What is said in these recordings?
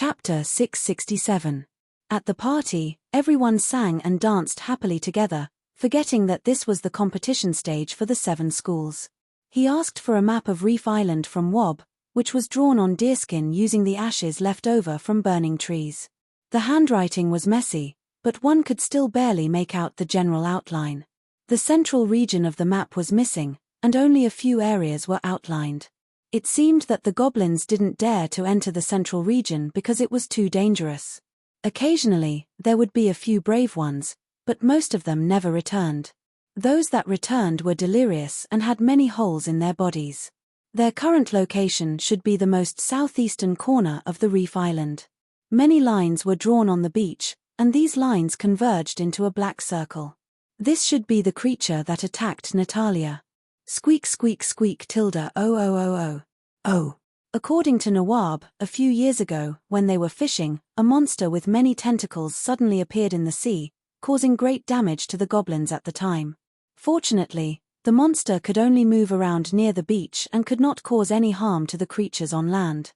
Chapter 667. At the party, everyone sang and danced happily together, forgetting that this was the competition stage for the 7 schools. He asked for a map of Reef Island from Wob, which was drawn on deerskin using the ashes left over from burning trees. The handwriting was messy, but one could still barely make out the general outline. The central region of the map was missing, and only a few areas were outlined. It seemed that the goblins didn't dare to enter the central region because it was too dangerous. Occasionally, there would be a few brave ones, but most of them never returned. Those that returned were delirious and had many holes in their bodies. Their current location should be the most southeastern corner of the Reef Island. Many lines were drawn on the beach, and these lines converged into a black circle. This should be the creature that attacked Natalia. Squeak squeak squeak tilde oh oh oh oh. Oh. According to Nawab, a few years ago, when they were fishing, a monster with many tentacles suddenly appeared in the sea, causing great damage to the goblins at the time. Fortunately, the monster could only move around near the beach and could not cause any harm to the creatures on land.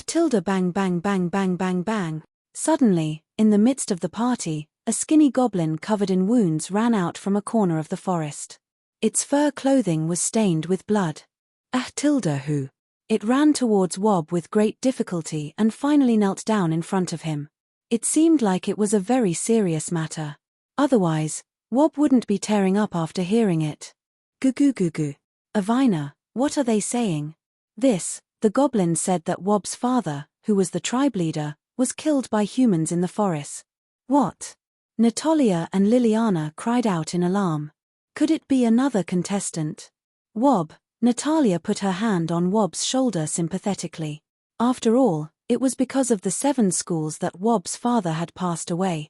Tilde bang bang bang bang bang bang. Suddenly, in the midst of the party, a skinny goblin covered in wounds ran out from a corner of the forest. Its fur clothing was stained with blood. Tilde who? It ran towards Wob with great difficulty and finally knelt down in front of him. It seemed like it was a very serious matter. Otherwise, Wob wouldn't be tearing up after hearing it. Goo goo goo goo. Avina, what are they saying? This, the goblin said that Wob's father, who was the tribe leader, was killed by humans in the forest. What? Natalia and Liliana cried out in alarm. Could it be another contestant? Wob. Natalia put her hand on Wob's shoulder sympathetically. After all, it was because of the 7 schools that Wob's father had passed away.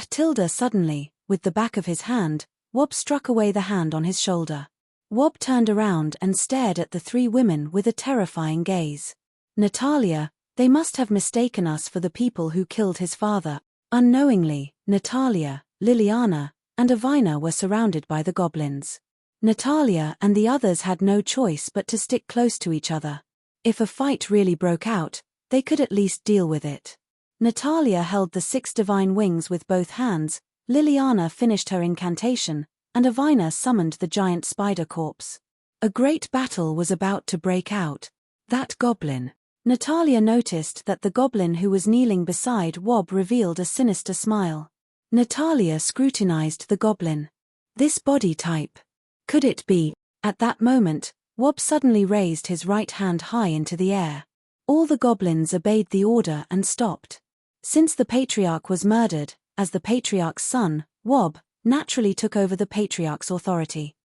Tilde suddenly, with the back of his hand, Wob struck away the hand on his shoulder. Wob turned around and stared at the 3 women with a terrifying gaze. Natalia, they must have mistaken us for the people who killed his father. Unknowingly, Natalia, Liliana, and Avina were surrounded by the goblins. Natalia and the others had no choice but to stick close to each other. If a fight really broke out, they could at least deal with it. Natalia held the 6 divine wings with both hands, Liliana finished her incantation, and Avina summoned the giant spider corpse. A great battle was about to break out. That goblin. Natalia noticed that the goblin who was kneeling beside Wob revealed a sinister smile. Natalia scrutinized the goblin. This body type. Could it be? At that moment, Wob suddenly raised his right hand high into the air. All the goblins obeyed the order and stopped. Since the patriarch was murdered, as the patriarch's son, Wob, naturally took over the patriarch's authority.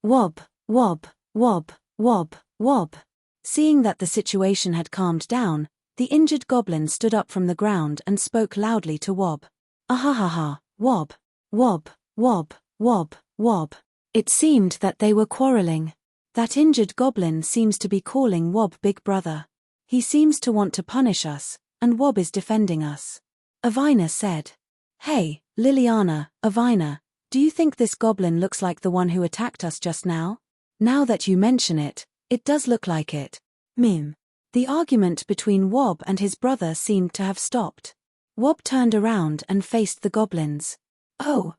Wob, Wob, Wob, Wob, Wob. Seeing that the situation had calmed down, the injured goblin stood up from the ground and spoke loudly to Wob. Ahahaha, Wob, Wob, Wob, Wob, Wob. It seemed that they were quarreling. That injured goblin seems to be calling Wob Big Brother. He seems to want to punish us, and Wob is defending us. Avina said. Hey, Liliana, Avina, do you think this goblin looks like the one who attacked us just now? Now that you mention it, it does look like it. Mim. The argument between Wob and his brother seemed to have stopped. Wob turned around and faced the goblins. Oh,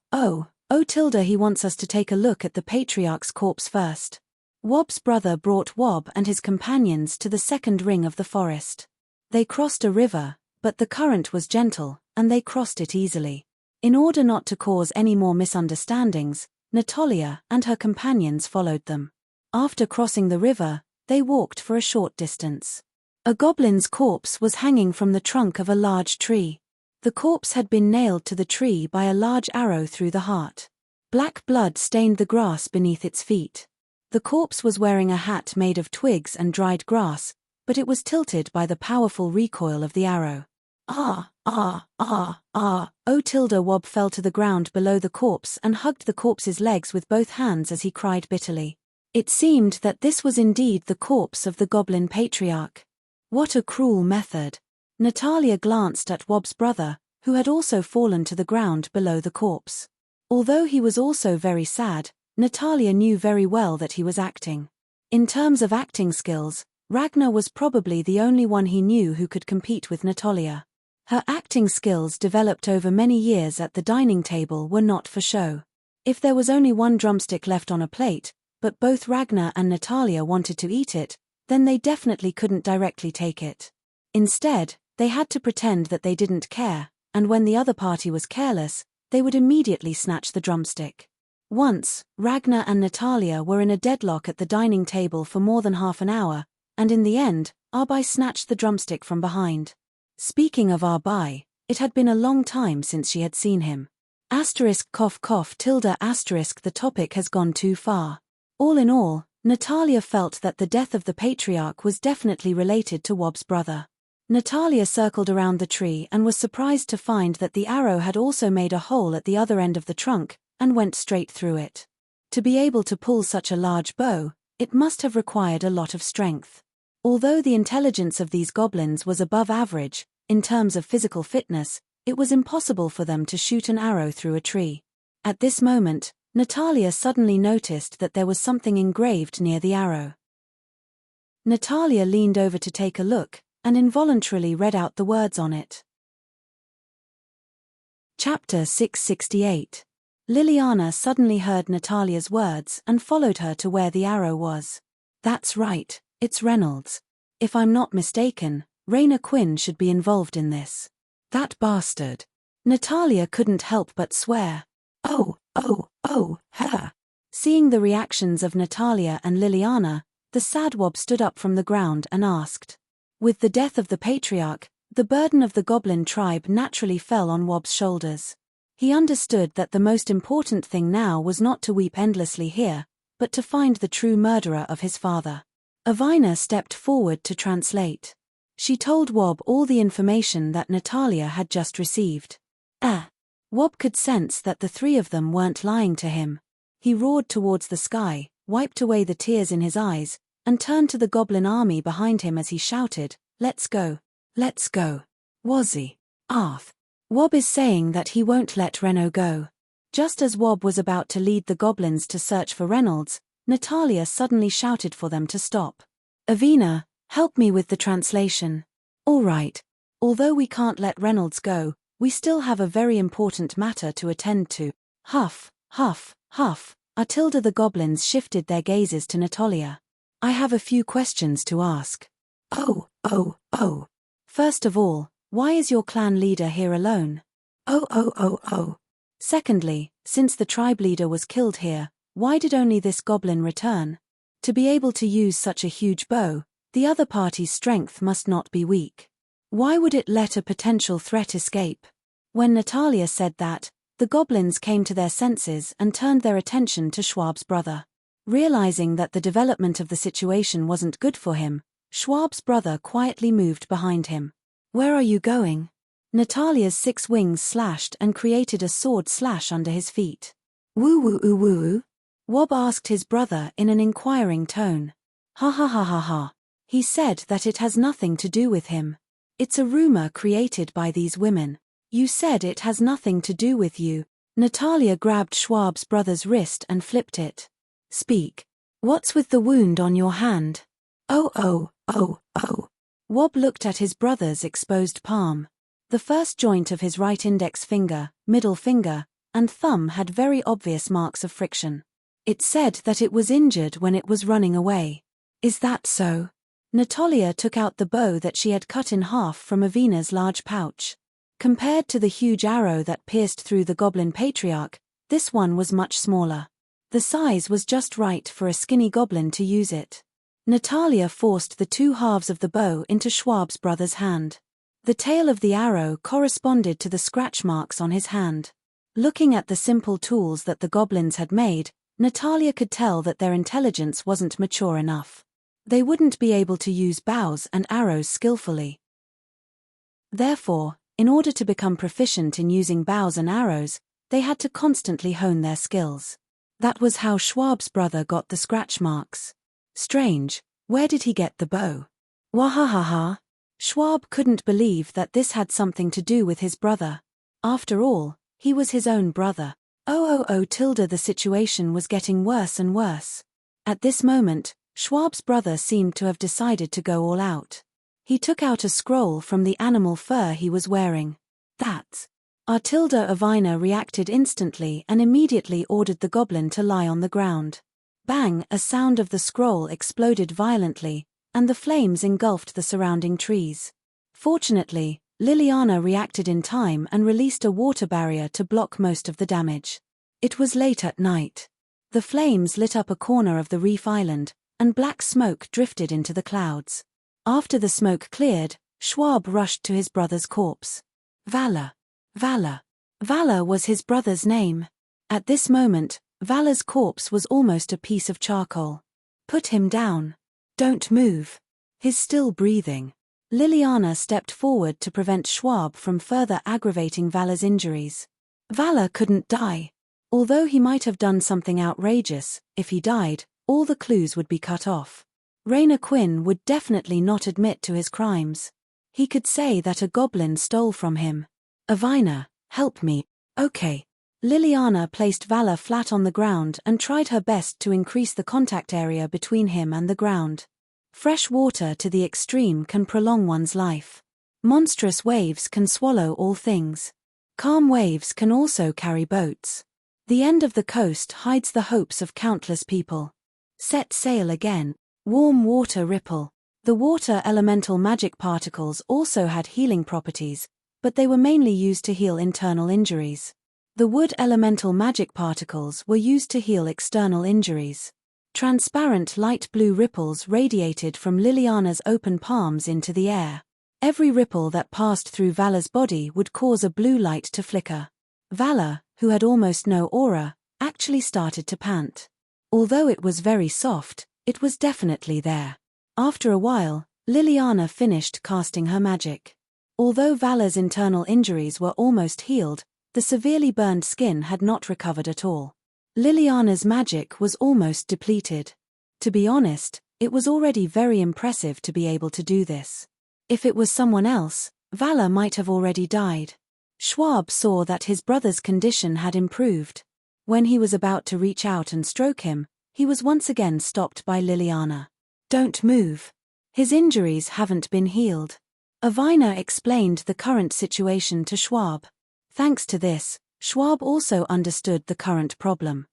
Tilde, he wants us to take a look at the patriarch's corpse first. Wob's brother brought Wob and his companions to the 2nd ring of the forest. They crossed a river, but the current was gentle, and they crossed it easily. In order not to cause any more misunderstandings, Natalia and her companions followed them. After crossing the river, they walked for a short distance. A goblin's corpse was hanging from the trunk of a large tree. The corpse had been nailed to the tree by a large arrow through the heart. Black blood stained the grass beneath its feet. The corpse was wearing a hat made of twigs and dried grass, but it was tilted by the powerful recoil of the arrow. Tilde. Wob fell to the ground below the corpse and hugged the corpse's legs with both hands as he cried bitterly. It seemed that this was indeed the corpse of the goblin patriarch. What a cruel method. Natalia glanced at Wob's brother, who had also fallen to the ground below the corpse. Although he was also very sad, Natalia knew very well that he was acting. In terms of acting skills, Ragnar was probably the only one he knew who could compete with Natalia. Her acting skills developed over many years at the dining table were not for show. If there was only one drumstick left on a plate, but both Ragnar and Natalia wanted to eat it, then they definitely couldn't directly take it. Instead, they had to pretend that they didn't care, and when the other party was careless, they would immediately snatch the drumstick. Once, Ragnar and Natalia were in a deadlock at the dining table for more than half an hour, and in the end, Arbai snatched the drumstick from behind. Speaking of Arbai, it had been a long time since she had seen him. The topic has gone too far. All in all, Natalia felt that the death of the patriarch was definitely related to Wob's brother. Natalia circled around the tree and was surprised to find that the arrow had also made a hole at the other end of the trunk and went straight through it. To be able to pull such a large bow, it must have required a lot of strength. Although the intelligence of these goblins was above average, in terms of physical fitness, it was impossible for them to shoot an arrow through a tree. At this moment, Natalia suddenly noticed that there was something engraved near the arrow. Natalia leaned over to take a look, and involuntarily read out the words on it. Chapter 668. Liliana suddenly heard Natalia's words and followed her to where the arrow was. That's right, it's Reynolds. If I'm not mistaken, Raina Quinn should be involved in this. That bastard. Natalia couldn't help but swear. Her. Seeing the reactions of Natalia and Liliana, the sad Wob stood up from the ground and asked. With the death of the patriarch, the burden of the goblin tribe naturally fell on Wob's shoulders. He understood that the most important thing now was not to weep endlessly here, but to find the true murderer of his father. Avina stepped forward to translate. She told Wob all the information that Natalia had just received. Wob could sense that the three of them weren't lying to him. He roared towards the sky, wiped away the tears in his eyes, and turned to the goblin army behind him as he shouted, "Let's go! Let's go! Wazzy! Arth! Wob is saying that he won't let Reno go." Just as Wob was about to lead the goblins to search for Reynolds, Natalia suddenly shouted for them to stop. "Avina, help me with the translation." "All right. Although we can't let Reynolds go, we still have a very important matter to attend to." Huff, huff, huff, Atilda the goblins shifted their gazes to Natalia. "I have a few questions to ask." Oh. First of all, why is your clan leader here alone? Oh. Secondly, since the tribe leader was killed here, why did only this goblin return? To be able to use such a huge bow, the other party's strength must not be weak. Why would it let a potential threat escape? When Natalia said that, the goblins came to their senses and turned their attention to Schwab's brother. Realizing that the development of the situation wasn't good for him, Schwab's brother quietly moved behind him. "Where are you going?" Natalia's 6 wings slashed and created a sword slash under his feet. Woo. Wob asked his brother in an inquiring tone. Ha. He said that it has nothing to do with him. It's a rumor created by these women. You said it has nothing to do with you. Natalia grabbed Schwab's brother's wrist and flipped it. Speak. What's with the wound on your hand? Oh. Wob looked at his brother's exposed palm. The first joint of his right index finger, middle finger, and thumb had very obvious marks of friction. It said that it was injured when it was running away. Is that so? Natalia took out the bow that she had cut in half from Avina's large pouch. Compared to the huge arrow that pierced through the goblin patriarch, this one was much smaller. The size was just right for a skinny goblin to use it. Natalia forced the 2 halves of the bow into Schwab's brother's hand. The tail of the arrow corresponded to the scratch marks on his hand. Looking at the simple tools that the goblins had made, Natalia could tell that their intelligence wasn't mature enough. They wouldn't be able to use bows and arrows skillfully. Therefore, in order to become proficient in using bows and arrows, they had to constantly hone their skills. That was how Schwab's brother got the scratch marks. Strange, where did he get the bow? Wahahaha. Schwab couldn't believe that this had something to do with his brother. After all, he was his own brother. The situation was getting worse and worse. At this moment, Schwab's brother seemed to have decided to go all out. He took out a scroll from the animal fur he was wearing. That's. Artilda Avina reacted instantly and immediately ordered the goblin to lie on the ground. Bang! A sound of the scroll exploded violently, and the flames engulfed the surrounding trees. Fortunately, Liliana reacted in time and released a water barrier to block most of the damage. It was late at night. The flames lit up a corner of the reef island, and black smoke drifted into the clouds. After the smoke cleared, Schwab rushed to his brother's corpse. Valor. Valor. Valor was his brother's name. At this moment, Valor's corpse was almost a piece of charcoal. Put him down. Don't move. He's still breathing. Liliana stepped forward to prevent Schwab from further aggravating Valor's injuries. Valor couldn't die. Although he might have done something outrageous, if he died, all the clues would be cut off. Raina Quinn would definitely not admit to his crimes. He could say that a goblin stole from him. Avina, help me. Okay. Liliana placed Valor flat on the ground and tried her best to increase the contact area between him and the ground. Fresh water to the extreme can prolong one's life. Monstrous waves can swallow all things. Calm waves can also carry boats. The end of the coast hides the hopes of countless people. Set sail again. Warm water ripple. The water elemental magic particles also had healing properties, but they were mainly used to heal internal injuries. The wood elemental magic particles were used to heal external injuries. Transparent light blue ripples radiated from Liliana's open palms into the air. Every ripple that passed through Valor's body would cause a blue light to flicker. Valor, who had almost no aura, actually started to pant. Although it was very soft, it was definitely there. After a while, Liliana finished casting her magic. Although Valor's internal injuries were almost healed, the severely burned skin had not recovered at all. Liliana's magic was almost depleted. To be honest, it was already very impressive to be able to do this. If it was someone else, Valor might have already died. Schwab saw that his brother's condition had improved. When he was about to reach out and stroke him, he was once again stopped by Liliana. Don't move. His injuries haven't been healed. Avina explained the current situation to Schwab. Thanks to this, Schwab also understood the current problem.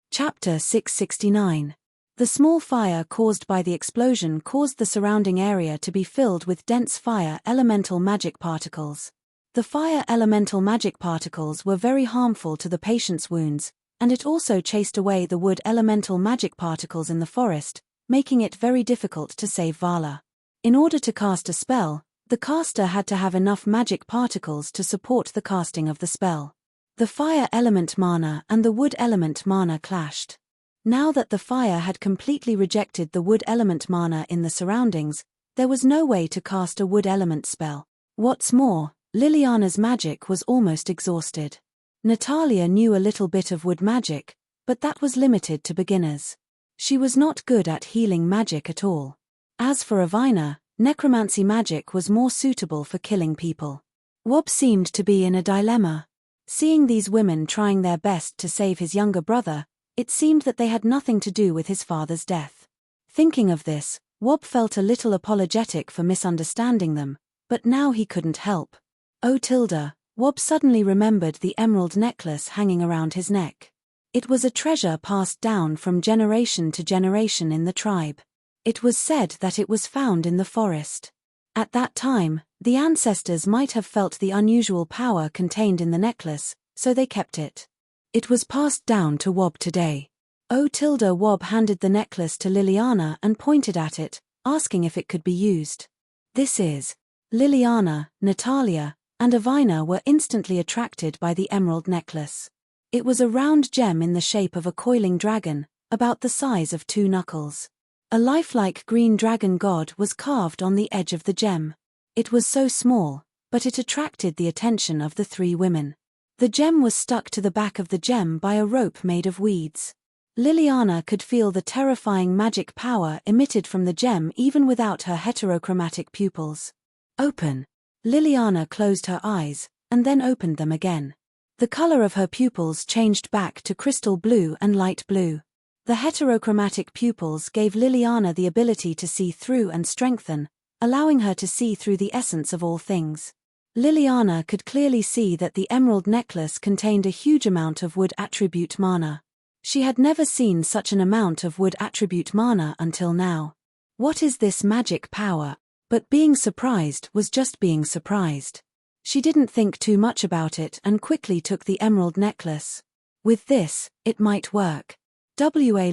Chapter 669. The small fire caused by the explosion caused the surrounding area to be filled with dense fire elemental magic particles. The fire elemental magic particles were very harmful to the patient's wounds, and it also chased away the wood elemental magic particles in the forest, making it very difficult to save Vala. In order to cast a spell, the caster had to have enough magic particles to support the casting of the spell. The fire element mana and the wood element mana clashed. Now that the fire had completely rejected the wood element mana in the surroundings, there was no way to cast a wood element spell. What's more, Liliana's magic was almost exhausted. Natalia knew a little bit of wood magic, but that was limited to beginners. She was not good at healing magic at all. As for Avina, necromancy magic was more suitable for killing people. Wob seemed to be in a dilemma. Seeing these women trying their best to save his younger brother, it seemed that they had nothing to do with his father's death. Thinking of this, Wob felt a little apologetic for misunderstanding them, but now he couldn't help. Oh Tilda, Wob suddenly remembered the emerald necklace hanging around his neck. It was a treasure passed down from generation to generation in the tribe. It was said that it was found in the forest. At that time, the ancestors might have felt the unusual power contained in the necklace, so they kept it. It was passed down to Wob today. Oh Tilda. Wob handed the necklace to Liliana and pointed at it, asking if it could be used. This is. Liliana, Natalia, and Avina were instantly attracted by the emerald necklace. It was a round gem in the shape of a coiling dragon, about the size of 2 knuckles. A lifelike green dragon god was carved on the edge of the gem. It was so small, but it attracted the attention of the 3 women. The gem was stuck to the back of the gem by a rope made of weeds. Liliana could feel the terrifying magic power emitted from the gem even without her heterochromatic pupils. Open. Liliana closed her eyes, and then opened them again. The color of her pupils changed back to crystal blue and light blue. The heterochromatic pupils gave Liliana the ability to see through and strengthen, allowing her to see through the essence of all things. Liliana could clearly see that the emerald necklace contained a huge amount of wood attribute mana. She had never seen such an amount of wood attribute mana until now. What is this magic power? But being surprised was just being surprised. She didn't think too much about it and quickly took the emerald necklace. With this, it might work. WA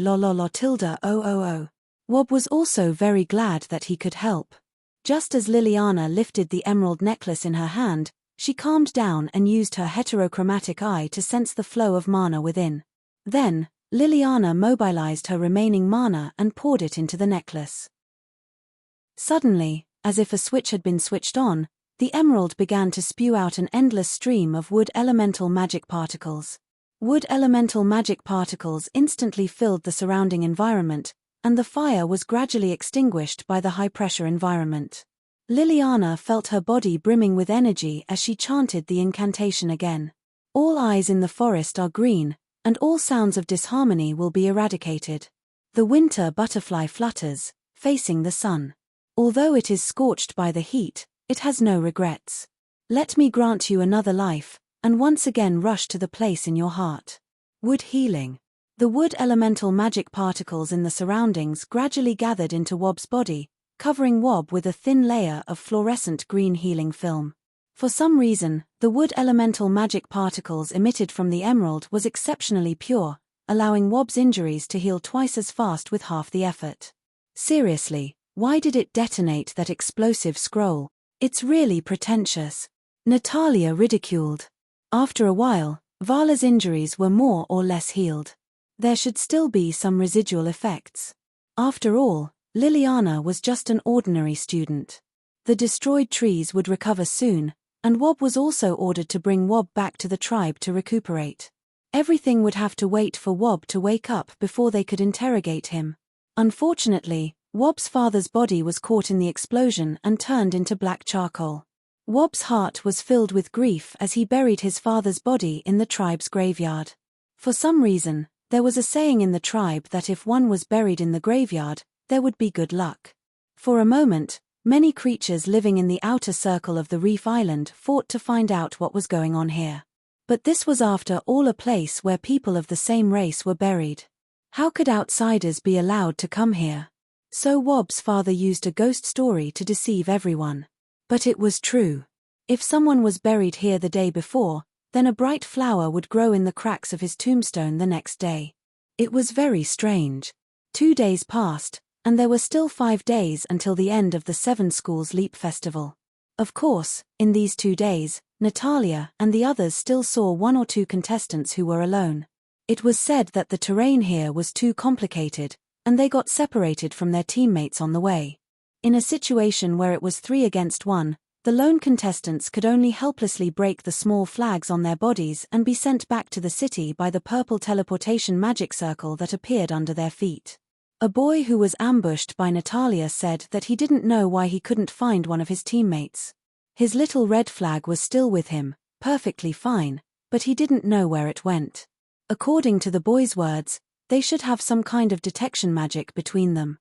Wob was also very glad that he could help. Just as Liliana lifted the emerald necklace in her hand, she calmed down and used her heterochromatic eye to sense the flow of mana within. Then, Liliana mobilized her remaining mana and poured it into the necklace. Suddenly, as if a switch had been switched on, the emerald began to spew out an endless stream of wood elemental magic particles. Wood elemental magic particles instantly filled the surrounding environment, and the fire was gradually extinguished by the high-pressure environment. Liliana felt her body brimming with energy as she chanted the incantation again. All eyes in the forest are green, and all sounds of disharmony will be eradicated. The winter butterfly flutters, facing the sun. Although it is scorched by the heat, it has no regrets. Let me grant you another life, and once again rush to the place in your heart. Wood healing. The wood elemental magic particles in the surroundings gradually gathered into Wob's body, covering Wob with a thin layer of fluorescent green healing film. For some reason, the wood elemental magic particles emitted from the emerald was exceptionally pure, allowing Wob's injuries to heal twice as fast with half the effort. Seriously, why did it detonate that explosive scroll? It's really pretentious. Natalia ridiculed. After a while, Vala's injuries were more or less healed. There should still be some residual effects. After all, Liliana was just an ordinary student. The destroyed trees would recover soon, and Wob was also ordered to bring Wob back to the tribe to recuperate. Everything would have to wait for Wob to wake up before they could interrogate him. Unfortunately, Wob's father's body was caught in the explosion and turned into black charcoal. Wob's heart was filled with grief as he buried his father's body in the tribe's graveyard. For some reason, there was a saying in the tribe that if one was buried in the graveyard, there would be good luck. For a moment, many creatures living in the outer circle of the reef island fought to find out what was going on here. But this was after all a place where people of the same race were buried. How could outsiders be allowed to come here? So Wob's father used a ghost story to deceive everyone. But it was true. If someone was buried here the day before, then a bright flower would grow in the cracks of his tombstone the next day. It was very strange. 2 days passed, and there were still 5 days until the end of the 7 Schools Leap Festival. Of course, in these 2 days, Natalia and the others still saw 1 or 2 contestants who were alone. It was said that the terrain here was too complicated, and they got separated from their teammates on the way. In a situation where it was 3 against 1, the lone contestants could only helplessly break the small flags on their bodies and be sent back to the city by the purple teleportation magic circle that appeared under their feet. A boy who was ambushed by Natalia said that he didn't know why he couldn't find one of his teammates. His little red flag was still with him, perfectly fine, but he didn't know where it went. According to the boy's words, they should have some kind of detection magic between them.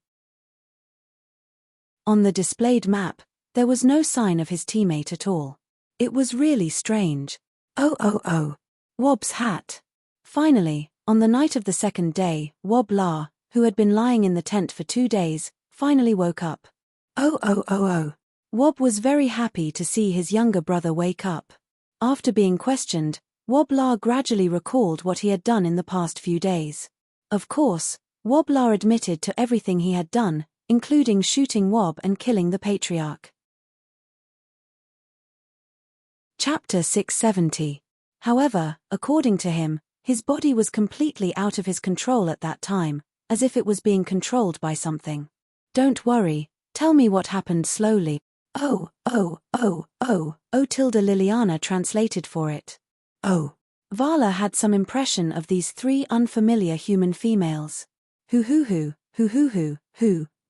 On the displayed map, there was no sign of his teammate at all. It was really strange. Wob's hat. Finally, on the night of the 2nd day, Wob La, who had been lying in the tent for 2 days, finally woke up. Wob was very happy to see his younger brother wake up. After being questioned, Wob La gradually recalled what he had done in the past few days. Of course, Wob La admitted to everything he had done, including shooting Wob and killing the patriarch. Chapter 670. However, according to him, his body was completely out of his control at that time, as if it was being controlled by something. Don't worry, tell me what happened slowly. Liliana translated for it. Vala had some impression of these 3 unfamiliar human females. Hoo,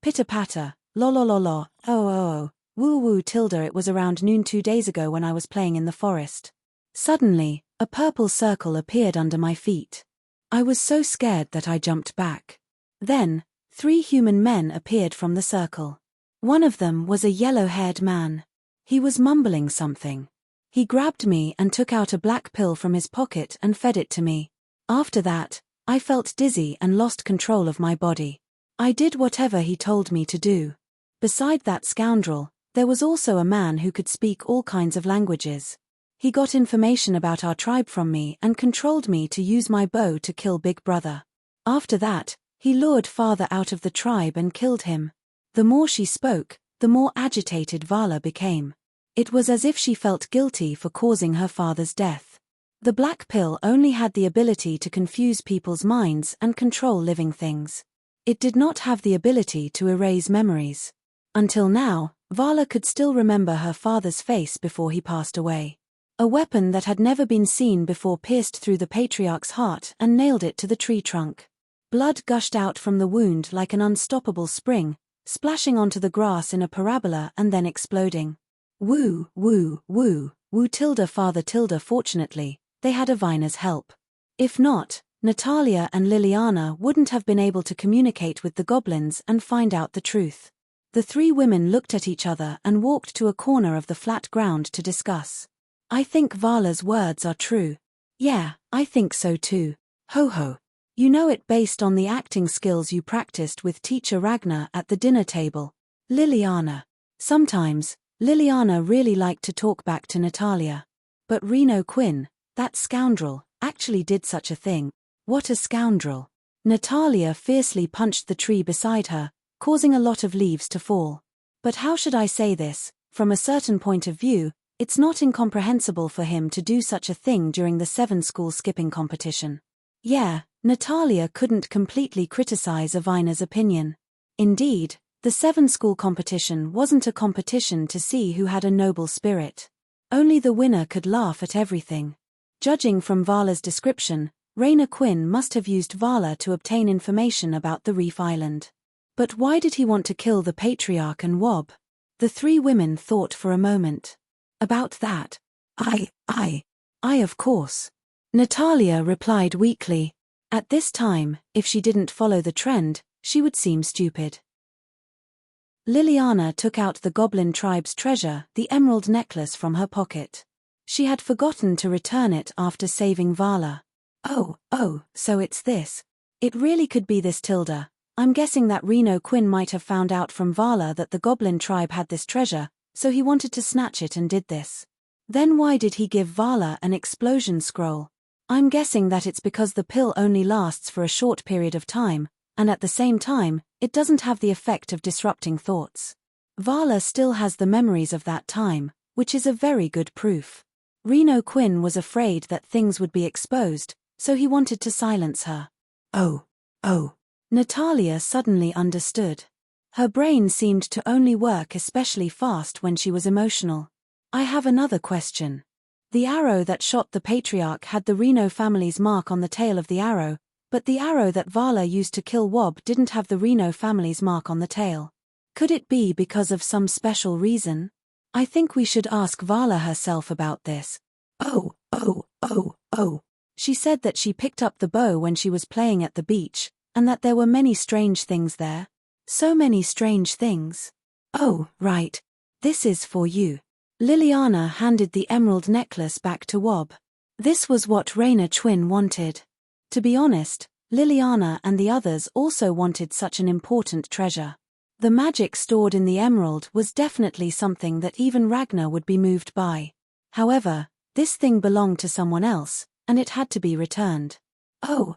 pitter-patter, lolololo, woo-woo tilde. It was around noon 2 days ago when I was playing in the forest. Suddenly, a purple circle appeared under my feet. I was so scared that I jumped back. Then, 3 human men appeared from the circle. One of them was a yellow-haired man. He was mumbling something. He grabbed me and took out a black pill from his pocket and fed it to me. After that, I felt dizzy and lost control of my body. I did whatever he told me to do. Beside that scoundrel, there was also a man who could speak all kinds of languages. He got information about our tribe from me and controlled me to use my bow to kill Big Brother. After that, he lured Father out of the tribe and killed him. The more she spoke, the more agitated Vala became. It was as if she felt guilty for causing her father's death. The black pill only had the ability to confuse people's minds and control living things. It did not have the ability to erase memories. Until now, Vala could still remember her father's face before he passed away. A weapon that had never been seen before pierced through the patriarch's heart and nailed it to the tree trunk. Blood gushed out from the wound like an unstoppable spring, splashing onto the grass in a parabola and then exploding. Woo, woo, woo, woo tilde father tilde. Fortunately, they had Avina's help. If not, Natalia and Liliana wouldn't have been able to communicate with the goblins and find out the truth. The 3 women looked at each other and walked to a corner of the flat ground to discuss. I think Vala's words are true. Yeah, I think so too. Ho ho. You know it based on the acting skills you practiced with teacher Ragnar at the dinner table. Liliana. Sometimes, Liliana really liked to talk back to Natalia. But Reno Quinn, that scoundrel, actually did such a thing. What a scoundrel. Natalia fiercely punched the tree beside her, causing a lot of leaves to fall. But how should I say this? From a certain point of view, it's not incomprehensible for him to do such a thing during the 7-school skipping competition. Yeah, Natalia couldn't completely criticize Avina's opinion. Indeed, the 7-school competition wasn't a competition to see who had a noble spirit. Only the winner could laugh at everything. Judging from Vala's description, Rayner Quinn must have used Vala to obtain information about the Reef Island. But why did he want to kill the Patriarch and Wob? The 3 women thought for a moment. About that. I of course. Natalia replied weakly. At this time, if she didn't follow the trend, she would seem stupid. Liliana took out the goblin tribe's treasure, the emerald necklace, from her pocket. She had forgotten to return it after saving Vala. Oh, so it's this. It really could be this tilde. I'm guessing that Reno Quinn might have found out from Vala that the goblin tribe had this treasure, so he wanted to snatch it and did this. Then why did he give Vala an explosion scroll? I'm guessing that it's because the pill only lasts for a short period of time, and at the same time, it doesn't have the effect of disrupting thoughts. Vala still has the memories of that time, which is a very good proof. Reno Quinn was afraid that things would be exposed, so he wanted to silence her. Oh. Natalia suddenly understood. Her brain seemed to only work especially fast when she was emotional. I have another question. The arrow that shot the Patriarch had the Reno family's mark on the tail of the arrow, but the arrow that Vala used to kill Wob didn't have the Reno family's mark on the tail. Could it be because of some special reason? I think we should ask Vala herself about this. Oh. She said that she picked up the bow when she was playing at the beach, and that there were many strange things there. So many strange things. Oh, right. This is for you. Liliana handed the emerald necklace back to Wob. This was what Rayner Quinn wanted. To be honest, Liliana and the others also wanted such an important treasure. The magic stored in the emerald was definitely something that even Ragnar would be moved by. However, this thing belonged to someone else, and it had to be returned. Oh,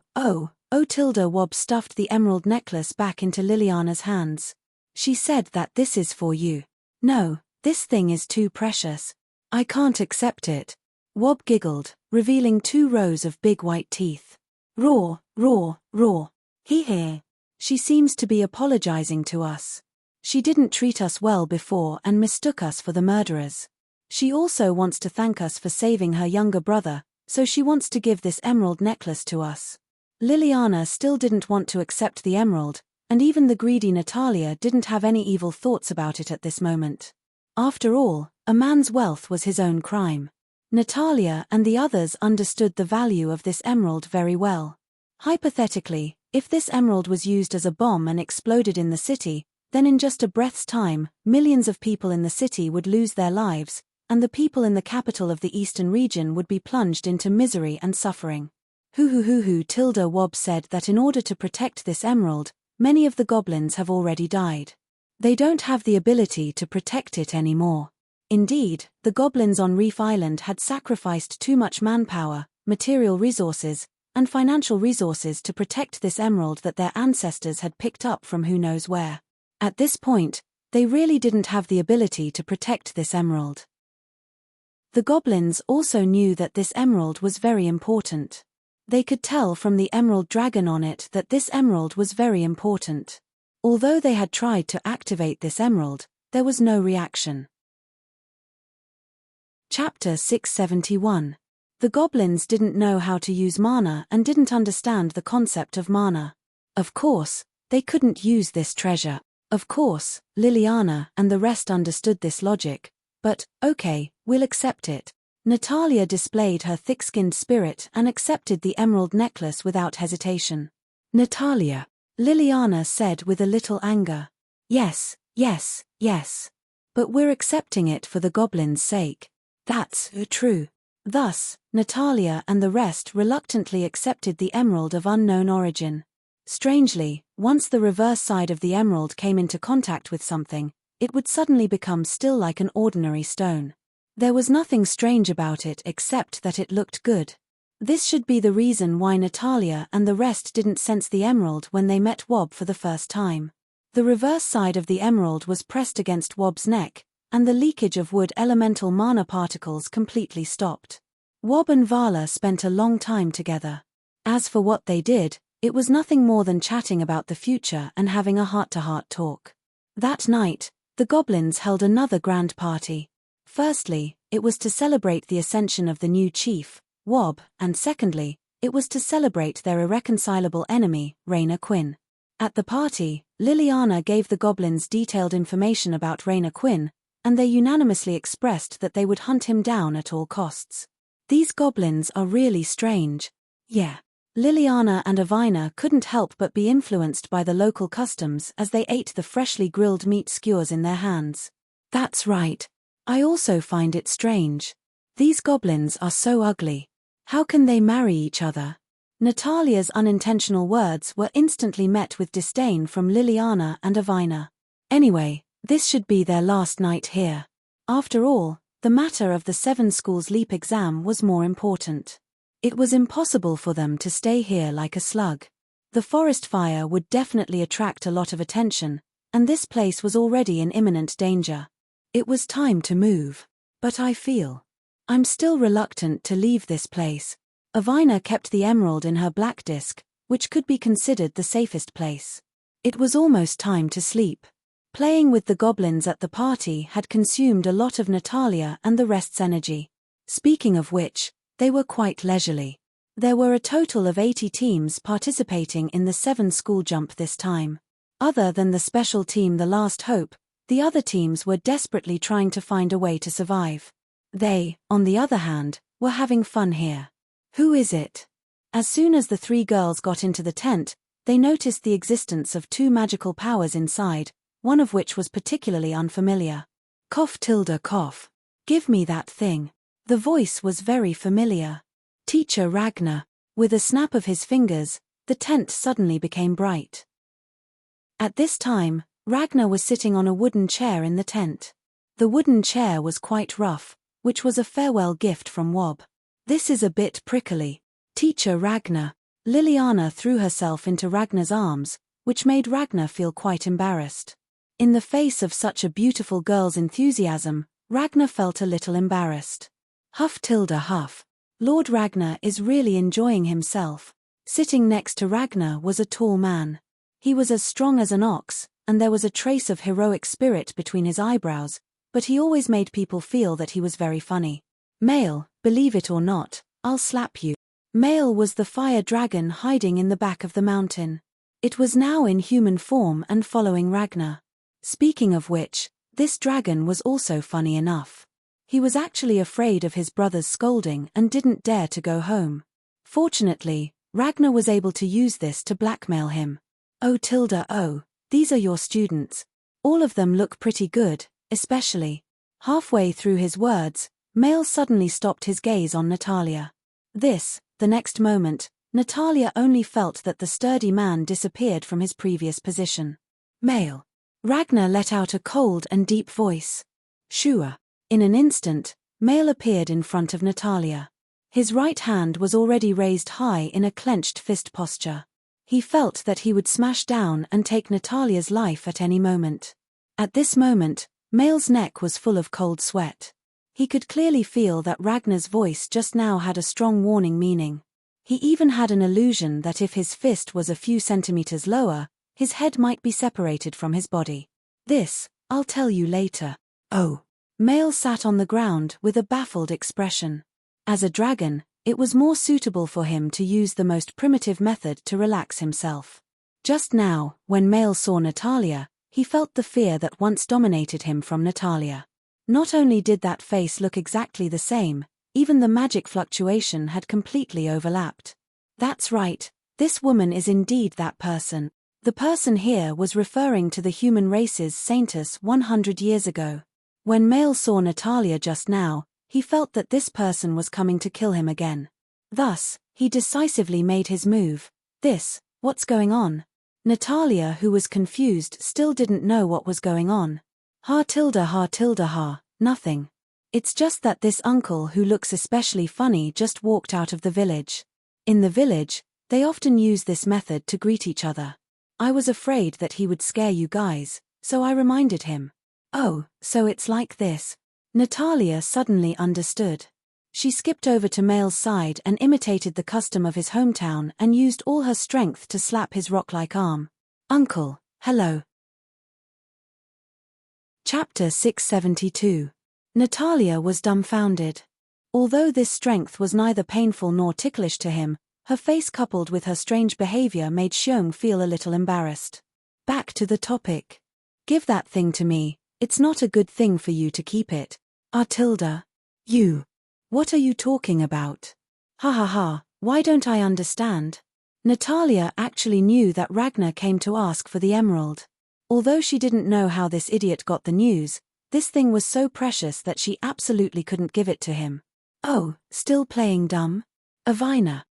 tilde. Wob stuffed the emerald necklace back into Liliana's hands. She said that this is for you. No, this thing is too precious. I can't accept it. Wob giggled, revealing 2 rows of big white teeth. Roar. Hee. She seems to be apologizing to us. She didn't treat us well before and mistook us for the murderers. She also wants to thank us for saving her younger brother, so she wants to give this emerald necklace to us. Liliana still didn't want to accept the emerald, and even the greedy Natalia didn't have any evil thoughts about it at this moment. After all, a man's wealth was his own crime. Natalia and the others understood the value of this emerald very well. Hypothetically, if this emerald was used as a bomb and exploded in the city, then in just a breath's time, millions of people in the city would lose their lives, and the people in the capital of the eastern region would be plunged into misery and suffering. Tilda Wob said that in order to protect this emerald, many of the goblins have already died. They don't have the ability to protect it anymore. Indeed, the goblins on Reef Island had sacrificed too much manpower, material resources, and financial resources to protect this emerald that their ancestors had picked up from who knows where. At this point, they really didn't have the ability to protect this emerald. The goblins also knew that this emerald was very important. They could tell from the emerald dragon on it that this emerald was very important. Although they had tried to activate this emerald, there was no reaction. Chapter 671. The goblins didn't know how to use mana and didn't understand the concept of mana. Of course, they couldn't use this treasure. Of course, Liliana and the rest understood this logic, but, okay, we'll accept it. Natalia displayed her thick-skinned spirit and accepted the emerald necklace without hesitation. Natalia, Liliana said with a little anger. Yes. But we're accepting it for the goblins' sake. That's true. Thus, Natalia and the rest reluctantly accepted the emerald of unknown origin. Strangely, once the reverse side of the emerald came into contact with something, it would suddenly become still like an ordinary stone. There was nothing strange about it except that it looked good. This should be the reason why Natalia and the rest didn't sense the emerald when they met Wob for the first time. The reverse side of the emerald was pressed against Wob's neck, and the leakage of wood elemental mana particles completely stopped. Wob and Vala spent a long time together. As for what they did, it was nothing more than chatting about the future and having a heart-to-heart talk. That night, the goblins held another grand party. Firstly, it was to celebrate the ascension of the new chief, Wob, and secondly, it was to celebrate their irreconcilable enemy, Raina Quinn. At the party, Liliana gave the goblins detailed information about Raina Quinn, and they unanimously expressed that they would hunt him down at all costs. These goblins are really strange. Yeah. Liliana and Avina couldn't help but be influenced by the local customs as they ate the freshly grilled meat skewers in their hands. That's right. I also find it strange. These goblins are so ugly. How can they marry each other? Natalia's unintentional words were instantly met with disdain from Liliana and Avina. Anyway, this should be their last night here. After all, the matter of the 7 schools leap exam was more important. It was impossible for them to stay here like a slug. The forest fire would definitely attract a lot of attention, and this place was already in imminent danger. It was time to move. But I'm still reluctant to leave this place. Avina kept the emerald in her black disc, which could be considered the safest place. It was almost time to sleep. Playing with the goblins at the party had consumed a lot of Natalia and the rest's energy. Speaking of which, they were quite leisurely. There were a total of 80 teams participating in the 7 school jump this time. Other than the special team The Last Hope, the other teams were desperately trying to find a way to survive. They, on the other hand, were having fun here. Who is it? As soon as the 3 girls got into the tent, they noticed the existence of 2 magical powers inside, one of which was particularly unfamiliar. Cough. Give me that thing. The voice was very familiar. Teacher Ragnar. With a snap of his fingers, the tent suddenly became bright. At this time, Ragnar was sitting on a wooden chair in the tent. The wooden chair was quite rough, which was a farewell gift from Wob. This is a bit prickly. Teacher Ragnar. Liliana threw herself into Ragnar's arms, which made Ragnar feel quite embarrassed. In the face of such a beautiful girl's enthusiasm, Ragnar felt a little embarrassed. Huff. Lord Ragnar is really enjoying himself. Sitting next to Ragnar was a tall man. He was as strong as an ox, and there was a trace of heroic spirit between his eyebrows, but he always made people feel that he was very funny. Male, believe it or not, I'll slap you. Male was the fire dragon hiding in the back of the mountain. It was now in human form and following Ragnar. Speaking of which, this dragon was also funny enough. He was actually afraid of his brother's scolding and didn't dare to go home. Fortunately, Ragnar was able to use this to blackmail him. Oh Tilda, oh, these are your students. All of them look pretty good, especially. Halfway through his words, Mael suddenly stopped his gaze on Natalia. The next moment, Natalia only felt that the sturdy man disappeared from his previous position. Mael. Ragnar let out a cold and deep voice. Shua. In an instant, Mael appeared in front of Natalia. His right hand was already raised high in a clenched fist posture. He felt that he would smash down and take Natalia's life at any moment. At this moment, Mael's neck was full of cold sweat. He could clearly feel that Ragnar's voice just now had a strong warning meaning. He even had an illusion that if his fist was a few centimeters lower, his head might be separated from his body. I'll tell you later. Oh. Mael sat on the ground with a baffled expression. As a dragon, it was more suitable for him to use the most primitive method to relax himself. Just now, when Mael saw Natalia, he felt the fear that once dominated him from Natalia. Not only did that face look exactly the same, even the magic fluctuation had completely overlapped. That's right, this woman is indeed that person. The person here was referring to the human race's Saintus 100 years ago. When Mael saw Natalia just now, he felt that this person was coming to kill him again. Thus, he decisively made his move. What's going on? Natalia, who was confused, still didn't know what was going on. Ha, nothing. It's just that this uncle who looks especially funny just walked out of the village. In the village, they often use this method to greet each other. I was afraid that he would scare you guys, so I reminded him. Oh, so it's like this. Natalia suddenly understood. She skipped over to Mael's side and imitated the custom of his hometown and used all her strength to slap his rock-like arm. Uncle, hello. Chapter 672. Natalia was dumbfounded. Although this strength was neither painful nor ticklish to him, her face coupled with her strange behavior made Xiong feel a little embarrassed. Back to the topic. Give that thing to me, it's not a good thing for you to keep it. Tilda. You. What are you talking about? Ha, why don't I understand? Natalia actually knew that Ragnar came to ask for the emerald. Although she didn't know how this idiot got the news, this thing was so precious that she absolutely couldn't give it to him. Oh, still playing dumb? Avina.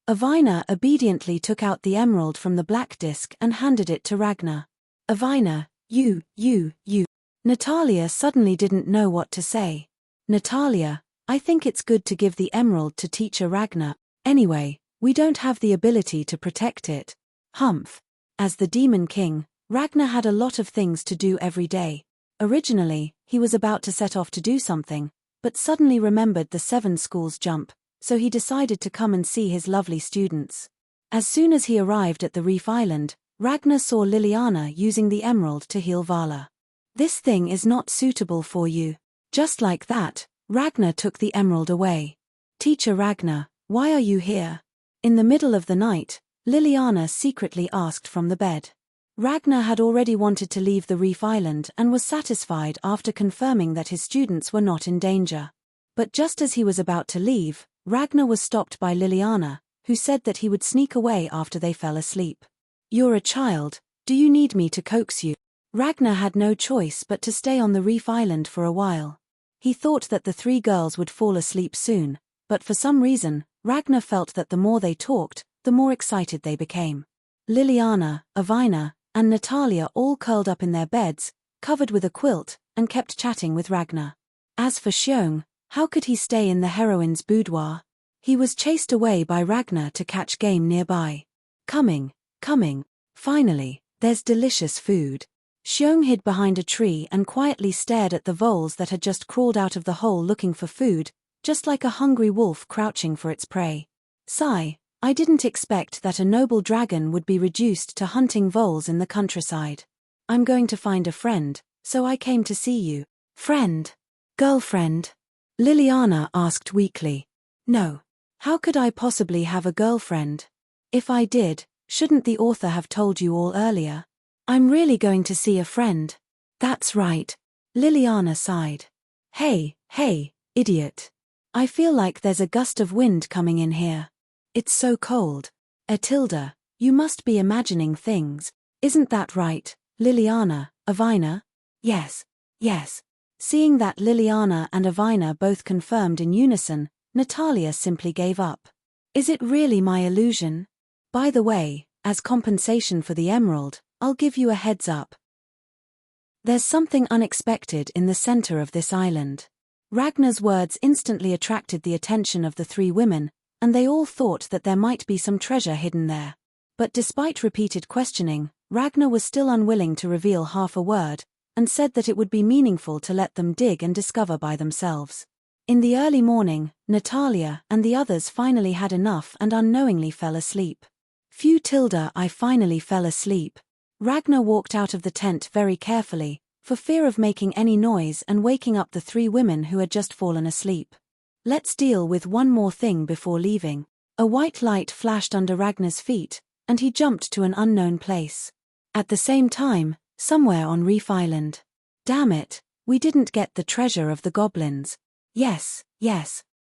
Avina obediently took out the emerald from the black disc and handed it to Ragnar. Avina, you. Natalia suddenly didn't know what to say. Natalia, I think it's good to give the emerald to teacher Ragnar. Anyway, we don't have the ability to protect it. Humph. As the Demon King, Ragnar had a lot of things to do every day. Originally, he was about to set off to do something, but suddenly remembered the 7 schools jump, so he decided to come and see his lovely students. As soon as he arrived at the Reef Island, Ragnar saw Liliana using the emerald to heal Vala. This thing is not suitable for you. Just like that, Ragnar took the emerald away. Teacher Ragnar, why are you here? In the middle of the night, Liliana secretly asked from the bed. Ragnar had already wanted to leave the Reef Island and was satisfied after confirming that his students were not in danger. But just as he was about to leave, Ragnar was stopped by Liliana, who said that he would sneak away after they fell asleep. You're a child, do you need me to coax you? Ragnar had no choice but to stay on the Reef Island for a while. He thought that the 3 girls would fall asleep soon, but for some reason, Ragnar felt that the more they talked, the more excited they became. Liliana, Avina, and Natalia all curled up in their beds, covered with a quilt, and kept chatting with Ragnar. As for Xiong, how could he stay in the heroine's boudoir? He was chased away by Ragnar to catch game nearby. Coming. Finally, there's delicious food. Xiong hid behind a tree and quietly stared at the voles that had just crawled out of the hole looking for food, just like a hungry wolf crouching for its prey. Sigh, I didn't expect that a noble dragon would be reduced to hunting voles in the countryside. I'm going to find a friend, so I came to see you. Friend? Girlfriend? Liliana asked weakly. No. How could I possibly have a girlfriend? If I did, shouldn't the author have told you all earlier? I'm really going to see a friend. That's right. Liliana sighed. Hey, idiot. I feel like there's a gust of wind coming in here. It's so cold. Etilda, you must be imagining things. Isn't that right, Liliana, Avina? Yes, yes. Seeing that Liliana and Avina both confirmed in unison, Natalia simply gave up. Is it really my illusion? By the way, as compensation for the emerald, I'll give you a heads up. There's something unexpected in the center of this island. Ragnar's words instantly attracted the attention of the three women, and they all thought that there might be some treasure hidden there. But despite repeated questioning, Ragnar was still unwilling to reveal half a word, and said that it would be meaningful to let them dig and discover by themselves. In the early morning, Natalia and the others finally had enough and unknowingly fell asleep. Phew, Tilda, I finally fell asleep. Ragnar walked out of the tent very carefully, for fear of making any noise and waking up the three women who had just fallen asleep. Let's deal with one more thing before leaving. A white light flashed under Ragnar's feet, and he jumped to an unknown place. At the same time, somewhere on Reef Island. Damn it, we didn't get the treasure of the goblins. Yes,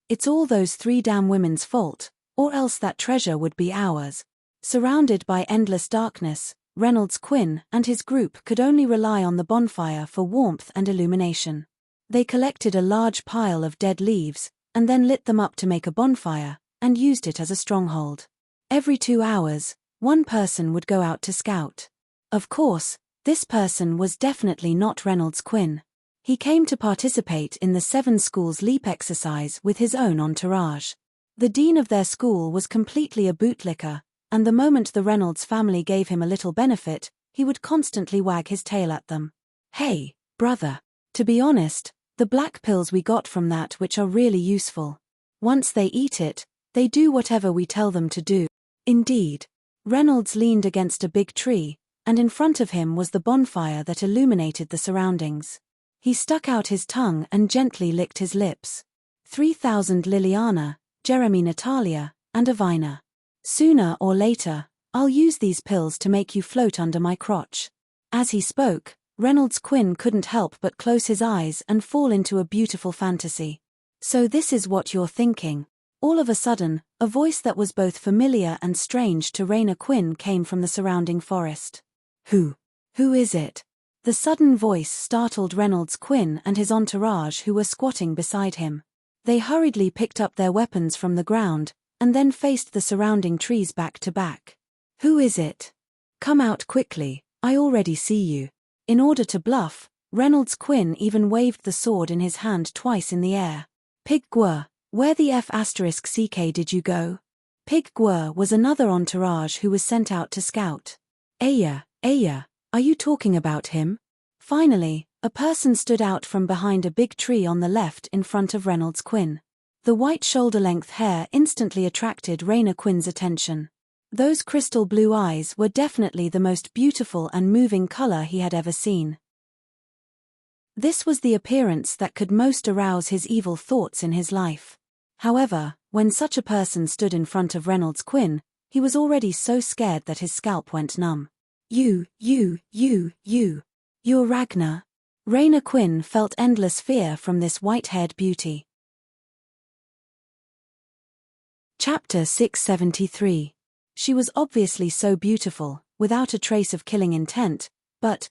it's all those three damn women's fault, or else that treasure would be ours. Surrounded by endless darkness, Reynolds Quinn and his group could only rely on the bonfire for warmth and illumination. They collected a large pile of dead leaves, and then lit them up to make a bonfire, and used it as a stronghold. Every 2 hours, one person would go out to scout. Of course, this person was definitely not Reynolds Quinn. He came to participate in the 7 schools leap exercise with his own entourage. The dean of their school was completely a bootlicker, and the moment the Reynolds family gave him a little benefit, he would constantly wag his tail at them. Hey, brother. To be honest, the black pills we got from that which are really useful. Once they eat it, they do whatever we tell them to do. Indeed. Reynolds leaned against a big tree, and in front of him was the bonfire that illuminated the surroundings. He stuck out his tongue and gently licked his lips. 3,000 Liliana, Jeremy, Natalia, and Avina. Sooner or later, I'll use these pills to make you float under my crotch. As he spoke, Reynolds Quinn couldn't help but close his eyes and fall into a beautiful fantasy. So this is what you're thinking. All of a sudden, a voice that was both familiar and strange to Raina Quinn came from the surrounding forest. Who is it? The sudden voice startled Reynolds Quinn and his entourage who were squatting beside him. They hurriedly picked up their weapons from the ground, and then faced the surrounding trees back to back. Who is it? Come out quickly, I already see you. In order to bluff, Reynolds Quinn even waved the sword in his hand twice in the air. Pig Gwr, where the F***ck did you go? Pig Gwr was another entourage who was sent out to scout. Aya, are you talking about him? Finally, a person stood out from behind a big tree on the left in front of Reynolds Quinn. The white shoulder-length hair instantly attracted Raina Quinn's attention. Those crystal blue eyes were definitely the most beautiful and moving color he had ever seen. This was the appearance that could most arouse his evil thoughts in his life. However, when such a person stood in front of Reynolds Quinn, he was already so scared that his scalp went numb. You're Ragnar. Raina Quinn felt endless fear from this white-haired beauty. Chapter 673. She was obviously so beautiful, without a trace of killing intent, but,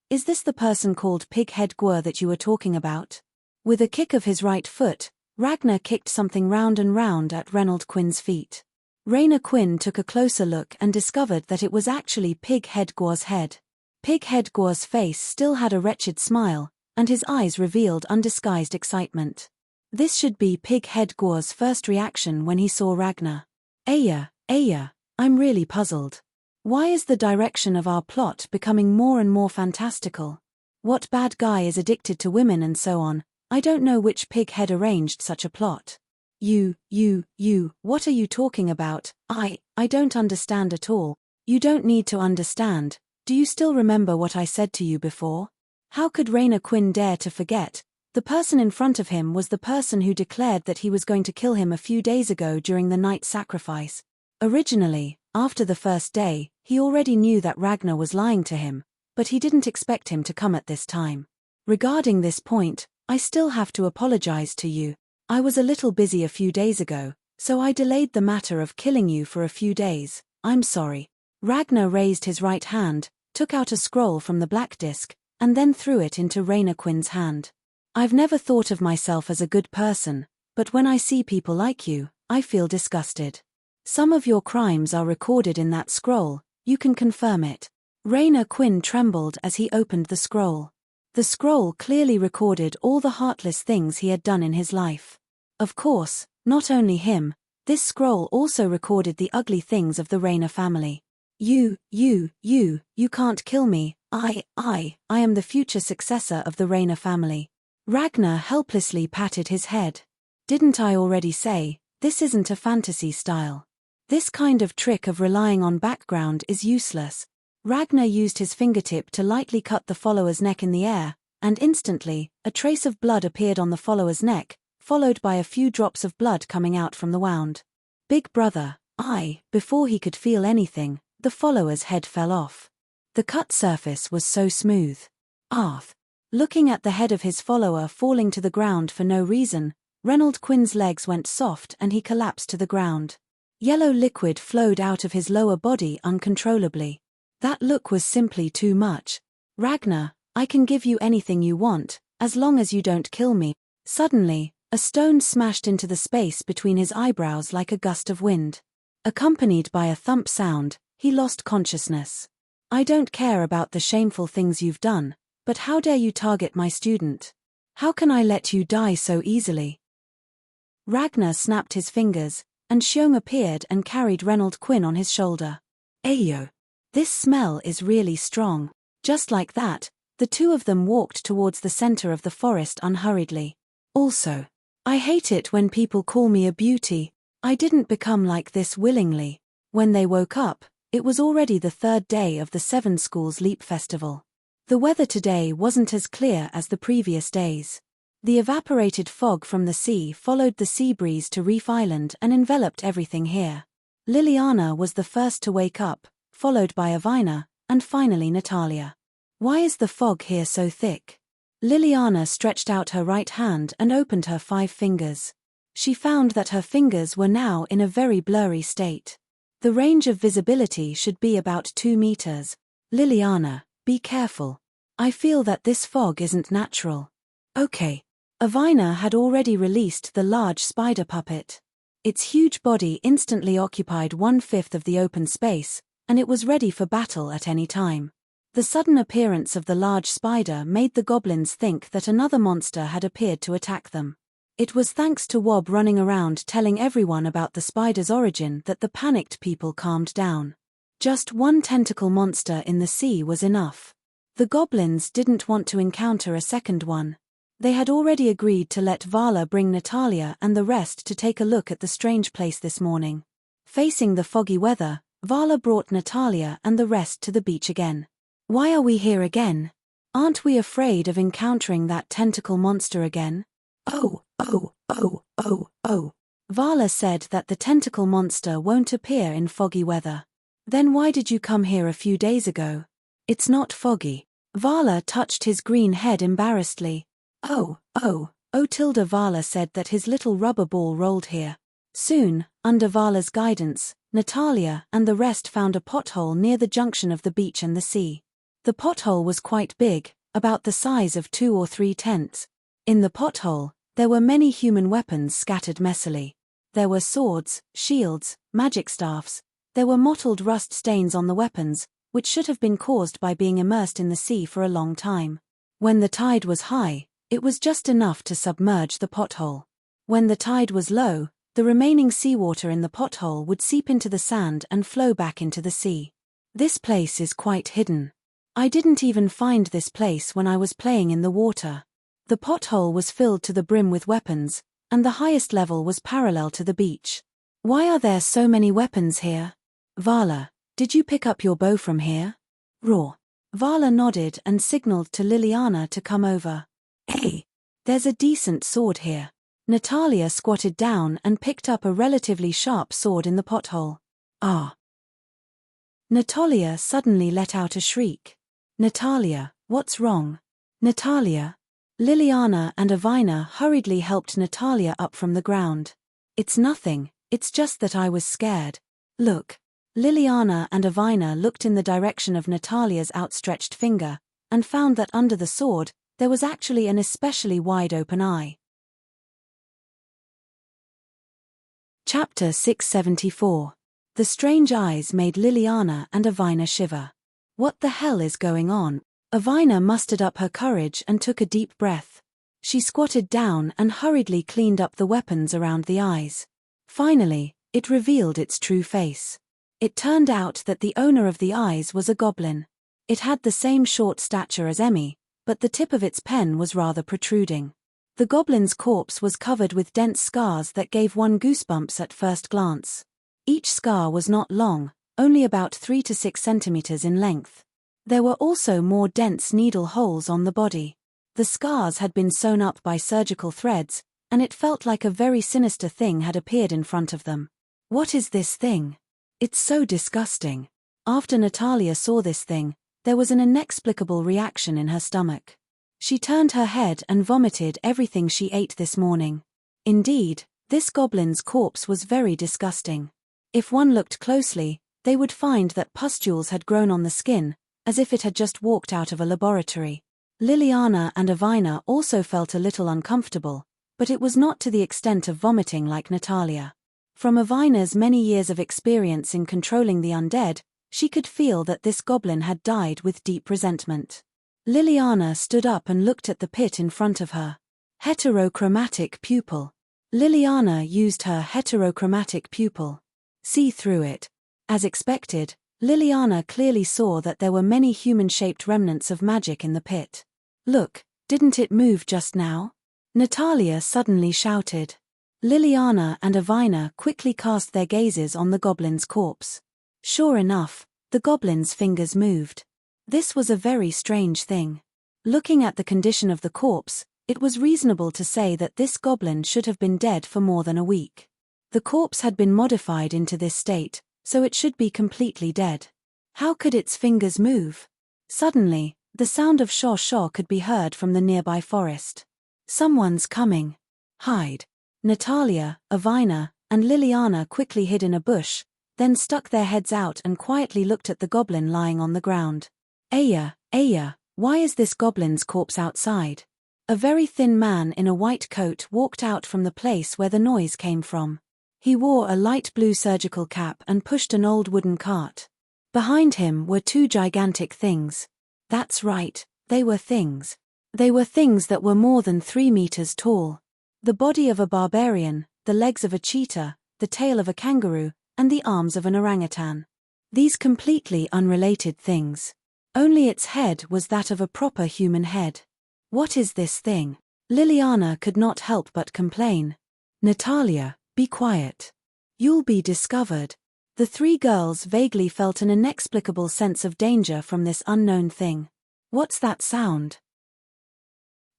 is this the person called Pighead Gwr that you were talking about? With a kick of his right foot, Ragnar kicked something round and round at Reynolds Quinn's feet. Raina Quinn took a closer look and discovered that it was actually Pighead Gwr's head. Pighead Gwr's face still had a wretched smile, and his eyes revealed undisguised excitement. This should be Pighead Gwr's first reaction when he saw Ragnar. Aya, I'm really puzzled. Why is the direction of our plot becoming more and more fantastical? What bad guy is addicted to women and so on? I don't know which pighead arranged such a plot. You, what are you talking about? I don't understand at all. You don't need to understand. Do you still remember what I said to you before? How could Raina Quinn dare to forget? The person in front of him was the person who declared that he was going to kill him a few days ago during the night sacrifice. Originally, after the first day, he already knew that Ragnar was lying to him, but he didn't expect him to come at this time. Regarding this point, I still have to apologize to you. I was a little busy a few days ago, So I delayed the matter of killing you for a few days. I'm sorry. Ragnar raised his right hand, took out a scroll from the black disk, and then threw it into Raina Quinn's hand. I've never thought of myself as a good person, but when I see people like you, I feel disgusted. Some of your crimes are recorded in that scroll, you can confirm it. Raina Quinn trembled as he opened the scroll. The scroll clearly recorded all the heartless things he had done in his life. Of course, not only him, this scroll also recorded the ugly things of the Raina family. You can't kill me, I am the future successor of the Raina family. Ragnar helplessly patted his head. Didn't I already say, this isn't a fantasy style? This kind of trick of relying on background is useless. Ragnar used his fingertip to lightly cut the follower's neck in the air, and instantly, a trace of blood appeared on the follower's neck, followed by a few drops of blood coming out from the wound. Big brother, before he could feel anything, the follower's head fell off. The cut surface was so smooth. Looking at the head of his follower falling to the ground for no reason, Reynold Quinn's legs went soft and he collapsed to the ground. Yellow liquid flowed out of his lower body uncontrollably. That look was simply too much. Ragnar, I can give you anything you want, as long as you don't kill me. Suddenly, a stone smashed into the space between his eyebrows like a gust of wind. Accompanied by a thump sound, he lost consciousness. I don't care about the shameful things you've done, but how dare you target my student? How can I let you die so easily? Ragnar snapped his fingers, and Xiong appeared and carried Reynold Quinn on his shoulder. Ayo! This smell is really strong. Just like that, the two of them walked towards the center of the forest unhurriedly. Also, I hate it when people call me a beauty. I didn't become like this willingly. When they woke up, it was already the third day of the Seven Schools Leap Festival. The weather today wasn't as clear as the previous days. The evaporated fog from the sea followed the sea breeze to Reef Island and enveloped everything here. Liliana was the first to wake up, followed by Avina, and finally Natalia. Why is the fog here so thick? Liliana stretched out her right hand and opened her 5 fingers. She found that her fingers were now in a very blurry state. The range of visibility should be about 2 meters. Liliana, be careful. I feel that this fog isn't natural. Okay. Avina had already released the large spider puppet. Its huge body instantly occupied 1/5 of the open space, and it was ready for battle at any time. The sudden appearance of the large spider made the goblins think that another monster had appeared to attack them. It was thanks to Wob running around telling everyone about the spider's origin that the panicked people calmed down. Just one tentacle monster in the sea was enough. The goblins didn't want to encounter a second one. They had already agreed to let Vala bring Natalia and the rest to take a look at the strange place this morning. Facing the foggy weather, Vala brought Natalia and the rest to the beach again. Why are we here again? Aren't we afraid of encountering that tentacle monster again? Oh. Vala said that the tentacle monster won't appear in foggy weather. Then why did you come here a few days ago? It's not foggy. Vala touched his green head embarrassedly. Vala said that his little rubber ball rolled here. Soon, under Vala's guidance, Natalia and the rest found a pothole near the junction of the beach and the sea. The pothole was quite big, about the size of 2 or 3 tents. In the pothole, there were many human weapons scattered messily. There were swords, shields, magic staffs. There were mottled rust stains on the weapons, which should have been caused by being immersed in the sea for a long time. When the tide was high, it was just enough to submerge the pothole. When the tide was low, the remaining seawater in the pothole would seep into the sand and flow back into the sea. This place is quite hidden. I didn't even find this place when I was playing in the water. The pothole was filled to the brim with weapons, and the highest level was parallel to the beach. Why are there so many weapons here? Vala, did you pick up your bow from here? Raw. Vala nodded and signaled to Liliana to come over. Hey, there's a decent sword here. Natalia squatted down and picked up a relatively sharp sword in the pothole. Natalia suddenly let out a shriek. Natalia, what's wrong? Natalia? Liliana and Avina hurriedly helped Natalia up from the ground. It's nothing, It's just that I was scared. Look. Liliana and Avina looked in the direction of Natalia's outstretched finger, and found that under the sword, there was actually an especially wide-open eye. Chapter 674. The strange eyes made Liliana and Avina shiver. What the hell is going on? Avina mustered up her courage and took a deep breath. She squatted down and hurriedly cleaned up the weapons around the eyes. Finally, it revealed its true face. It turned out that the owner of the eyes was a goblin. It had the same short stature as Emmy, but the tip of its pen was rather protruding. The goblin's corpse was covered with dense scars that gave one goosebumps at first glance. Each scar was not long, only about 3 to 6 centimeters in length. There were also more dense needle holes on the body. The scars had been sewn up by surgical threads, and it felt like a very sinister thing had appeared in front of them. What is this thing? It's so disgusting. After Natalia saw this thing, there was an inexplicable reaction in her stomach. She turned her head and vomited everything she ate this morning. Indeed, this goblin's corpse was very disgusting. If one looked closely, they would find that pustules had grown on the skin, as if it had just walked out of a laboratory. Liliana and Avina also felt a little uncomfortable, but it was not to the extent of vomiting like Natalia. From Avina's many years of experience in controlling the undead, she could feel that this goblin had died with deep resentment. Liliana stood up and looked at the pit in front of her. Heterochromatic pupil. Liliana used her heterochromatic pupil. See through it. As expected, Liliana clearly saw that there were many human-shaped remnants of magic in the pit. Look, didn't it move just now? Natalia suddenly shouted. Liliana and Avina quickly cast their gazes on the goblin's corpse. Sure enough, the goblin's fingers moved. This was a very strange thing. Looking at the condition of the corpse, it was reasonable to say that this goblin should have been dead for more than a week. The corpse had been modified into this state, so it should be completely dead. How could its fingers move? Suddenly, the sound of shaw-shaw could be heard from the nearby forest. Someone's coming. Hide. Natalia, Avina, and Liliana quickly hid in a bush, then stuck their heads out and quietly looked at the goblin lying on the ground. Aya, why is this goblin's corpse outside? A very thin man in a white coat walked out from the place where the noise came from. He wore a light blue surgical cap and pushed an old wooden cart. Behind him were 2 gigantic things. That's right, they were things. They were things that were more than 3 meters tall. The body of a barbarian, the legs of a cheetah, the tail of a kangaroo, and the arms of an orangutan. These completely unrelated things. Only its head was that of a proper human head. What is this thing? Liliana could not help but complain. Natalia, be quiet. You'll be discovered. The 3 girls vaguely felt an inexplicable sense of danger from this unknown thing. What's that sound?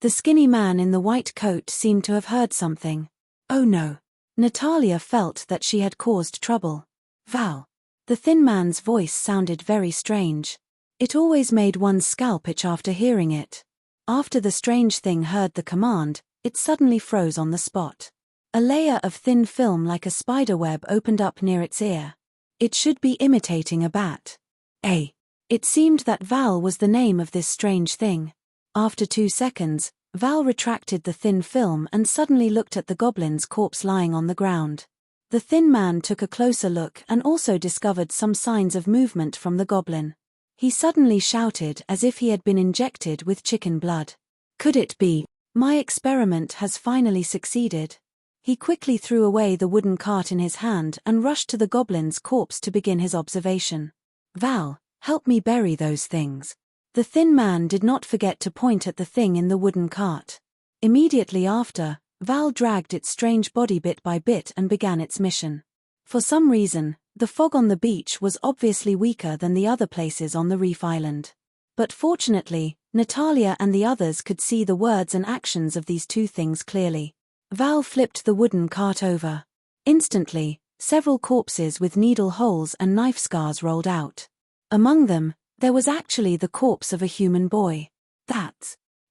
The skinny man in the white coat seemed to have heard something. Oh no. Natalia felt that she had caused trouble. Val. The thin man's voice sounded very strange. It always made one's scalp itch after hearing it. After the strange thing heard the command, it suddenly froze on the spot. A layer of thin film like a spider web opened up near its ear. It should be imitating a bat. It seemed that Val was the name of this strange thing. After 2 seconds, Val retracted the thin film and suddenly looked at the goblin's corpse lying on the ground. The thin man took a closer look and also discovered some signs of movement from the goblin. He suddenly shouted as if he had been injected with chicken blood. Could it be? My experiment has finally succeeded. He quickly threw away the wooden cart in his hand and rushed to the goblin's corpse to begin his observation. Val, help me bury those things. The thin man did not forget to point at the thing in the wooden cart. Immediately after, Val dragged its strange body bit by bit and began its mission. For some reason, the fog on the beach was obviously weaker than the other places on the reef island. But fortunately, Natalia and the others could see the words and actions of these 2 things clearly. Val flipped the wooden cart over. Instantly, several corpses with needle holes and knife scars rolled out. Among them, there was actually the corpse of a human boy.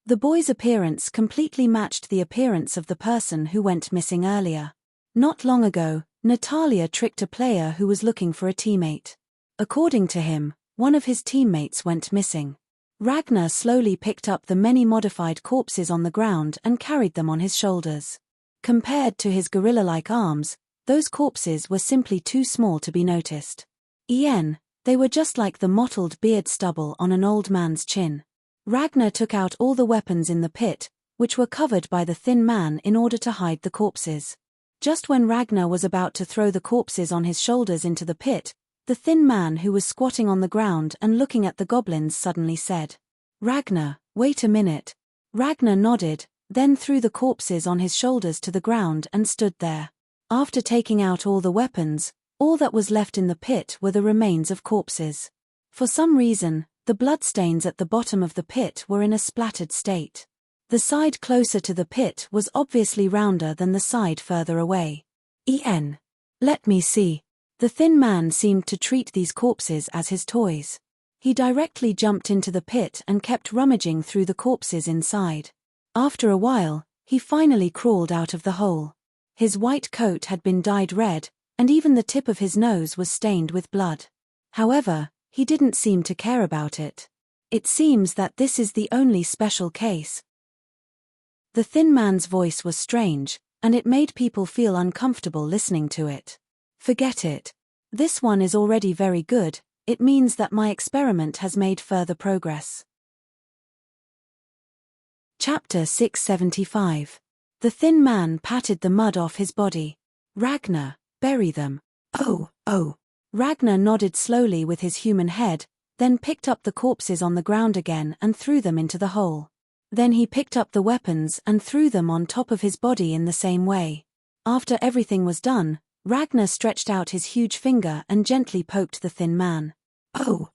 The boy's appearance completely matched the appearance of the person who went missing earlier. Not long ago, Natalia tricked a player who was looking for a teammate. According to him, one of his teammates went missing. Ragnar slowly picked up the many modified corpses on the ground and carried them on his shoulders. Compared to his gorilla-like arms, those corpses were simply too small to be noticed. They were just like the mottled beard stubble on an old man's chin. Ragnar took out all the weapons in the pit, which were covered by the thin man in order to hide the corpses. Just when Ragnar was about to throw the corpses on his shoulders into the pit, the thin man who was squatting on the ground and looking at the goblins suddenly said, "Ragnar, wait a minute." Ragnar nodded, then threw the corpses on his shoulders to the ground and stood there. After taking out all the weapons, all that was left in the pit were the remains of corpses. For some reason, the bloodstains at the bottom of the pit were in a splattered state. The side closer to the pit was obviously rounder than the side further away. Let me see. The thin man seemed to treat these corpses as his toys. He directly jumped into the pit and kept rummaging through the corpses inside. After a while, he finally crawled out of the hole. His white coat had been dyed red, and even the tip of his nose was stained with blood. However, he didn't seem to care about it. It seems that this is the only special case. The thin man's voice was strange, and it made people feel uncomfortable listening to it. Forget it. This one is already very good, it means that my experiment has made further progress. Chapter 675. The thin man patted the mud off his body. Ragnar, bury them. Oh. Ragnar nodded slowly with his human head, then picked up the corpses on the ground again and threw them into the hole. Then he picked up the weapons and threw them on top of his body in the same way. After everything was done, Ragnar stretched out his huge finger and gently poked the thin man. Oh.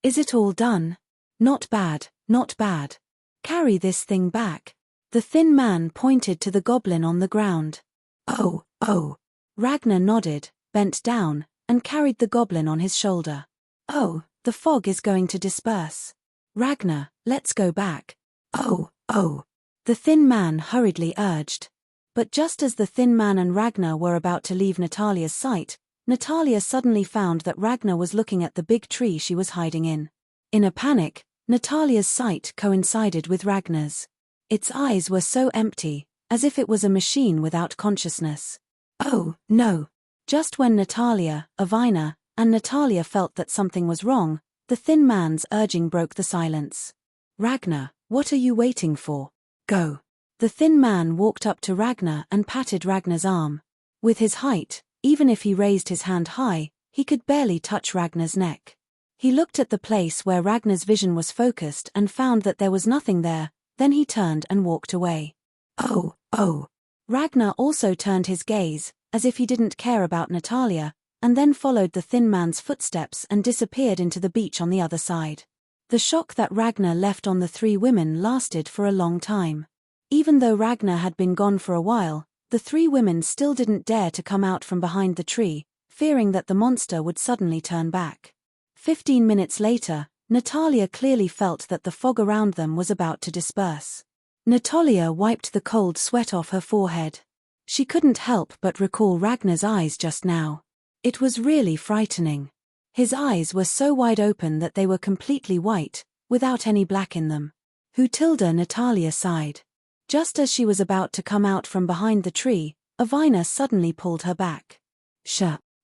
Is it all done? Not bad. Carry this thing back. The thin man pointed to the goblin on the ground. Oh. Ragnar nodded, bent down, and carried the goblin on his shoulder. Oh, the fog is going to disperse. Ragnar, let's go back. Oh. The thin man hurriedly urged. But just as the thin man and Ragnar were about to leave Natalia's sight, Natalia suddenly found that Ragnar was looking at the big tree she was hiding in. In a panic, Natalia's sight coincided with Ragnar's. Its eyes were so empty, as if it was a machine without consciousness. Oh, no. Just when Natalia, Avina, and Natalia felt that something was wrong, the thin man's urging broke the silence. Ragnar, what are you waiting for? Go. The thin man walked up to Ragnar and patted Ragnar's arm. With his height, even if he raised his hand high, he could barely touch Ragnar's neck. He looked at the place where Ragnar's vision was focused and found that there was nothing there, then he turned and walked away. Oh. Ragnar also turned his gaze, as if he didn't care about Natalia, and then followed the thin man's footsteps and disappeared into the beach on the other side. The shock that Ragnar left on the three women lasted for a long time. Even though Ragnar had been gone for a while, the three women still didn't dare to come out from behind the tree, fearing that the monster would suddenly turn back. 15 minutes later, Natalia clearly felt that the fog around them was about to disperse. Natalia wiped the cold sweat off her forehead. She couldn't help but recall Ragnar's eyes just now. It was really frightening. His eyes were so wide open that they were completely white, without any black in them. Natalia sighed. Just as she was about to come out from behind the tree, Avina suddenly pulled her back.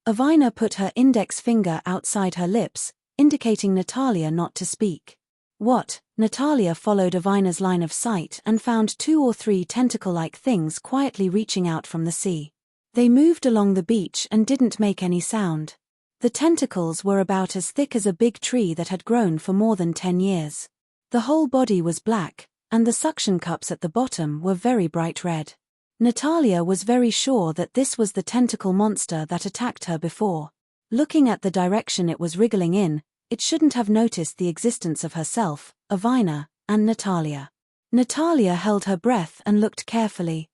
Avina put her index finger outside her lips, indicating Natalia not to speak. What? Natalia followed Avina's line of sight and found 2 or 3 tentacle-like things quietly reaching out from the sea. They moved along the beach and didn't make any sound. The tentacles were about as thick as a big tree that had grown for more than 10 years. The whole body was black, and the suction cups at the bottom were very bright red. Natalia was very sure that this was the tentacle monster that attacked her before. Looking at the direction it was wriggling in, it shouldn't have noticed the existence of herself, Avina, and Natalia. Natalia held her breath and looked carefully.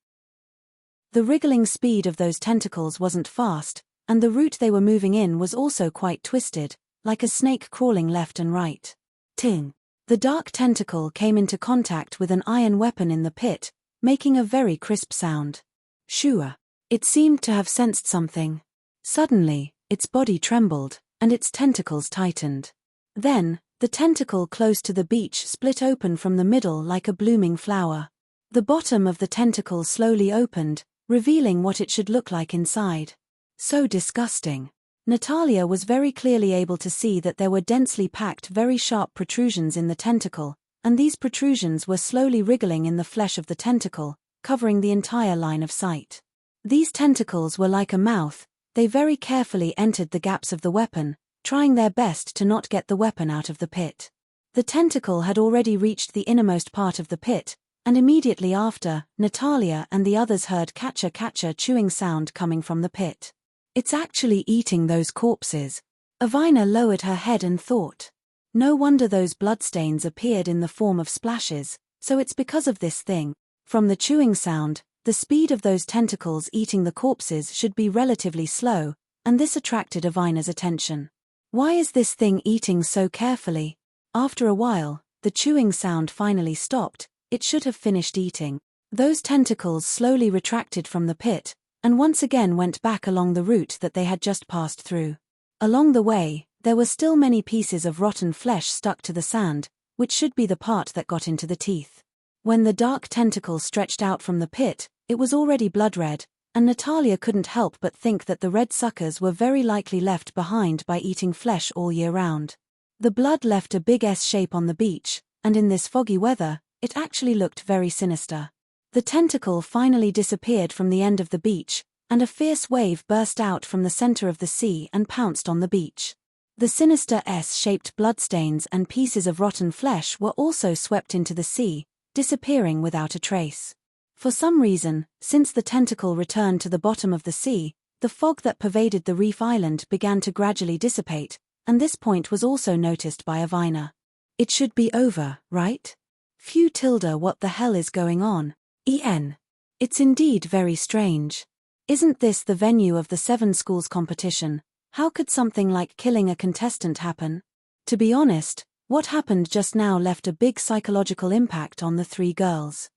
The wriggling speed of those tentacles wasn't fast, and the route they were moving in was also quite twisted, like a snake crawling left and right. Ting! The dark tentacle came into contact with an iron weapon in the pit, making a very crisp sound. Shua! It seemed to have sensed something. Suddenly, its body trembled, and its tentacles tightened. Then, the tentacle close to the beach split open from the middle like a blooming flower. The bottom of the tentacle slowly opened, revealing what it should look like inside. So disgusting. Natalia was very clearly able to see that there were densely packed, very sharp protrusions in the tentacle, and these protrusions were slowly wriggling in the flesh of the tentacle, covering the entire line of sight. These tentacles were like a mouth. They very carefully entered the gaps of the weapon, trying their best to not get the weapon out of the pit. The tentacle had already reached the innermost part of the pit, and immediately after, Natalia and the others heard catcher chewing sound coming from the pit. It's actually eating those corpses. Avina lowered her head and thought. No wonder those bloodstains appeared in the form of splashes, so it's because of this thing. From the chewing sound, the speed of those tentacles eating the corpses should be relatively slow, and this attracted Avina's attention. Why is this thing eating so carefully? After a while, the chewing sound finally stopped. It should have finished eating. Those tentacles slowly retracted from the pit, and once again went back along the route that they had just passed through. Along the way, there were still many pieces of rotten flesh stuck to the sand, which should be the part that got into the teeth. When the dark tentacle stretched out from the pit, it was already blood red, and Natalia couldn't help but think that the red suckers were very likely left behind by eating flesh all year round. The blood left a big S shape on the beach, and in this foggy weather, it actually looked very sinister. The tentacle finally disappeared from the end of the beach, and a fierce wave burst out from the center of the sea and pounced on the beach. The sinister S-shaped bloodstains and pieces of rotten flesh were also swept into the sea, disappearing without a trace. For some reason, since the tentacle returned to the bottom of the sea, the fog that pervaded the reef island began to gradually dissipate, and this point was also noticed by Avina. It should be over, right? Phew tilde, what the hell is going on? It's indeed very strange. Isn't this the venue of the 7 schools competition? How could something like killing a contestant happen? To be honest, what happened just now left a big psychological impact on the 3 girls.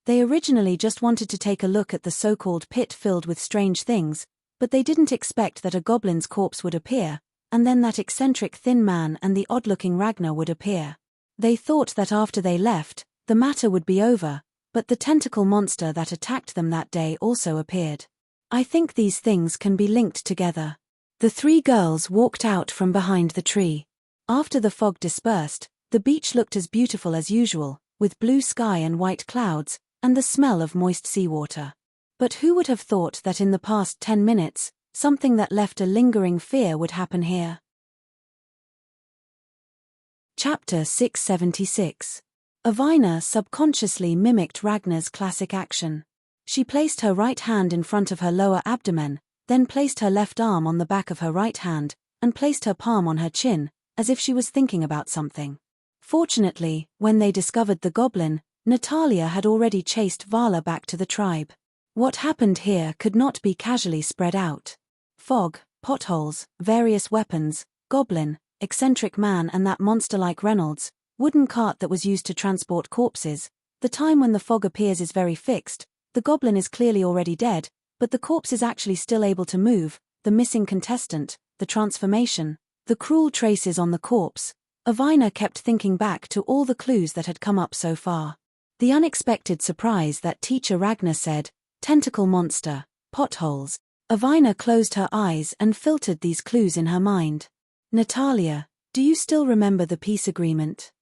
They originally just wanted to take a look at the so-called pit filled with strange things, but they didn't expect that a goblin's corpse would appear, and then that eccentric thin man and the odd-looking Ragnar would appear. They thought that after they left, the matter would be over, but the tentacle monster that attacked them that day also appeared. I think these things can be linked together. The 3 girls walked out from behind the tree. After the fog dispersed, the beach looked as beautiful as usual, with blue sky and white clouds, and the smell of moist seawater. But who would have thought that in the past 10 minutes, something that left a lingering fear would happen here? Chapter 676. Avina subconsciously mimicked Ragnar's classic action. She placed her right hand in front of her lower abdomen, then placed her left arm on the back of her right hand, and placed her palm on her chin, as if she was thinking about something. Fortunately, when they discovered the goblin, Natalia had already chased Vala back to the tribe. What happened here could not be casually spread out. Fog, potholes, various weapons, goblin, eccentric man and that monster-like Reynolds, wooden cart that was used to transport corpses. The time when the fog appears is very fixed. The goblin is clearly already dead, but the corpse is actually still able to move, the missing contestant, the transformation, the cruel traces on the corpse. Avina kept thinking back to all the clues that had come up so far. The unexpected surprise that teacher Ragnar said, tentacle monster, potholes. Avina closed her eyes and filtered these clues in her mind. Natalia, do you still remember the peace agreement?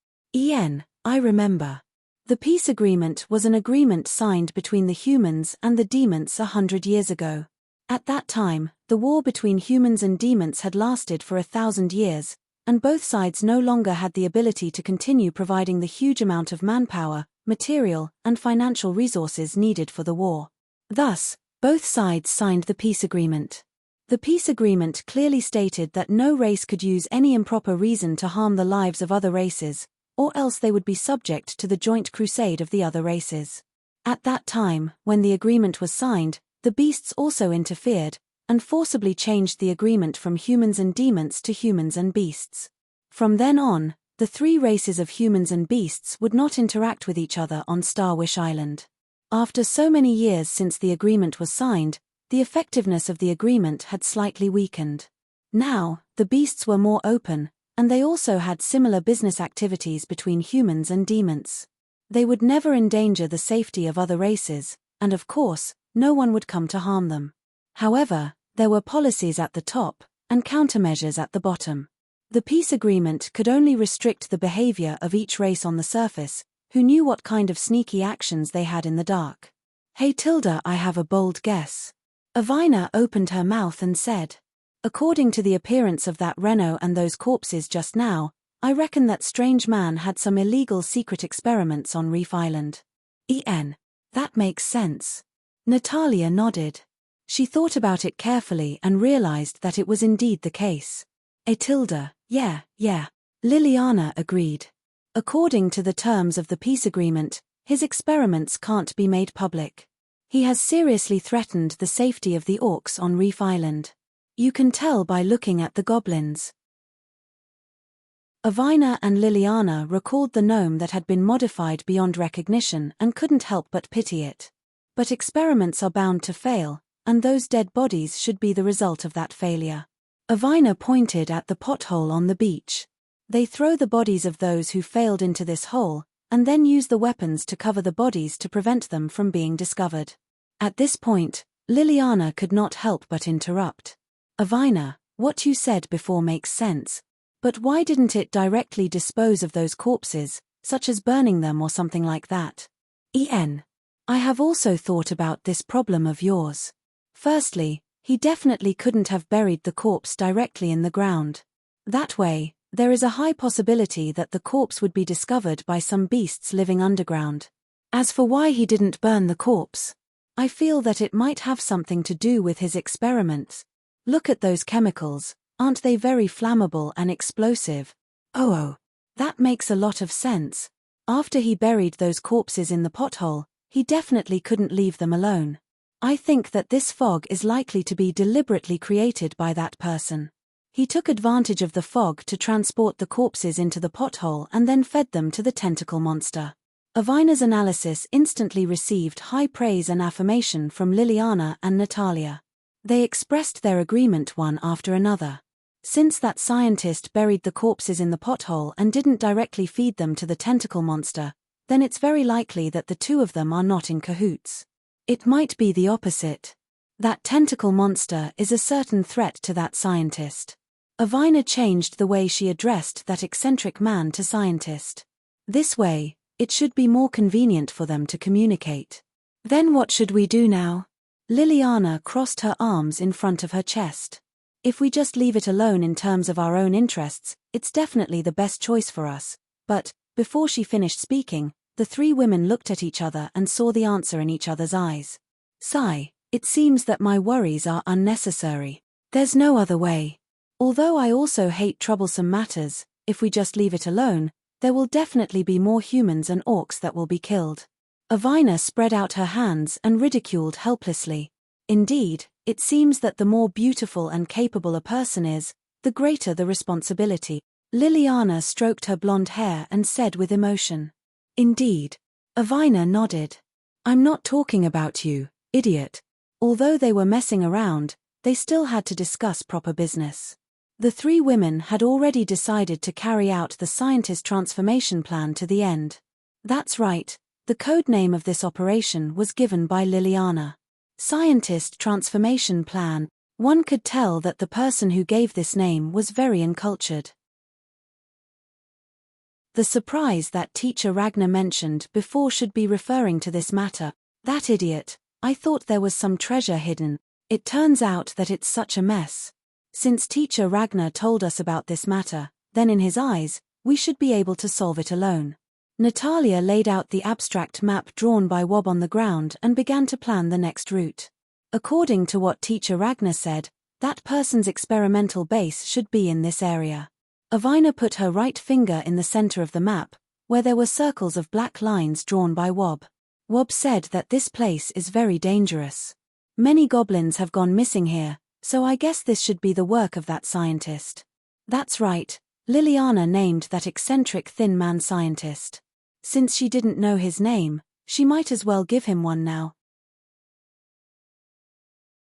I remember. The peace agreement was an agreement signed between the humans and the demons 100 years ago. At that time, the war between humans and demons had lasted for 1,000 years, and both sides no longer had the ability to continue providing the huge amount of manpower, material, and financial resources needed for the war. Thus, both sides signed the peace agreement. The peace agreement clearly stated that no race could use any improper reason to harm the lives of other races, or else they would be subject to the joint crusade of the other races. At that time, when the agreement was signed, the beasts also interfered, and forcibly changed the agreement from humans and demons to humans and beasts. From then on, the 3 races of humans and beasts would not interact with each other on Starwish Island. After so many years since the agreement was signed, the effectiveness of the agreement had slightly weakened. Now, the beasts were more open, and they also had similar business activities between humans and demons. They would never endanger the safety of other races, and of course, no one would come to harm them. However, there were policies at the top, and countermeasures at the bottom. The peace agreement could only restrict the behavior of each race on the surface, who knew what kind of sneaky actions they had in the dark. Hey Tilda, I have a bold guess. Avina opened her mouth and said, according to the appearance of that Reno and those corpses just now, I reckon that strange man had some illegal secret experiments on Reef Island. That makes sense. Natalia nodded. She thought about it carefully and realized that it was indeed the case. Tilda, yeah. Liliana agreed. According to the terms of the peace agreement, his experiments can't be made public. He has seriously threatened the safety of the orcs on Reef Island. You can tell by looking at the goblins. Avina and Liliana recalled the gnome that had been modified beyond recognition and couldn't help but pity it. But experiments are bound to fail, and those dead bodies should be the result of that failure. Avina pointed at the pothole on the beach. They throw the bodies of those who failed into this hole, and then use the weapons to cover the bodies to prevent them from being discovered. At this point, Liliana could not help but interrupt. Avina, what you said before makes sense, but why didn't it directly dispose of those corpses, such as burning them or something like that? I have also thought about this problem of yours. Firstly, he definitely couldn't have buried the corpse directly in the ground. That way, there is a high possibility that the corpse would be discovered by some beasts living underground. As for why he didn't burn the corpse, I feel that it might have something to do with his experiments. Look at those chemicals, aren't they very flammable and explosive? Oh, that makes a lot of sense. After he buried those corpses in the pothole, he definitely couldn't leave them alone. I think that this fog is likely to be deliberately created by that person. He took advantage of the fog to transport the corpses into the pothole and then fed them to the tentacle monster. Avina's analysis instantly received high praise and affirmation from Liliana and Natalia. They expressed their agreement one after another. Since that scientist buried the corpses in the pothole and didn't directly feed them to the tentacle monster, then it's very likely that the two of them are not in cahoots. It might be the opposite. That tentacle monster is a certain threat to that scientist. Avina changed the way she addressed that eccentric man to scientist. This way, it should be more convenient for them to communicate. Then what should we do now? Liliana crossed her arms in front of her chest. If we just leave it alone in terms of our own interests, it's definitely the best choice for us. But, before she finished speaking, the three women looked at each other and saw the answer in each other's eyes. Sigh, it seems that my worries are unnecessary. There's no other way. Although I also hate troublesome matters, if we just leave it alone, there will definitely be more humans and orcs that will be killed. Avina spread out her hands and ridiculed helplessly. Indeed, it seems that the more beautiful and capable a person is, the greater the responsibility. Liliana stroked her blonde hair and said with emotion. Indeed. Avina nodded. I'm not talking about you, idiot. Although they were messing around, they still had to discuss proper business. The three women had already decided to carry out the scientist transformation plan to the end. That's right, the code name of this operation was given by Liliana. Scientist transformation plan. One could tell that the person who gave this name was very uncultured. The surprise that teacher Ragnar mentioned before should be referring to this matter. That idiot, I thought there was some treasure hidden. It turns out that it's such a mess. Since teacher Ragnar told us about this matter, then in his eyes, we should be able to solve it alone. Natalia laid out the abstract map drawn by Wob on the ground and began to plan the next route. According to what teacher Ragnar said, that person's experimental base should be in this area. Avina put her right finger in the center of the map, where there were circles of black lines drawn by Wob. Wob said that this place is very dangerous. Many goblins have gone missing here, so I guess this should be the work of that scientist. That's right, Liliana named that eccentric thin man scientist. Since she didn't know his name, She might as well give him one now.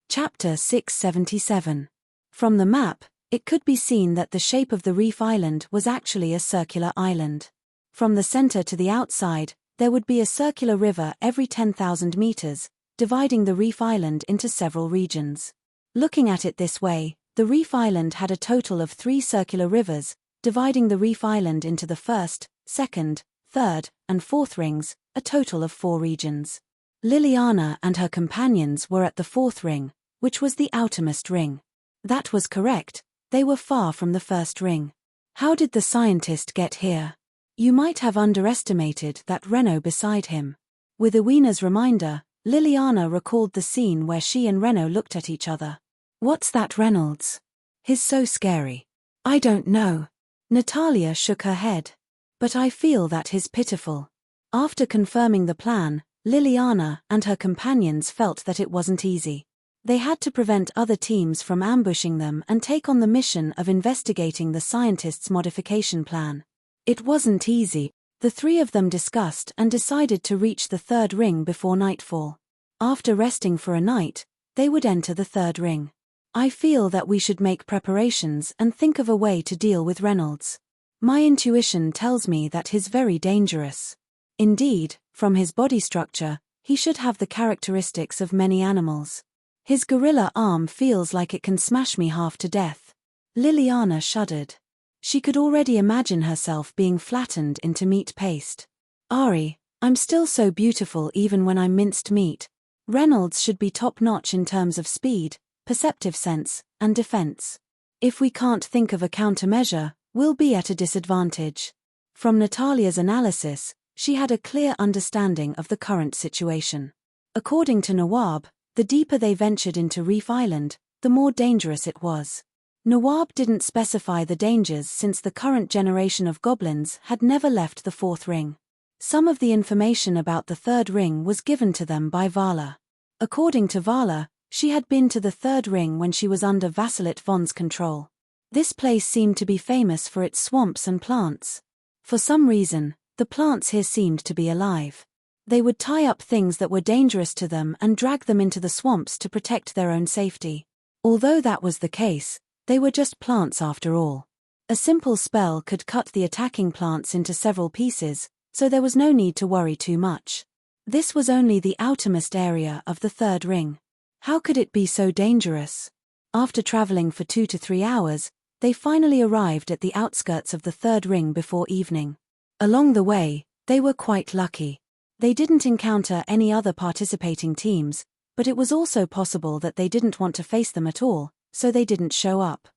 Chapter 677. From the map, it could be seen that the shape of the reef island was actually a circular island. From the center to the outside, there would be a circular river every 10,000 meters, dividing the reef island into several regions. Looking at it this way, the reef island had a total of 3 circular rivers, dividing the reef island into the first, second, third, and fourth rings, a total of 4 regions. Liliana and her companions were at the 4th ring, which was the outermost ring. That was correct, they were far from the first ring. How did the scientist get here? You might have underestimated that Renault beside him. With Iwena's reminder, Liliana recalled the scene where she and Renault looked at each other. What's that, Reynolds? He's so scary. I don't know. Natalia shook her head. But I feel that he's pitiful. After confirming the plan, Liliana and her companions felt that it wasn't easy. They had to prevent other teams from ambushing them and take on the mission of investigating the scientist's modification plan. It wasn't easy. The 3 of them discussed and decided to reach the 3rd ring before nightfall. After resting for a night, they would enter the 3rd ring. I feel that we should make preparations and think of a way to deal with Reynolds. My intuition tells me that he's very dangerous. Indeed, from his body structure, he should have the characteristics of many animals. His gorilla arm feels like it can smash me half to death. Liliana shuddered. She could already imagine herself being flattened into meat paste. Ari, I'm still so beautiful even when I'm minced meat. Reynolds should be top-notch in terms of speed, perceptive sense, and defense. If we can't think of a countermeasure, we'll be at a disadvantage. From Natalia's analysis, she had a clear understanding of the current situation. According to Nawab, the deeper they ventured into Reef Island, the more dangerous it was. Nawab didn't specify the dangers since the current generation of goblins had never left the 4th ring. Some of the information about the 3rd ring was given to them by Vala. According to Vala, she had been to the 3rd ring when she was under Vasilit Von's control. This place seemed to be famous for its swamps and plants. For some reason, the plants here seemed to be alive. They would tie up things that were dangerous to them and drag them into the swamps to protect their own safety. Although that was the case, they were just plants after all. A simple spell could cut the attacking plants into several pieces, so there was no need to worry too much. This was only the outermost area of the 3rd ring. How could it be so dangerous? After traveling for 2 to 3 hours, they finally arrived at the outskirts of the 3rd ring before evening. Along the way, they were quite lucky. They didn't encounter any other participating teams, but it was also possible that they didn't want to face them at all, so they didn't show up.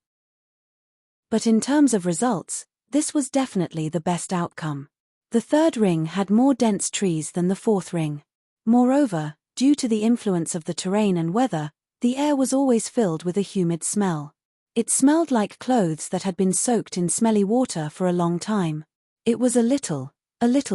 But in terms of results, this was definitely the best outcome. The 3rd ring had more dense trees than the 4th ring. Moreover, due to the influence of the terrain and weather, the air was always filled with a humid smell. It smelled like clothes that had been soaked in smelly water for a long time. It was a little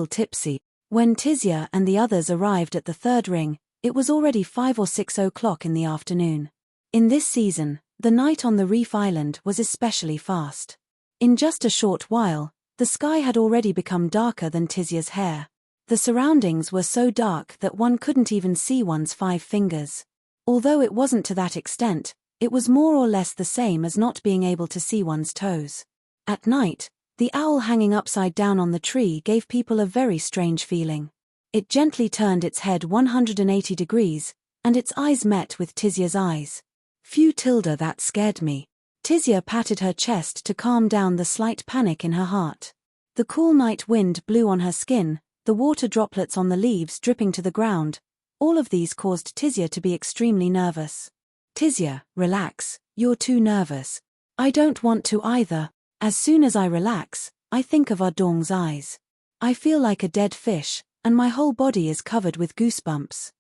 tipsy. When Tizia and the others arrived at the 3rd ring, it was already 5 or 6 o'clock in the afternoon. In this season, the night on the Reef Island was especially fast. In just a short while, the sky had already become darker than Tizia's hair. The surroundings were so dark that one couldn't even see one's 5 fingers. Although it wasn't to that extent, it was more or less the same as not being able to see one's toes. At night, the owl hanging upside down on the tree gave people a very strange feeling. It gently turned its head 180 degrees, and its eyes met with Tizia's eyes. Phew, Tilda, that scared me. Tizia patted her chest to calm down the slight panic in her heart. The cool night wind blew on her skin, the water droplets on the leaves dripping to the ground. All of these caused Tizia to be extremely nervous. Tizia, relax, you're too nervous. I don't want to either. As soon as I relax, I think of Ardong's eyes. I feel like a dead fish, and my whole body is covered with goosebumps.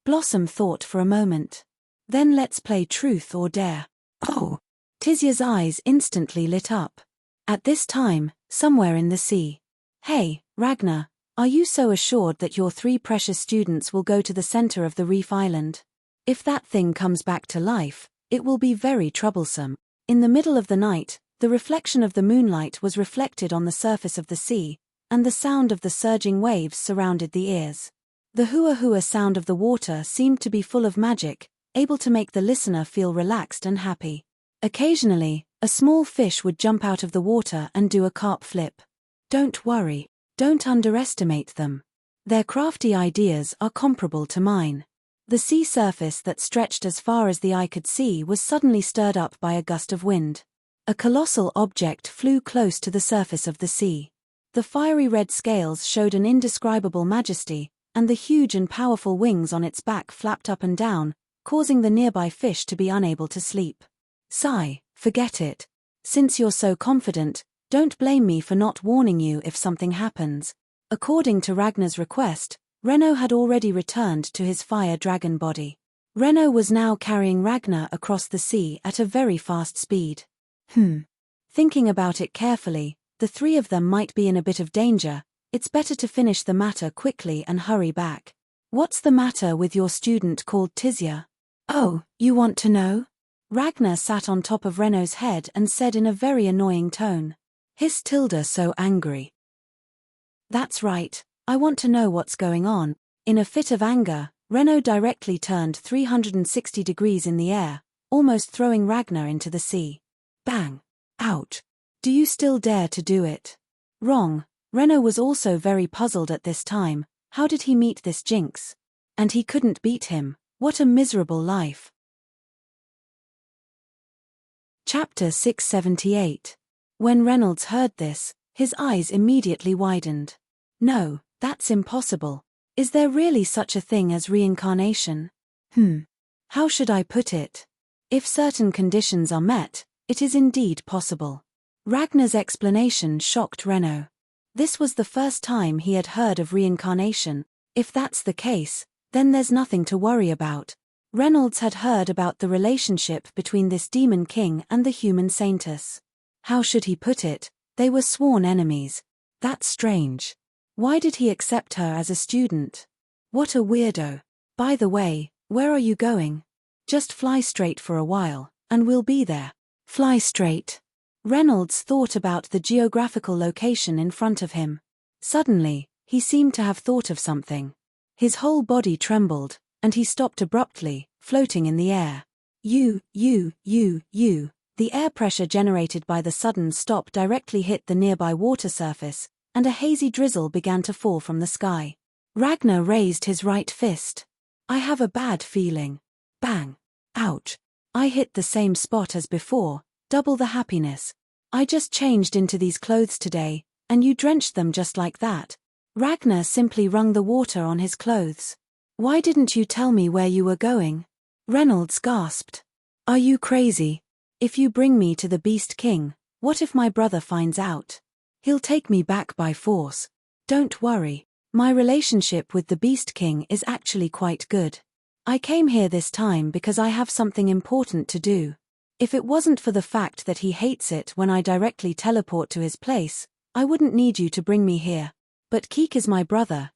Blossom thought for a moment. Then let's play truth or dare. Oh! Tizia's eyes instantly lit up. At this time, somewhere in the sea. Hey, Ragnar, are you so assured that your 3 precious students will go to the center of the Reef Island? If that thing comes back to life, it will be very troublesome. In the middle of the night, the reflection of the moonlight was reflected on the surface of the sea, and the sound of the surging waves surrounded the ears. The hua-hua sound of the water seemed to be full of magic, able to make the listener feel relaxed and happy. Occasionally, a small fish would jump out of the water and do a carp flip. Don't worry, don't underestimate them. Their crafty ideas are comparable to mine. The sea surface that stretched as far as the eye could see was suddenly stirred up by a gust of wind. A colossal object flew close to the surface of the sea. The fiery red scales showed an indescribable majesty, and the huge and powerful wings on its back flapped up and down, causing the nearby fish to be unable to sleep. Sigh, forget it. Since you're so confident, don't blame me for not warning you if something happens. According to Ragnar's request, Renno had already returned to his fire dragon body. Renno was now carrying Ragnar across the sea at a very fast speed. Thinking about it carefully, the three of them might be in a bit of danger. It's better to finish the matter quickly and hurry back. What's the matter with your student called Tizia? Oh, you want to know? Ragnar sat on top of Renno's head and said in a very annoying tone. Hissed Tilda so angry. That's right, I want to know what's going on. In a fit of anger, Renno directly turned 360 degrees in the air, almost throwing Ragnar into the sea. Bang! Ouch! Do you still dare to do it? Wrong. Renno was also very puzzled at this time. How did he meet this jinx? And he couldn't beat him. What a miserable life. Chapter 678. When Reynolds heard this, his eyes immediately widened. No, that's impossible. Is there really such a thing as reincarnation? How should I put it? If certain conditions are met, it is indeed possible. Ragnar's explanation shocked Renno. This was the first time he had heard of reincarnation. If that's the case, then there's nothing to worry about. Reynolds had heard about the relationship between this demon king and the human saintess. How should he put it? They were sworn enemies. That's strange. Why did he accept her as a student? What a weirdo. By the way, where are you going? Just fly straight for a while, and we'll be there. Fly straight. Reynolds thought about the geographical location in front of him. Suddenly, he seemed to have thought of something. His whole body trembled, and he stopped abruptly, floating in the air. The air pressure generated by the sudden stop directly hit the nearby water surface, and a hazy drizzle began to fall from the sky. Ragnar raised his right fist. I have a bad feeling. Bang! Ouch! I hit the same spot as before, double the happiness. I just changed into these clothes today, and you drenched them just like that. Ragnar simply wrung the water on his clothes. Why didn't you tell me where you were going? Reynolds gasped. Are you crazy? If you bring me to the Beast King, what if my brother finds out? He'll take me back by force. Don't worry, my relationship with the Beast King is actually quite good. I came here this time because I have something important to do. If it wasn't for the fact that he hates it when I directly teleport to his place, I wouldn't need you to bring me here. But Keek is my brother,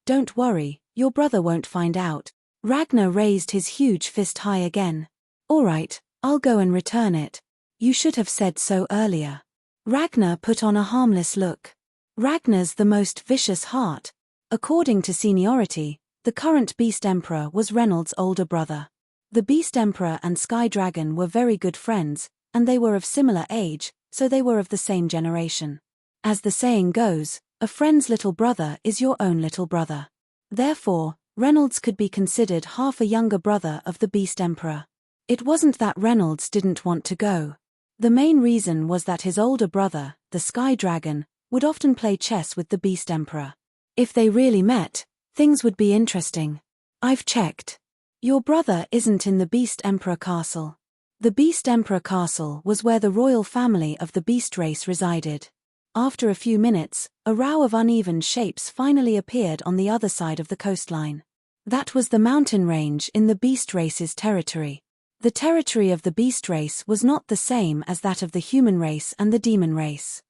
don't worry, your brother won't find out. Ragnar raised his huge fist high again. Alright, I'll go and return it. You should have said so earlier. Ragnar put on a harmless look. Ragnar's the most vicious heart. According to seniority, the current Beast Emperor was Reynolds' older brother. The Beast Emperor and Sky Dragon were very good friends, and they were of similar age, so they were of the same generation. As the saying goes, a friend's little brother is your own little brother. Therefore, Reynolds could be considered half a younger brother of the Beast Emperor. It wasn't that Reynolds didn't want to go. The main reason was that his older brother, the Sky Dragon, would often play chess with the Beast Emperor. If they really met, things would be interesting. I've checked. Your brother isn't in the Beast Emperor Castle. The Beast Emperor Castle was where the royal family of the Beast race resided. After a few minutes, a row of uneven shapes finally appeared on the other side of the coastline. That was the mountain range in the Beast race's territory. The territory of the Beast race was not the same as that of the human race and the demon race.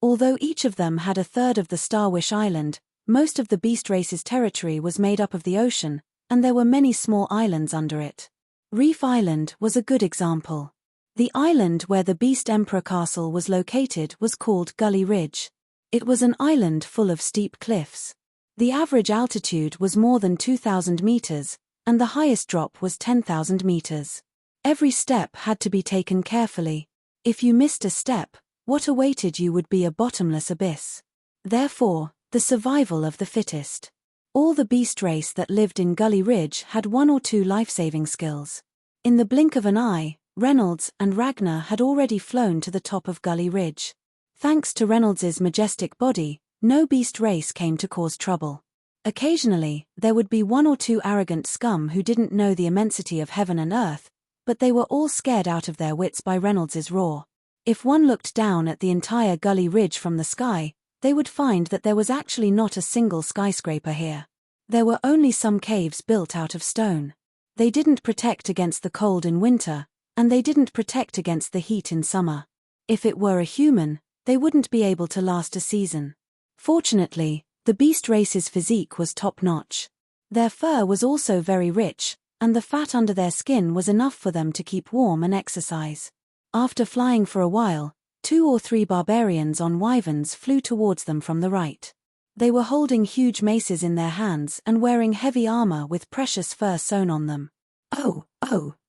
Although each of them had a third of the Starwish Island, most of the Beast race's territory was made up of the ocean, and there were many small islands under it. Reef Island was a good example. The island where the Beast Emperor Castle was located was called Gully Ridge. It was an island full of steep cliffs. The average altitude was more than 2,000 meters, and the highest drop was 10,000 meters. Every step had to be taken carefully. If you missed a step, what awaited you would be a bottomless abyss. Therefore, the survival of the fittest. All the beast race that lived in Gully Ridge had one or two life-saving skills. In the blink of an eye, Reynolds and Ragnar had already flown to the top of Gully Ridge. Thanks to Reynolds's majestic body, no beast race came to cause trouble. Occasionally, there would be one or two arrogant scum who didn't know the immensity of heaven and earth, but they were all scared out of their wits by Reynolds's roar. If one looked down at the entire Gully Ridge from the sky, they would find that there was actually not a single skyscraper here. There were only some caves built out of stone. They didn't protect against the cold in winter, and they didn't protect against the heat in summer. If it were a human, they wouldn't be able to last a season. Fortunately, the beast race's physique was top-notch. Their fur was also very rich, and the fat under their skin was enough for them to keep warm and exercise. After flying for a while, 2 or 3 barbarians on wyverns flew towards them from the right. They were holding huge maces in their hands and wearing heavy armor with precious fur sewn on them. Oh,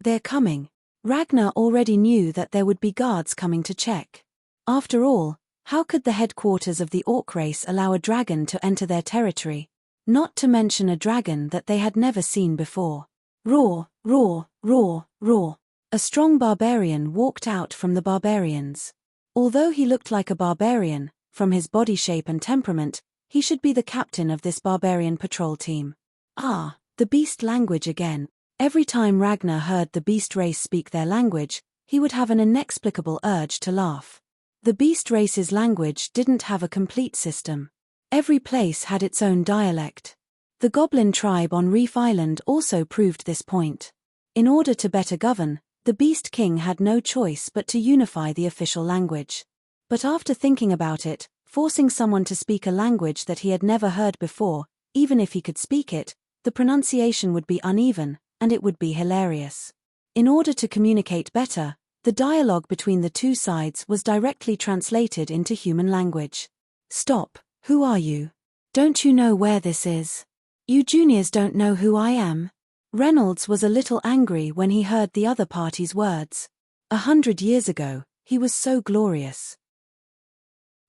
they're coming. Ragnar already knew that there would be guards coming to check. After all, how could the headquarters of the orc race allow a dragon to enter their territory? Not to mention a dragon that they had never seen before. Roar, roar, roar, roar. A strong barbarian walked out from the barbarians. Although he looked like a barbarian, from his body shape and temperament, he should be the captain of this barbarian patrol team. Ah, the beast language again. Every time Ragnar heard the beast race speak their language, he would have an inexplicable urge to laugh. The beast race's language didn't have a complete system. Every place had its own dialect. The goblin tribe on Reef Island also proved this point. In order to better govern, the Beast King had no choice but to unify the official language. But after thinking about it, forcing someone to speak a language that he had never heard before, even if he could speak it, the pronunciation would be uneven, and it would be hilarious. In order to communicate better, the dialogue between the two sides was directly translated into human language. Stop, who are you? Don't you know where this is? You juniors don't know who I am? Reynolds was a little angry when he heard the other party's words. 100 years ago, he was so glorious.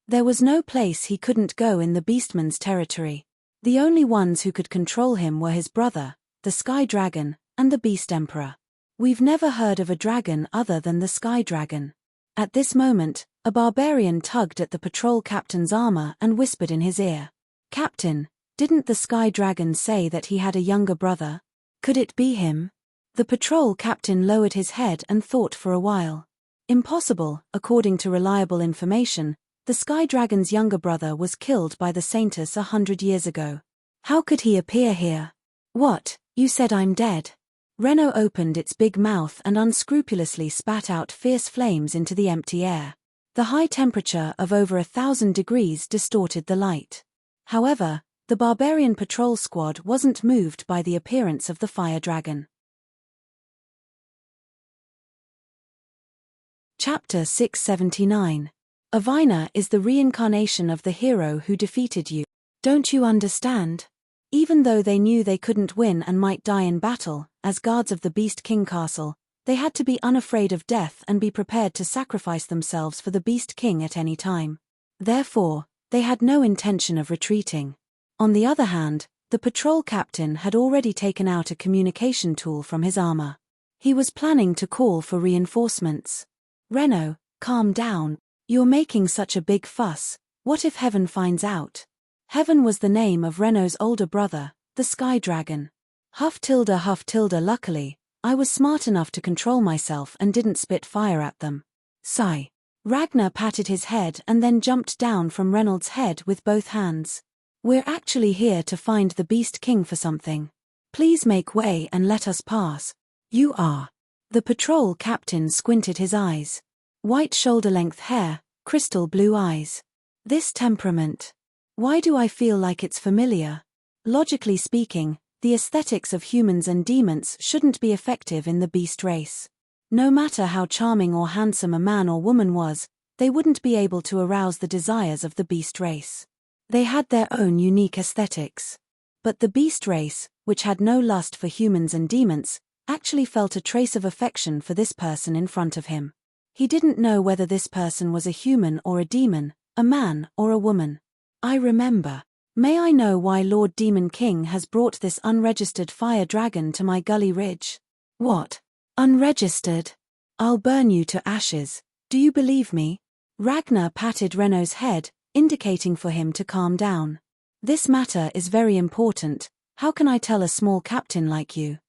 There was no place he couldn't go in the Beastman's territory. The only ones who could control him were his brother, the Sky Dragon, and the Beast Emperor. We've never heard of a dragon other than the Sky Dragon. At this moment, a barbarian tugged at the patrol captain's armor and whispered in his ear. Captain, didn't the Sky Dragon say that he had a younger brother? Could it be him? The patrol captain lowered his head and thought for a while. Impossible, according to reliable information. The Sky Dragon's younger brother was killed by the Saintus 100 years ago. How could he appear here? What, you said I'm dead? Renault opened its big mouth and unscrupulously spat out fierce flames into the empty air. The high temperature of over 1,000 degrees distorted the light. However, the barbarian patrol squad wasn't moved by the appearance of the fire dragon. Chapter 679. Avina is the reincarnation of the hero who defeated you. Don't you understand? Even though they knew they couldn't win and might die in battle, as guards of the Beast King Castle, they had to be unafraid of death and be prepared to sacrifice themselves for the Beast King at any time. Therefore, they had no intention of retreating. On the other hand, the patrol captain had already taken out a communication tool from his armor. He was planning to call for reinforcements. Renault, calm down. You're making such a big fuss. What if Heaven finds out? Heaven was the name of Renault's older brother, the Sky Dragon. Huff tilde. Luckily, I was smart enough to control myself and didn't spit fire at them. Sigh. Ragnar patted his head and then jumped down from Reynolds' head with both hands. We're actually here to find the Beast King for something. Please make way and let us pass. You are. The patrol captain squinted his eyes. White shoulder-length hair, crystal blue eyes. This temperament. Why do I feel like it's familiar? Logically speaking, the aesthetics of humans and demons shouldn't be effective in the beast race. No matter how charming or handsome a man or woman was, they wouldn't be able to arouse the desires of the beast race. They had their own unique aesthetics. But the beast race, which had no lust for humans and demons, actually felt a trace of affection for this person in front of him. He didn't know whether this person was a human or a demon, a man or a woman. I remember. May I know why Lord Demon King has brought this unregistered fire dragon to my gully ridge? What? Unregistered? I'll burn you to ashes. Do you believe me? Ragnar patted Renault's head, indicating for him to calm down. This matter is very important. How can I tell a small captain like you?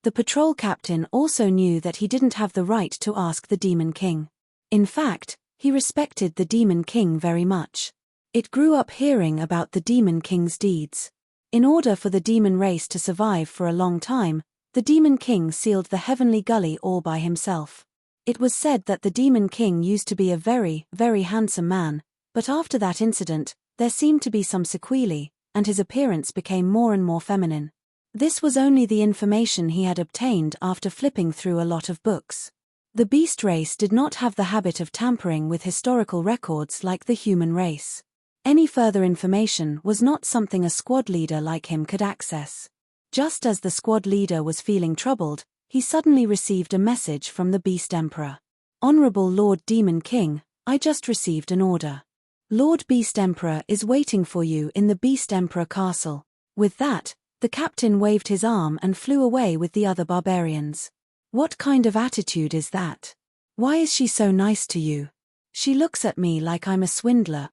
The patrol captain also knew that he didn't have the right to ask the Demon King. In fact, he respected the Demon King very much. It grew up hearing about the Demon King's deeds. In order for the demon race to survive for a long time, the Demon King sealed the heavenly gully all by himself. It was said that the Demon King used to be a very, very handsome man, but after that incident, there seemed to be some sequelae, and his appearance became more and more feminine. This was only the information he had obtained after flipping through a lot of books. The beast race did not have the habit of tampering with historical records like the human race. Any further information was not something a squad leader like him could access. Just as the squad leader was feeling troubled, he suddenly received a message from the Beast Emperor. Honorable Lord Demon King, I just received an order. Lord Beast Emperor is waiting for you in the Beast Emperor Castle. With that, the captain waved his arm and flew away with the other barbarians. What kind of attitude is that? Why is she so nice to you? She looks at me like I'm a swindler.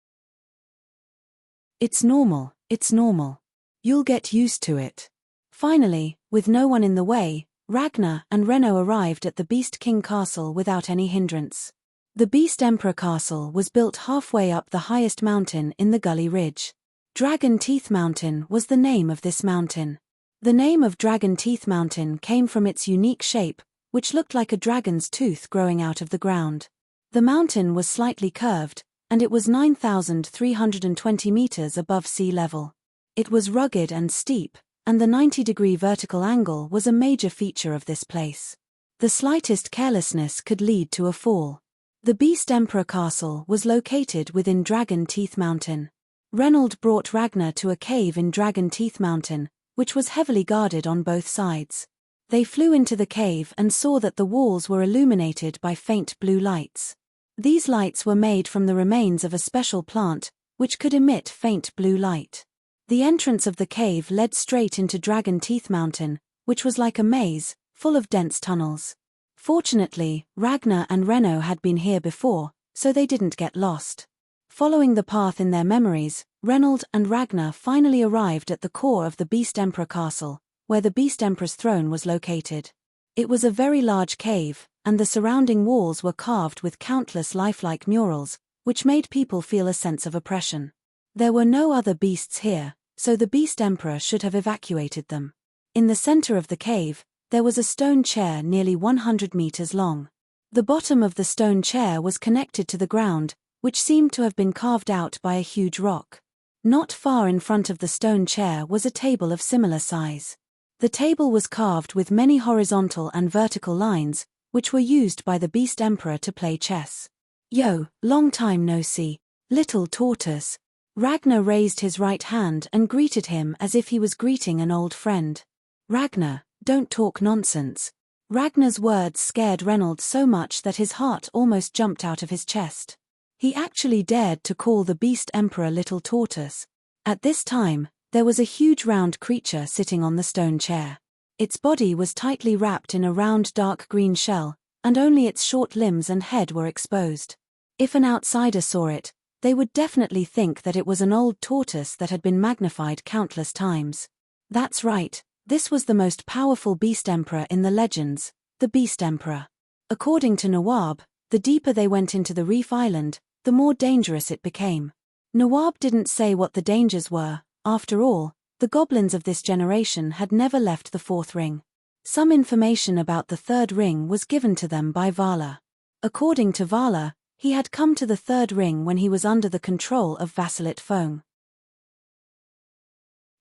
It's normal, it's normal. You'll get used to it. Finally, with no one in the way, Ragnar and Renault arrived at the Beast King Castle without any hindrance. The Beast Emperor Castle was built halfway up the highest mountain in the Gully Ridge. Dragon Teeth Mountain was the name of this mountain. The name of Dragon Teeth Mountain came from its unique shape, which looked like a dragon's tooth growing out of the ground. The mountain was slightly curved, and it was 9,320 meters above sea level. It was rugged and steep, and the 90-degree vertical angle was a major feature of this place. The slightest carelessness could lead to a fall. The Beast Emperor Castle was located within Dragon Teeth Mountain. Renault brought Ragnar to a cave in Dragon Teeth Mountain, which was heavily guarded on both sides. They flew into the cave and saw that the walls were illuminated by faint blue lights. These lights were made from the remains of a special plant, which could emit faint blue light. The entrance of the cave led straight into Dragon Teeth Mountain, which was like a maze, full of dense tunnels. Fortunately, Ragnar and Renault had been here before, so they didn't get lost. Following the path in their memories, Renault and Ragnar finally arrived at the core of the Beast Emperor Castle, where the Beast Emperor's throne was located. It was a very large cave, and the surrounding walls were carved with countless lifelike murals, which made people feel a sense of oppression. There were no other beasts here, so the Beast Emperor should have evacuated them. In the center of the cave, there was a stone chair nearly 100 meters long. The bottom of the stone chair was connected to the ground, which seemed to have been carved out by a huge rock. Not far in front of the stone chair was a table of similar size. The table was carved with many horizontal and vertical lines, which were used by the Beast Emperor to play chess. Yo, long time no see, little tortoise. Ragnar raised his right hand and greeted him as if he was greeting an old friend. Ragnar, don't talk nonsense. Ragnar's words scared Renault so much that his heart almost jumped out of his chest. He actually dared to call the Beast Emperor Little Tortoise. At this time, there was a huge round creature sitting on the stone chair. Its body was tightly wrapped in a round dark green shell, and only its short limbs and head were exposed. If an outsider saw it, they would definitely think that it was an old tortoise that had been magnified countless times. That's right, this was the most powerful Beast Emperor in the legends, the Beast Emperor. According to Nawab, the deeper they went into the Reef Island, the more dangerous it became. Nawab didn't say what the dangers were. After all, the goblins of this generation had never left the fourth ring. Some information about the third ring was given to them by Vala. According to Vala, he had come to the third ring when he was under the control of Vasilit Fong.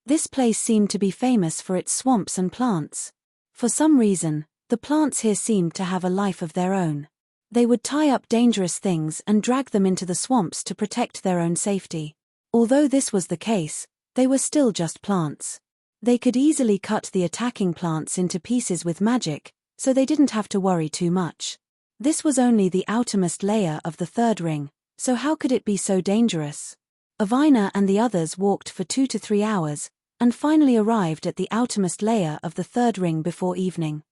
This place seemed to be famous for its swamps and plants. For some reason, the plants here seemed to have a life of their own. They would tie up dangerous things and drag them into the swamps to protect their own safety. Although this was the case, they were still just plants. They could easily cut the attacking plants into pieces with magic, so they didn't have to worry too much. This was only the outermost layer of the third ring, so how could it be so dangerous? Avina and the others walked for 2 to 3 hours, and finally arrived at the outermost layer of the third ring before evening.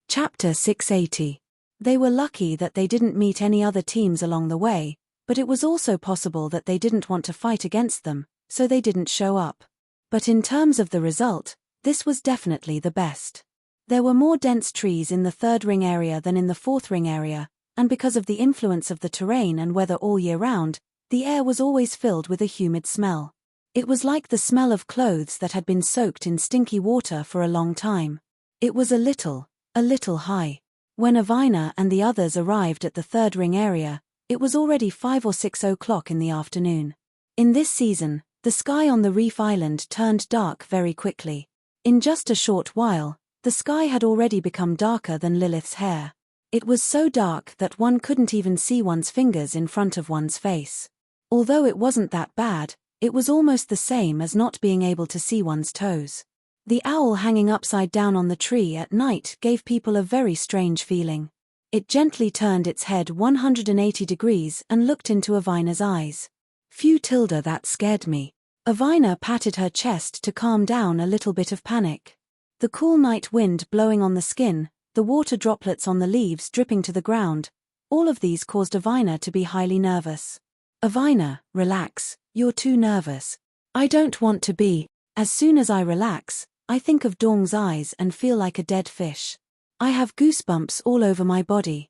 Chapter 680. They were lucky that they didn't meet any other teams along the way, but it was also possible that they didn't want to fight against them, so they didn't show up. But in terms of the result, this was definitely the best. There were more dense trees in the third ring area than in the fourth ring area, and because of the influence of the terrain and weather all year round, the air was always filled with a humid smell. It was like the smell of clothes that had been soaked in stinky water for a long time. It was a little high. When Avina and the others arrived at the third ring area, it was already 5 or 6 o'clock in the afternoon. In this season, the sky on the reef island turned dark very quickly. In just a short while, the sky had already become darker than Lilith's hair. It was so dark that one couldn't even see one's fingers in front of one's face. Although it wasn't that bad, it was almost the same as not being able to see one's toes. The owl hanging upside down on the tree at night gave people a very strange feeling. It gently turned its head 180 degrees and looked into Avina's eyes. Phew, Tilda, that scared me. Avina patted her chest to calm down a little bit of panic. The cool night wind blowing on the skin, the water droplets on the leaves dripping to the ground, all of these caused Avina to be highly nervous. Avina, relax, you're too nervous. I don't want to be. As soon as I relax, I think of Dong's eyes and feel like a dead fish. I have goosebumps all over my body.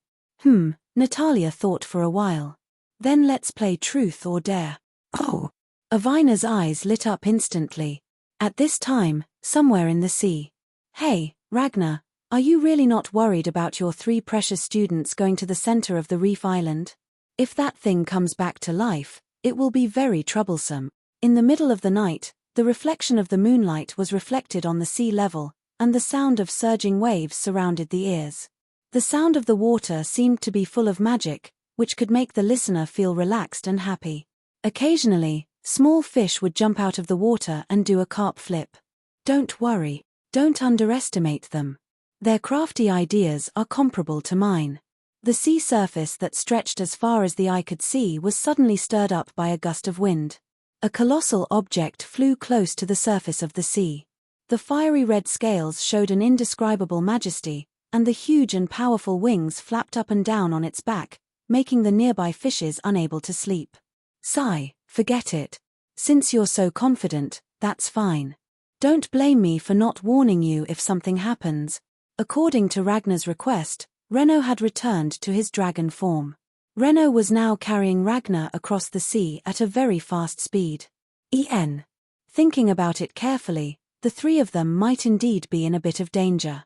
Natalia thought for a while. Then let's play truth or dare. Oh! Avina's eyes lit up instantly. At this time, somewhere in the sea. Hey, Ragnar, are you really not worried about your 3 precious students going to the center of the reef island? If that thing comes back to life, it will be very troublesome. In the middle of the night, the reflection of the moonlight was reflected on the sea level, and the sound of surging waves surrounded the ears. The sound of the water seemed to be full of magic, which could make the listener feel relaxed and happy. Occasionally, small fish would jump out of the water and do a carp flip. Don't worry, don't underestimate them. Their crafty ideas are comparable to mine. The sea surface that stretched as far as the eye could see was suddenly stirred up by a gust of wind. A colossal object flew close to the surface of the sea. The fiery red scales showed an indescribable majesty, and the huge and powerful wings flapped up and down on its back, making the nearby fishes unable to sleep. Sigh, forget it. Since you're so confident, that's fine. Don't blame me for not warning you if something happens. According to Ragnar's request, Renaud had returned to his dragon form. Renaud was now carrying Ragnar across the sea at a very fast speed. Thinking about it carefully, the 3 of them might indeed be in a bit of danger.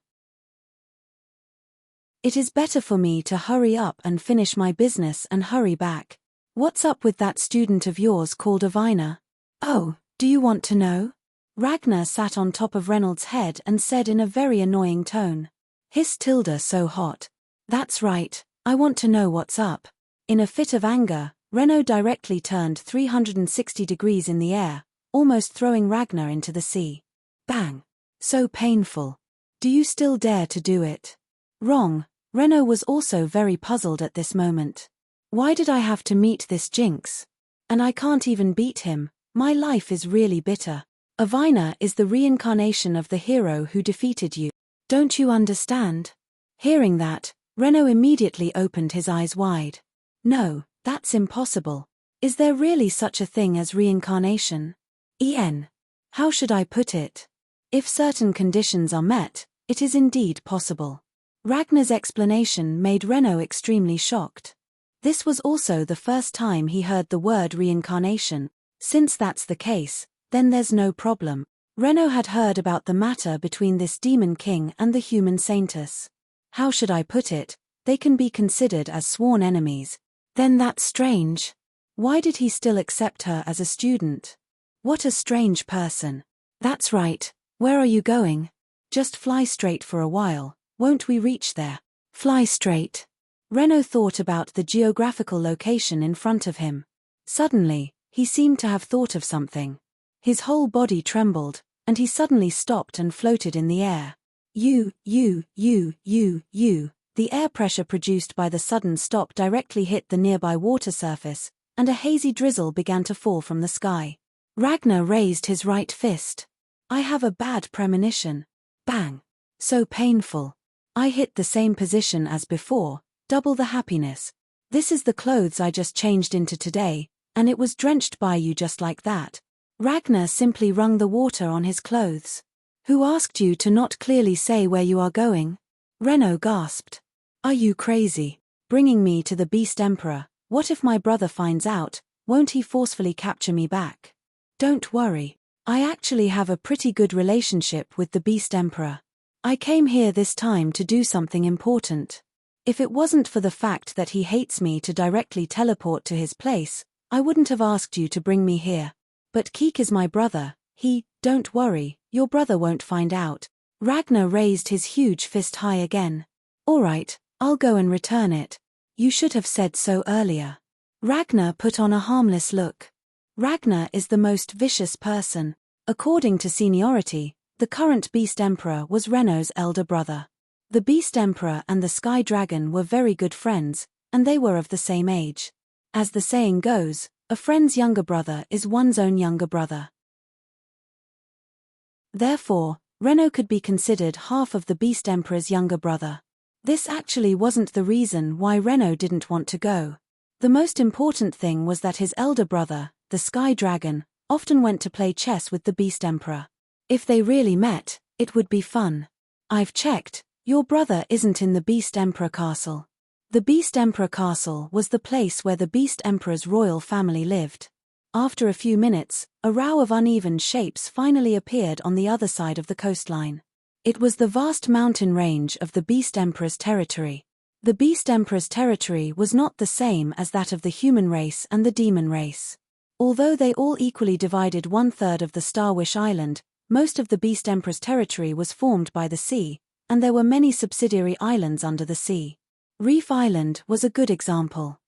It is better for me to hurry up and finish my business and hurry back. What's up with that student of yours called Avina? Oh, do you want to know? Ragnar sat on top of Reynolds' head and said in a very annoying tone. Hissed Tilda so hot. That's right, I want to know what's up. In a fit of anger, Renaud directly turned 360 degrees in the air, almost throwing Ragnar into the sea. Bang! So painful. Do you still dare to do it? Wrong. Renaud was also very puzzled at this moment. Why did I have to meet this jinx? And I can't even beat him. My life is really bitter. Avina is the reincarnation of the hero who defeated you. Don't you understand? Hearing that, Renaud immediately opened his eyes wide. No, that's impossible. Is there really such a thing as reincarnation? How should I put it? If certain conditions are met, it is indeed possible. Ragnar's explanation made Renaud extremely shocked. This was also the first time he heard the word reincarnation. Since that's the case, then there's no problem. Renaud had heard about the matter between this demon king and the human saintess. How should I put it? They can be considered as sworn enemies. Then that's strange. Why did he still accept her as a student? What a strange person. That's right. Where are you going? Just fly straight for a while. Won't we reach there? Fly straight. Renault thought about the geographical location in front of him. Suddenly, he seemed to have thought of something. His whole body trembled, and he suddenly stopped and floated in the air. The air pressure produced by the sudden stop directly hit the nearby water surface, and a hazy drizzle began to fall from the sky. Ragnar raised his right fist. I have a bad premonition. Bang. So painful. I hit the same position as before, double the happiness. This is the clothes I just changed into today, and it was drenched by you just like that. Ragnar simply wrung the water on his clothes. Who asked you to not clearly say where you are going? Renault gasped. Are you crazy? Bringing me to the Beast Emperor, what if my brother finds out, won't he forcefully capture me back? Don't worry. I actually have a pretty good relationship with the Beast Emperor. I came here this time to do something important. If it wasn't for the fact that he hates me to directly teleport to his place, I wouldn't have asked you to bring me here. But Keek is my brother, don't worry, your brother won't find out. Ragnar raised his huge fist high again. Alright, I'll go and return it. You should have said so earlier. Ragnar put on a harmless look. Ragnar is the most vicious person. According to seniority, the current Beast Emperor was Renault's elder brother. The Beast Emperor and the Sky Dragon were very good friends, and they were of the same age. As the saying goes, a friend's younger brother is one's own younger brother. Therefore, Renault could be considered half of the Beast Emperor's younger brother. This actually wasn't the reason why Renault didn't want to go. The most important thing was that his elder brother, the Sky Dragon, often went to play chess with the Beast Emperor. If they really met, it would be fun. I've checked, your brother isn't in the Beast Emperor Castle. The Beast Emperor Castle was the place where the Beast Emperor's royal family lived. After a few minutes, a row of uneven shapes finally appeared on the other side of the coastline. It was the vast mountain range of the Beast Emperor's territory. The Beast Emperor's territory was not the same as that of the human race and the demon race. Although they all equally divided 1/3 of the Starwish Island, most of the Beast Emperor's territory was formed by the sea, and there were many subsidiary islands under the sea. Reef Island was a good example.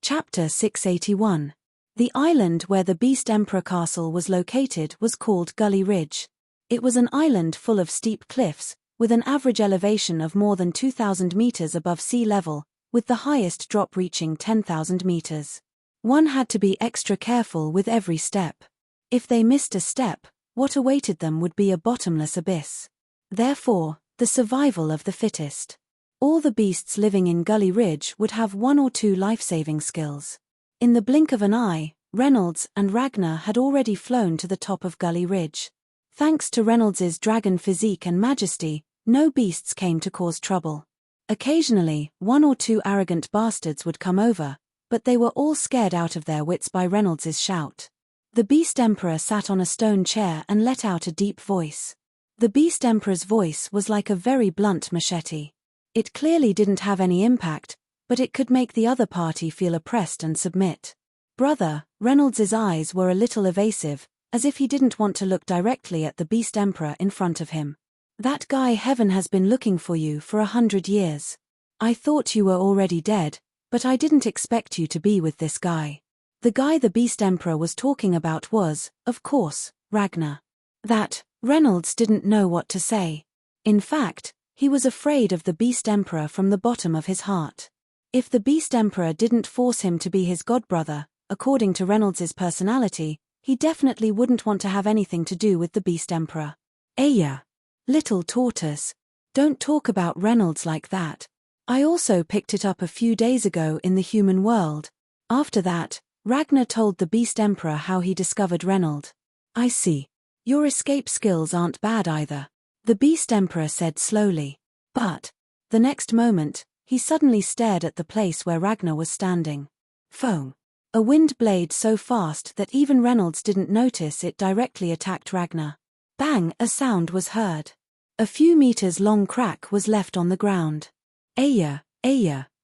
Chapter 681. The island where the Beast Emperor Castle was located was called Gully Ridge. It was an island full of steep cliffs, with an average elevation of more than 2,000 meters above sea level, with the highest drop reaching 10,000 meters. One had to be extra careful with every step. If they missed a step, what awaited them would be a bottomless abyss. Therefore, the survival of the fittest. All the beasts living in Gully Ridge would have 1 or 2 life-saving skills. In the blink of an eye, Reynolds and Ragnar had already flown to the top of Gully Ridge. Thanks to Reynolds's dragon physique and majesty, no beasts came to cause trouble. Occasionally, 1 or 2 arrogant bastards would come over, but they were all scared out of their wits by Reynolds's shout. The Beast Emperor sat on a stone chair and let out a deep voice. The Beast Emperor's voice was like a very blunt machete. It clearly didn't have any impact, but it could make the other party feel oppressed and submit. Brother, Reynolds's eyes were a little evasive, as if he didn't want to look directly at the Beast Emperor in front of him. That guy Heaven has been looking for you for 100 years. I thought you were already dead, but I didn't expect you to be with this guy. The guy the Beast Emperor was talking about was, of course, Ragnar. That, Reynolds didn't know what to say. In fact, he was afraid of the Beast Emperor from the bottom of his heart. If the Beast Emperor didn't force him to be his godbrother, according to Reynolds's personality, he definitely wouldn't want to have anything to do with the Beast Emperor. Aya. Little tortoise. Don't talk about Reynolds like that. I also picked it up a few days ago in the human world. After that, Ragnar told the Beast Emperor how he discovered Reynolds. I see. Your escape skills aren't bad either, the Beast Emperor said slowly. But, the next moment, he suddenly stared at the place where Ragnar was standing. Foam. A wind blade so fast that even Reynolds didn't notice it directly attacked Ragnar. Bang, a sound was heard. A few meters long crack was left on the ground. Aya,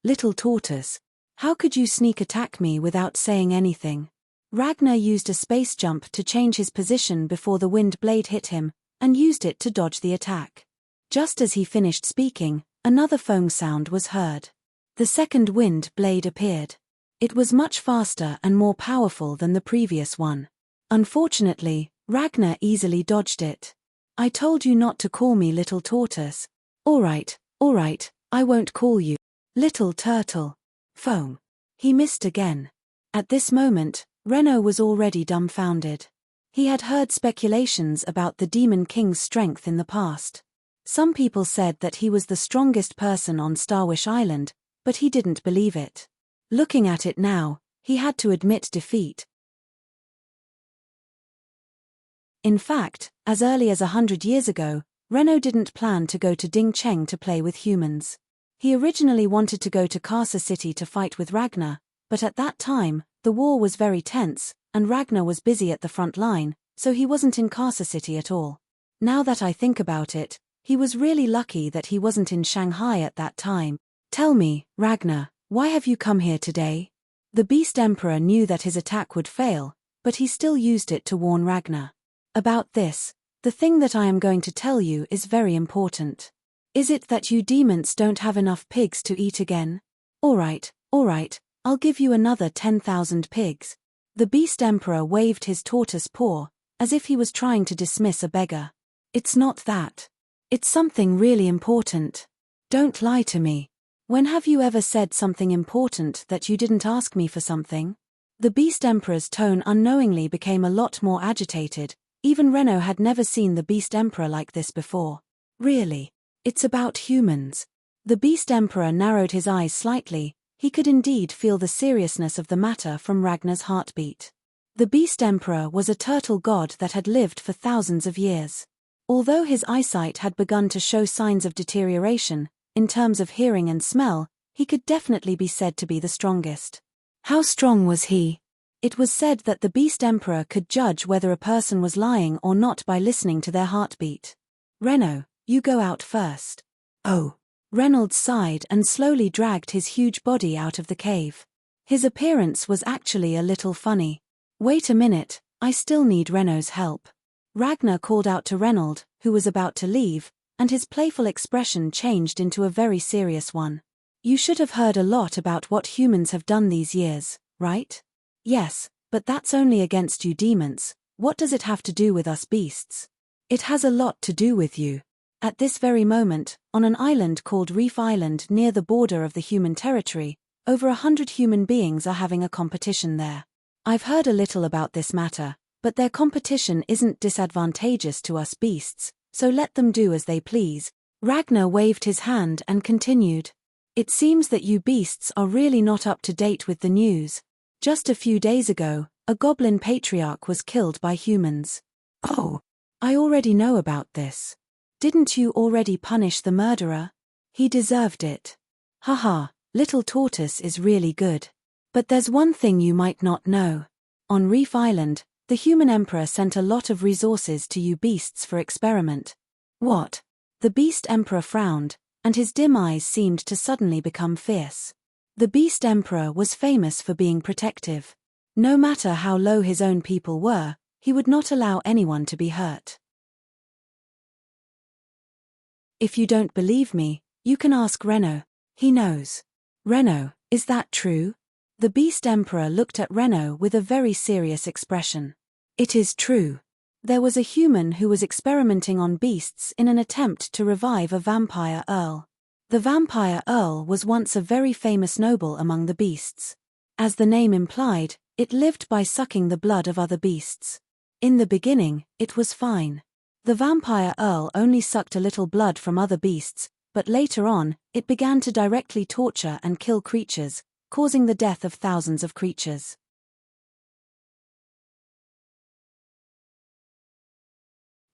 little tortoise. How could you sneak attack me without saying anything? Ragnar used a space jump to change his position before the wind blade hit him, and used it to dodge the attack. Just as he finished speaking, another foam sound was heard. The second wind blade appeared. It was much faster and more powerful than the previous one. Unfortunately, Ragnar easily dodged it. "I told you not to call me little tortoise." All right, I won't call you little turtle." Foam. He missed again. At this moment, Renaud was already dumbfounded. He had heard speculations about the Demon King's strength in the past. Some people said that he was the strongest person on Starwish Island, but he didn't believe it. Looking at it now, he had to admit defeat. In fact, as early as 100 years ago, Renaud didn't plan to go to Ding Cheng to play with humans. He originally wanted to go to Kasa City to fight with Ragnar, but at that time, the war was very tense, and Ragnar was busy at the front line, so he wasn't in Kasa City at all. Now that I think about it, he was really lucky that he wasn't in Shanghai at that time. "Tell me, Ragnar, why have you come here today?" The Beast Emperor knew that his attack would fail, but he still used it to warn Ragnar. "About this, the thing that I am going to tell you is very important. Is it that you demons don't have enough pigs to eat again? All right, I'll give you another 10,000 pigs." The Beast Emperor waved his tortoise paw, as if he was trying to dismiss a beggar. "It's not that. It's something really important. Don't lie to me. When have you ever said something important that you didn't ask me for something?" The Beast Emperor's tone unknowingly became a lot more agitated. Even Renaud had never seen the Beast Emperor like this before. "Really? It's about humans." The Beast Emperor narrowed his eyes slightly. He could indeed feel the seriousness of the matter from Ragnar's heartbeat. The Beast Emperor was a turtle god that had lived for thousands of years. Although his eyesight had begun to show signs of deterioration, in terms of hearing and smell, he could definitely be said to be the strongest. How strong was he? It was said that the Beast Emperor could judge whether a person was lying or not by listening to their heartbeat. "Renaud, you go out first." "Oh." Reynolds sighed and slowly dragged his huge body out of the cave. His appearance was actually a little funny. "Wait a minute, I still need Renaud's help." Ragnar called out to Reynolds, who was about to leave, and his playful expression changed into a very serious one. "You should have heard a lot about what humans have done these years, right?" "Yes, but that's only against you demons. What does it have to do with us beasts?" "It has a lot to do with you." At this very moment, on an island called Reef Island near the border of the human territory, over 100 human beings are having a competition there. I've heard a little about this matter, but their competition isn't disadvantageous to us beasts, so let them do as they please. Ragnar waved his hand and continued. "It seems that you beasts are really not up to date with the news. Just a few days ago, a goblin patriarch was killed by humans." "Oh, I already know about this." "Didn't you already punish the murderer?" "He deserved it." "Haha, little tortoise is really good. But there's one thing you might not know. On Reef Island, the human emperor sent a lot of resources to you beasts for experiment." "What?" The Beast Emperor frowned, and his dim eyes seemed to suddenly become fierce. The Beast Emperor was famous for being protective. No matter how low his own people were, he would not allow anyone to be hurt. "If you don't believe me, you can ask Renaud. He knows." "Renaud, is that true?" The Beast Emperor looked at Renaud with a very serious expression. "It is true. There was a human who was experimenting on beasts in an attempt to revive a vampire earl. The vampire earl was once a very famous noble among the beasts. As the name implied, it lived by sucking the blood of other beasts. In the beginning, it was fine. The vampire earl only sucked a little blood from other beasts, but later on, it began to directly torture and kill creatures, causing the death of thousands of creatures.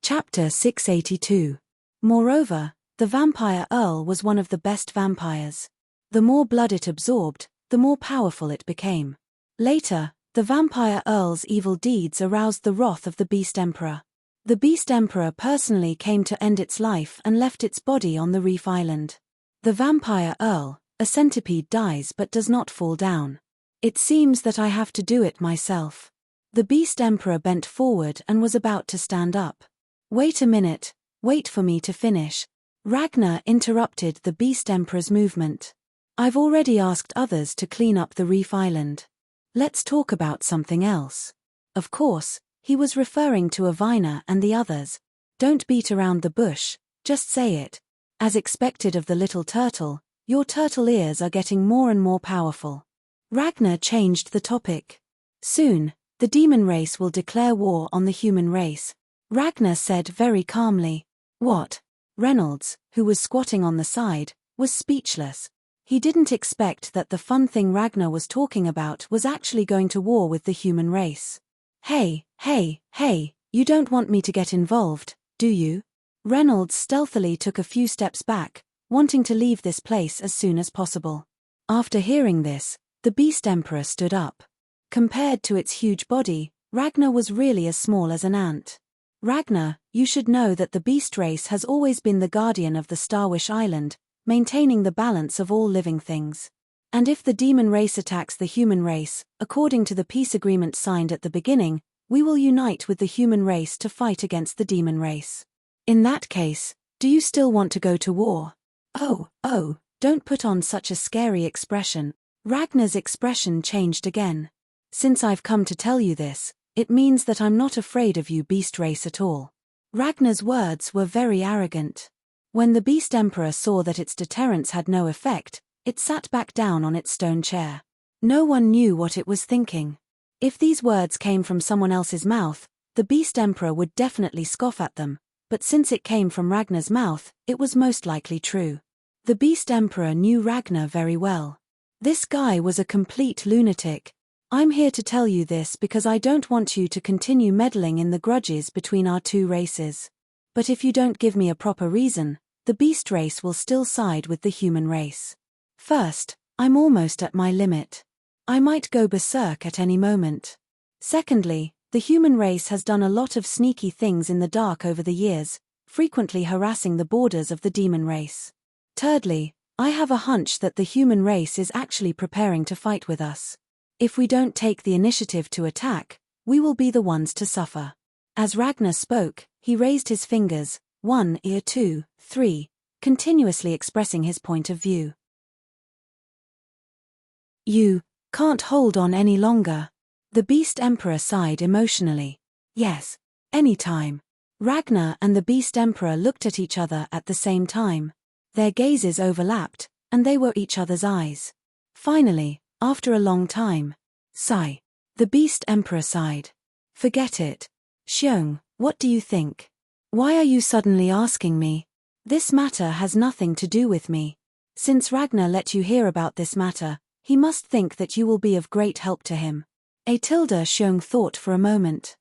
Chapter 682. Moreover, the vampire earl was one of the best vampires. The more blood it absorbed, the more powerful it became. Later, the vampire earl's evil deeds aroused the wrath of the Beast Emperor. The Beast Emperor personally came to end its life and left its body on the Reef Island. The vampire earl, a centipede, dies but does not fall down. "It seems that I have to do it myself." The Beast Emperor bent forward and was about to stand up. Wait a minute, wait for me to finish. Ragnar interrupted the Beast Emperor's movement. I've already asked others to clean up the reef island. Let's talk about something else. Of course, he was referring to Avina and the others. Don't beat around the bush, just say it. As expected of the little turtle, your turtle ears are getting more and more powerful. Ragnar changed the topic. Soon, the demon race will declare war on the human race. Ragnar said very calmly. What? Reynolds, who was squatting on the side, was speechless. He didn't expect that the fun thing Ragnar was talking about was actually going to war with the human race. Hey, you don't want me to get involved, do you? Reynolds stealthily took a few steps back, wanting to leave this place as soon as possible. After hearing this, the Beast Emperor stood up. Compared to its huge body, Ragnar was really as small as an ant. Ragnar, you should know that the beast race has always been the guardian of the Starwish Island, maintaining the balance of all living things. And if the demon race attacks the human race, according to the peace agreement signed at the beginning, we will unite with the human race to fight against the demon race. In that case, do you still want to go to war? Oh, don't put on such a scary expression. Ragnar's expression changed again. Since I've come to tell you this, it means that I'm not afraid of you beast race at all. Ragnar's words were very arrogant. When the Beast Emperor saw that its deterrence had no effect, it sat back down on its stone chair. No one knew what it was thinking. If these words came from someone else's mouth, the Beast Emperor would definitely scoff at them, but since it came from Ragnar's mouth, it was most likely true. The Beast Emperor knew Ragnar very well. This guy was a complete lunatic. I'm here to tell you this because I don't want you to continue meddling in the grudges between our two races. But if you don't give me a proper reason, the beast race will still side with the human race. First, I'm almost at my limit. I might go berserk at any moment. Secondly, the human race has done a lot of sneaky things in the dark over the years, frequently harassing the borders of the demon race. Thirdly, I have a hunch that the human race is actually preparing to fight with us. If we don't take the initiative to attack, we will be the ones to suffer. As Ragnar spoke, he raised his fingers, 1, 2, 3, continuously expressing his point of view. You can't hold on any longer. The Beast Emperor sighed emotionally. Yes, any time. Ragnar and the Beast Emperor looked at each other at the same time. Their gazes overlapped, and they were each other's eyes. Finally, after a long time, sigh. The Beast Emperor sighed. Forget it. Xiong, what do you think? Why are you suddenly asking me? This matter has nothing to do with me. Since Ragnar let you hear about this matter, he must think that you will be of great help to him. Xiong thought for a moment.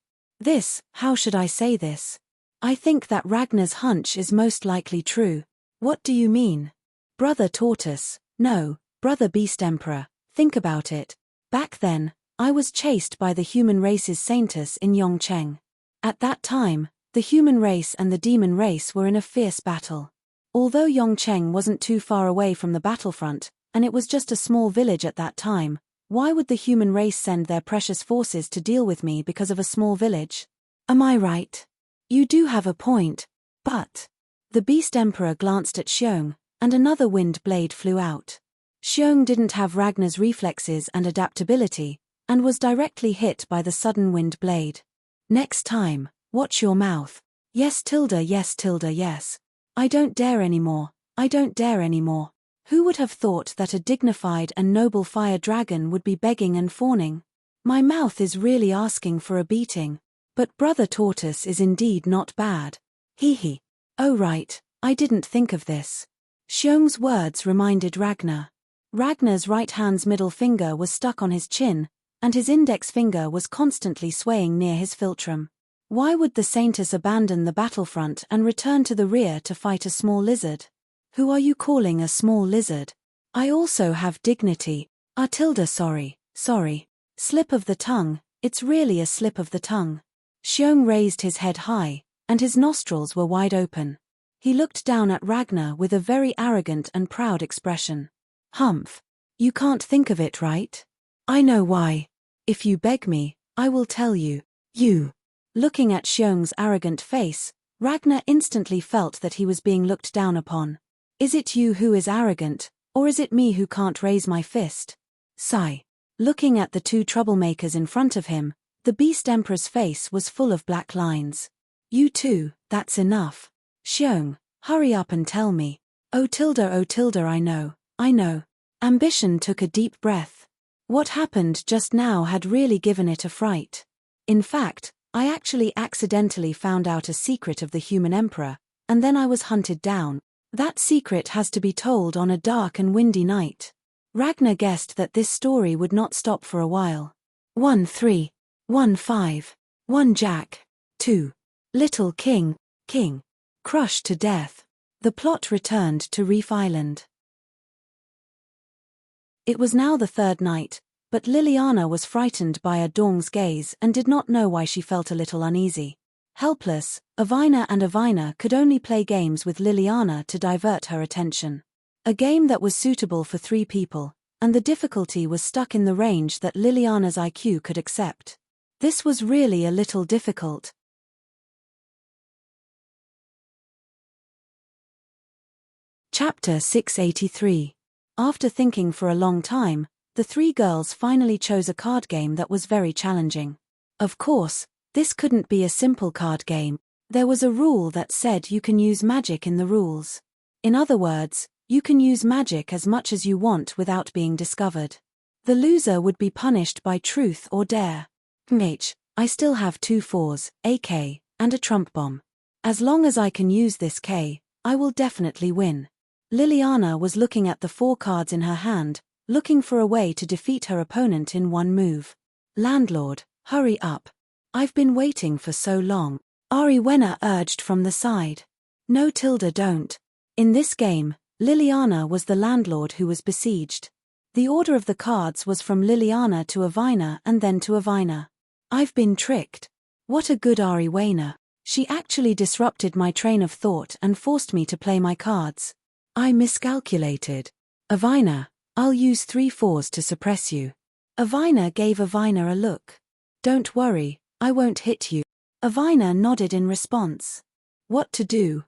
How should I say this? I think that Ragnar's hunch is most likely true. What do you mean? Brother Tortoise, no, Brother Beast Emperor, think about it. Back then, I was chased by the human race's Saintus in Yongcheng. At that time, the human race and the demon race were in a fierce battle. Although Yongcheng wasn't too far away from the battlefront, and it was just a small village at that time, why would the human race send their precious forces to deal with me because of a small village? Am I right? You do have a point, but... The Beast Emperor glanced at Xiong, and another wind blade flew out. Xiong didn't have Ragnar's reflexes and adaptability, and was directly hit by the sudden wind blade. Next time, watch your mouth. Yes. I don't dare anymore. Who would have thought that a dignified and noble fire dragon would be begging and fawning? My mouth is really asking for a beating. But Brother Tortoise is indeed not bad. Hee. Oh right, I didn't think of this. Xiong's words reminded Ragnar. Ragnar's right hand's middle finger was stuck on his chin, and his index finger was constantly swaying near his philtrum. Why would the Saintus abandon the battlefront and return to the rear to fight a small lizard? Who are you calling a small lizard? I also have dignity. Sorry. Slip of the tongue, it's really a slip of the tongue. Xiong raised his head high, and his nostrils were wide open. He looked down at Ragnar with a very arrogant and proud expression. Humph. You can't think of it, right? I know why. If you beg me, I will tell you. You. Looking at Xiong's arrogant face, Ragnar instantly felt that he was being looked down upon. Is it you who is arrogant, or is it me who can't raise my fist? Sigh. Looking at the two troublemakers in front of him, the Beast Emperor's face was full of black lines. You two, that's enough. Xiong, hurry up and tell me. Oh Tilda, I know. Ambition took a deep breath. What happened just now had really given it a fright. In fact, I actually accidentally found out a secret of the human emperor, and then I was hunted down. That secret has to be told on a dark and windy night. Ragnar guessed that this story would not stop for a while. 1-3, 1-5, 1 Jack, 2. Little King, crushed to death. The plot returned to Reef Island. It was now the third night, but Liliana was frightened by Adong's gaze and did not know why she felt a little uneasy. Helpless, Avina could only play games with Liliana to divert her attention. A game that was suitable for 3 people, and the difficulty was stuck in the range that Liliana's IQ could accept. This was really a little difficult. Chapter 683. After thinking for a long time, the 3 girls finally chose a card game that was very challenging. Of course, this couldn't be a simple card game. There was a rule that said you can use magic in the rules. In other words, you can use magic as much as you want without being discovered. The loser would be punished by truth or dare. I still have 2 4s, a K, and a trump bomb. As long as I can use this K, I will definitely win. Liliana was looking at the 4 cards in her hand, looking for a way to defeat her opponent in one move. Landlord, hurry up. I've been waiting for so long. Ariwena urged from the side. No Tilda, don't. In this game, Liliana was the landlord who was besieged. The order of the cards was from Liliana to Avina and then to Avina. I've been tricked. What a good Ariwena. She actually disrupted my train of thought and forced me to play my cards. I miscalculated. Avina, I'll use 3 4s to suppress you. Avina gave Avina a look. Don't worry, I won't hit you. Avina nodded in response. What to do?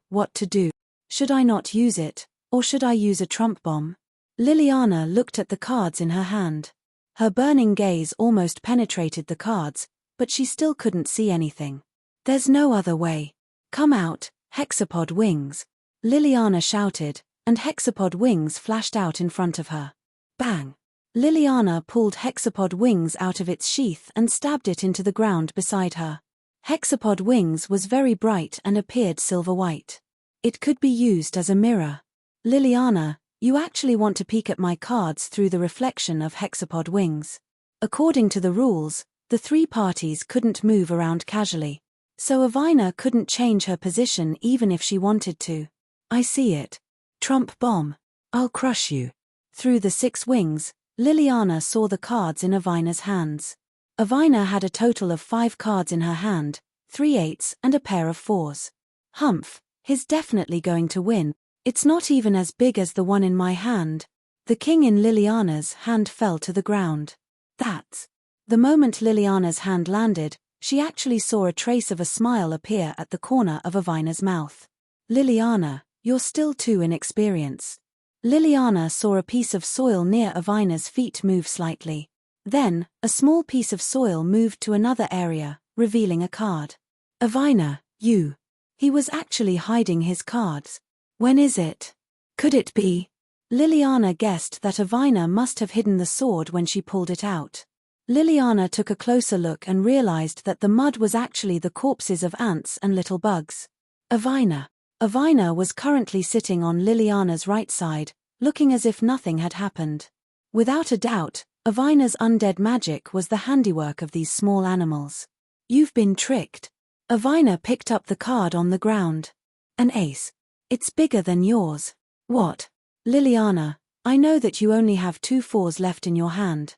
Should I not use it, or should I use a trump bomb? Liliana looked at the cards in her hand. Her burning gaze almost penetrated the cards, but she still couldn't see anything. There's no other way. Come out, hexapod wings. Liliana shouted, and hexapod wings flashed out in front of her. Bang! Liliana pulled hexapod wings out of its sheath and stabbed it into the ground beside her. Hexapod wings was very bright and appeared silver-white. It could be used as a mirror. Liliana, you actually want to peek at my cards through the reflection of hexapod wings. According to the rules, the 3 parties couldn't move around casually. So Avina couldn't change her position even if she wanted to. I see it. Trump bomb. I'll crush you. Through the 6 wings, Liliana saw the cards in Avina's hands. Avina had a total of 5 cards in her hand, 3 8s and a pair of 4s. Humph, he's definitely going to win. It's not even as big as the one in my hand. The king in Liliana's hand fell to the ground. That's. The moment Liliana's hand landed, she actually saw a trace of a smile appear at the corner of Avina's mouth. Liliana, you're still too inexperienced. Liliana saw a piece of soil near Avina's feet move slightly. Then, a small piece of soil moved to another area, revealing a card. Avina, you. He was actually hiding his cards. When is it? Could it be? Liliana guessed that Avina must have hidden the sword when she pulled it out. Liliana took a closer look and realized that the mud was actually the corpses of ants and little bugs. Avina. Avina was currently sitting on Liliana's right side, looking as if nothing had happened. Without a doubt, Avina's undead magic was the handiwork of these small animals. You've been tricked. Avina picked up the card on the ground. An ace. It's bigger than yours. What? Liliana, I know that you only have 2 4s left in your hand.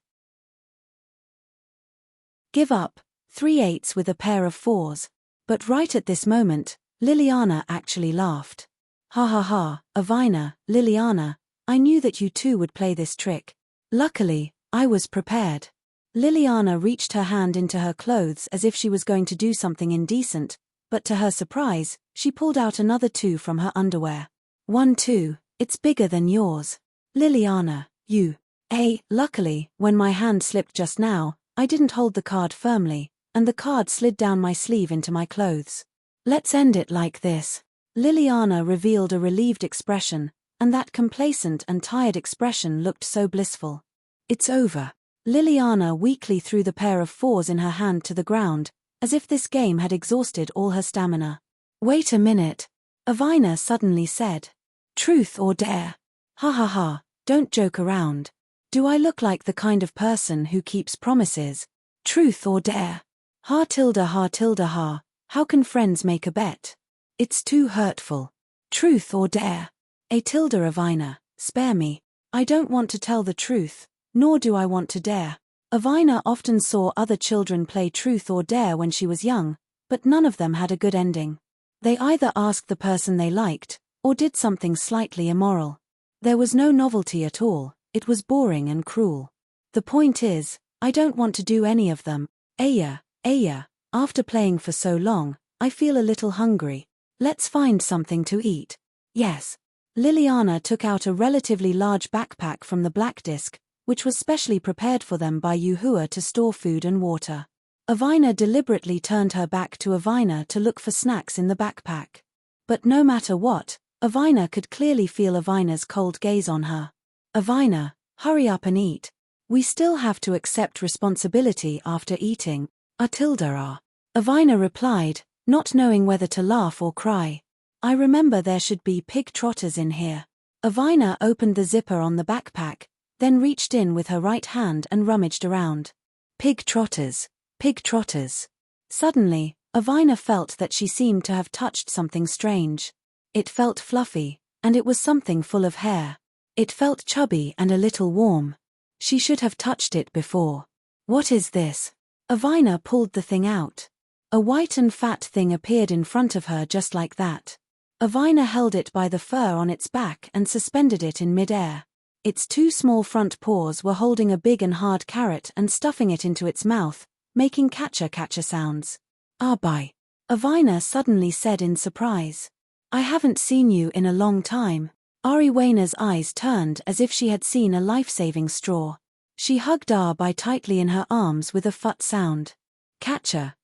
Give up, 3 8s with a pair of 4s. But right at this moment, Liliana actually laughed. Ha ha ha, Avina, Liliana, I knew that you two would play this trick. Luckily, I was prepared. Liliana reached her hand into her clothes as if she was going to do something indecent, but to her surprise, she pulled out another 2 from her underwear. 1 2, it's bigger than yours. Liliana, you. Luckily, when my hand slipped just now, I didn't hold the card firmly, and the card slid down my sleeve into my clothes. Let's end it like this. Liliana revealed a relieved expression, and that complacent and tired expression looked so blissful. It's over. Liliana weakly threw the pair of 4s in her hand to the ground, as if this game had exhausted all her stamina. Wait a minute. Avina suddenly said. Truth or dare? Ha ha ha, don't joke around. Do I look like the kind of person who keeps promises? Truth or dare? Ha tilde ha tilde ha, how can friends make a bet? It's too hurtful. Truth or dare? A tilde Avina, spare me. I don't want to tell the truth, nor do I want to dare. Avina often saw other children play truth or dare when she was young, but none of them had a good ending. They either asked the person they liked, or did something slightly immoral. There was no novelty at all, it was boring and cruel. The point is, I don't want to do any of them. Aya, after playing for so long, I feel a little hungry. Let's find something to eat. Yes. Liliana took out a relatively large backpack from the black disc, which was specially prepared for them by Yuhua to store food and water. Avina deliberately turned her back to Avina to look for snacks in the backpack. But no matter what, Avina could clearly feel Avina's cold gaze on her. Avina, hurry up and eat. We still have to accept responsibility after eating. Avina replied, not knowing whether to laugh or cry. I remember there should be pig trotters in here. Avina opened the zipper on the backpack, then reached in with her right hand and rummaged around. Pig trotters. Pig trotters. Suddenly, Avina felt that she seemed to have touched something strange. It felt fluffy, and it was something full of hair. It felt chubby and a little warm. She should have touched it before. What is this? Avina pulled the thing out. A white and fat thing appeared in front of her just like that. Avina held it by the fur on its back and suspended it in mid-air. Its 2 small front paws were holding a big and hard carrot and stuffing it into its mouth, making catcher-catcher sounds. Bye. Avina suddenly said in surprise. I haven't seen you in a long time. Ariwaina's eyes turned as if she had seen a life-saving straw. She hugged Bye tightly in her arms with a fut sound. Catcher,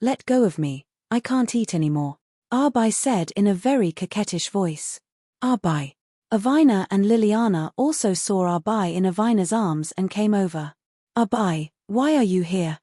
let go of me, I can't eat anymore. Bye said in a very coquettish voice. Bye. Avina and Liliana also saw Bye in Avina's arms and came over. Bye, why are you here?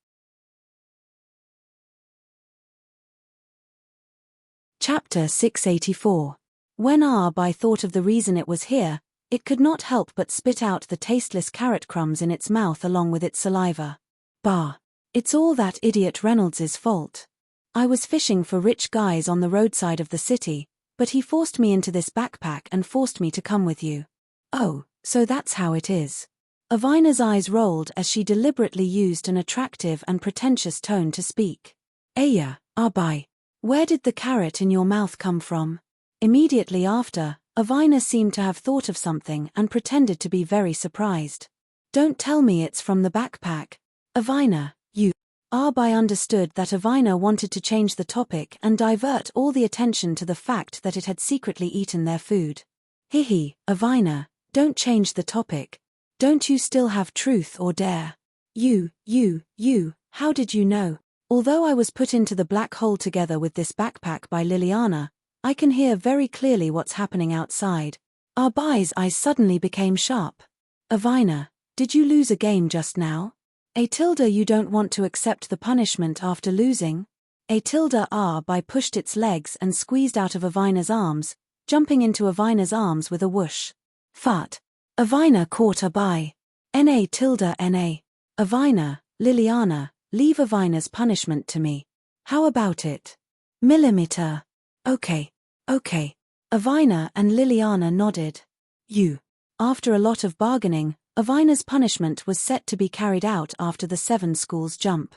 Chapter 684. When Bye thought of the reason it was here, it could not help but spit out the tasteless carrot crumbs in its mouth along with its saliva. Bah! It's all that idiot Reynolds's fault. I was fishing for rich guys on the roadside of the city, but he forced me into this backpack and forced me to come with you. Oh, so that's how it is. Avina's eyes rolled as she deliberately used an attractive and pretentious tone to speak. Aya, Bye. Where did the carrot in your mouth come from? Immediately after, Avina seemed to have thought of something and pretended to be very surprised. Don't tell me it's from the backpack. Avina, you. Bye understood that Avina wanted to change the topic and divert all the attention to the fact that it had secretly eaten their food. Hihi, Avina, don't change the topic. Don't you still have truth or dare? You, how did you know? Although I was put into the black hole together with this backpack by Liliana, I can hear very clearly what's happening outside. Bye's eyes suddenly became sharp. Avina, did you lose a game just now? You don't want to accept the punishment after losing? Bye pushed its legs and squeezed out of Avina's arms, jumping into Avina's arms with a whoosh. Fart. Avina caught Bye. Na. Avina, Liliana, leave Avina's punishment to me. How about it? Millimeter. Okay. Avina and Liliana nodded. After a lot of bargaining, Avina's punishment was set to be carried out after the 7 schools jump.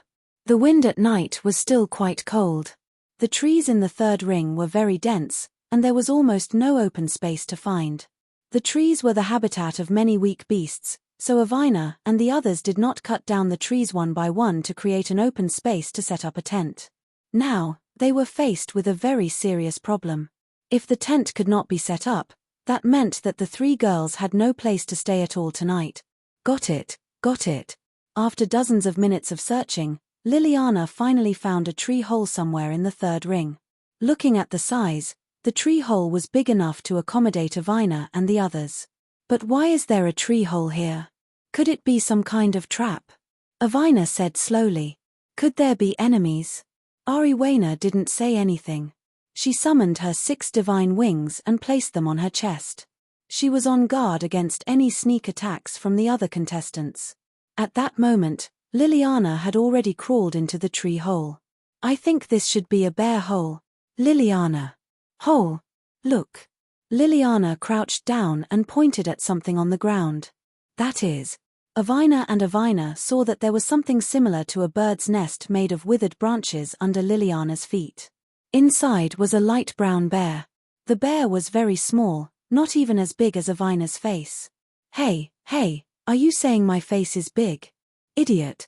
The wind at night was still quite cold. The trees in the 3rd ring were very dense, and there was almost no open space to find. The trees were the habitat of many weak beasts, so Avina and the others did not cut down the trees one by one to create an open space to set up a tent. Now, they were faced with a very serious problem. If the tent could not be set up, that meant that the three girls had no place to stay at all tonight. Got it, got it. After dozens of minutes of searching, Liliana finally found a tree hole somewhere in the third ring. Looking at the size, the tree hole was big enough to accommodate Avina and the others. But why is there a tree hole here? Could it be some kind of trap? Avina said slowly. Could there be enemies? Ariwena didn't say anything. She summoned her 6 divine wings and placed them on her chest. She was on guard against any sneak attacks from the other contestants. At that moment, Liliana had already crawled into the tree hole. I think this should be a bear hole. Liliana. Hole. Look. Liliana crouched down and pointed at something on the ground. That is. Avina and Avina saw that there was something similar to a bird's nest made of withered branches under Liliana's feet. Inside was a light brown bear. The bear was very small, not even as big as Avina's face. Hey, are you saying my face is big? Idiot.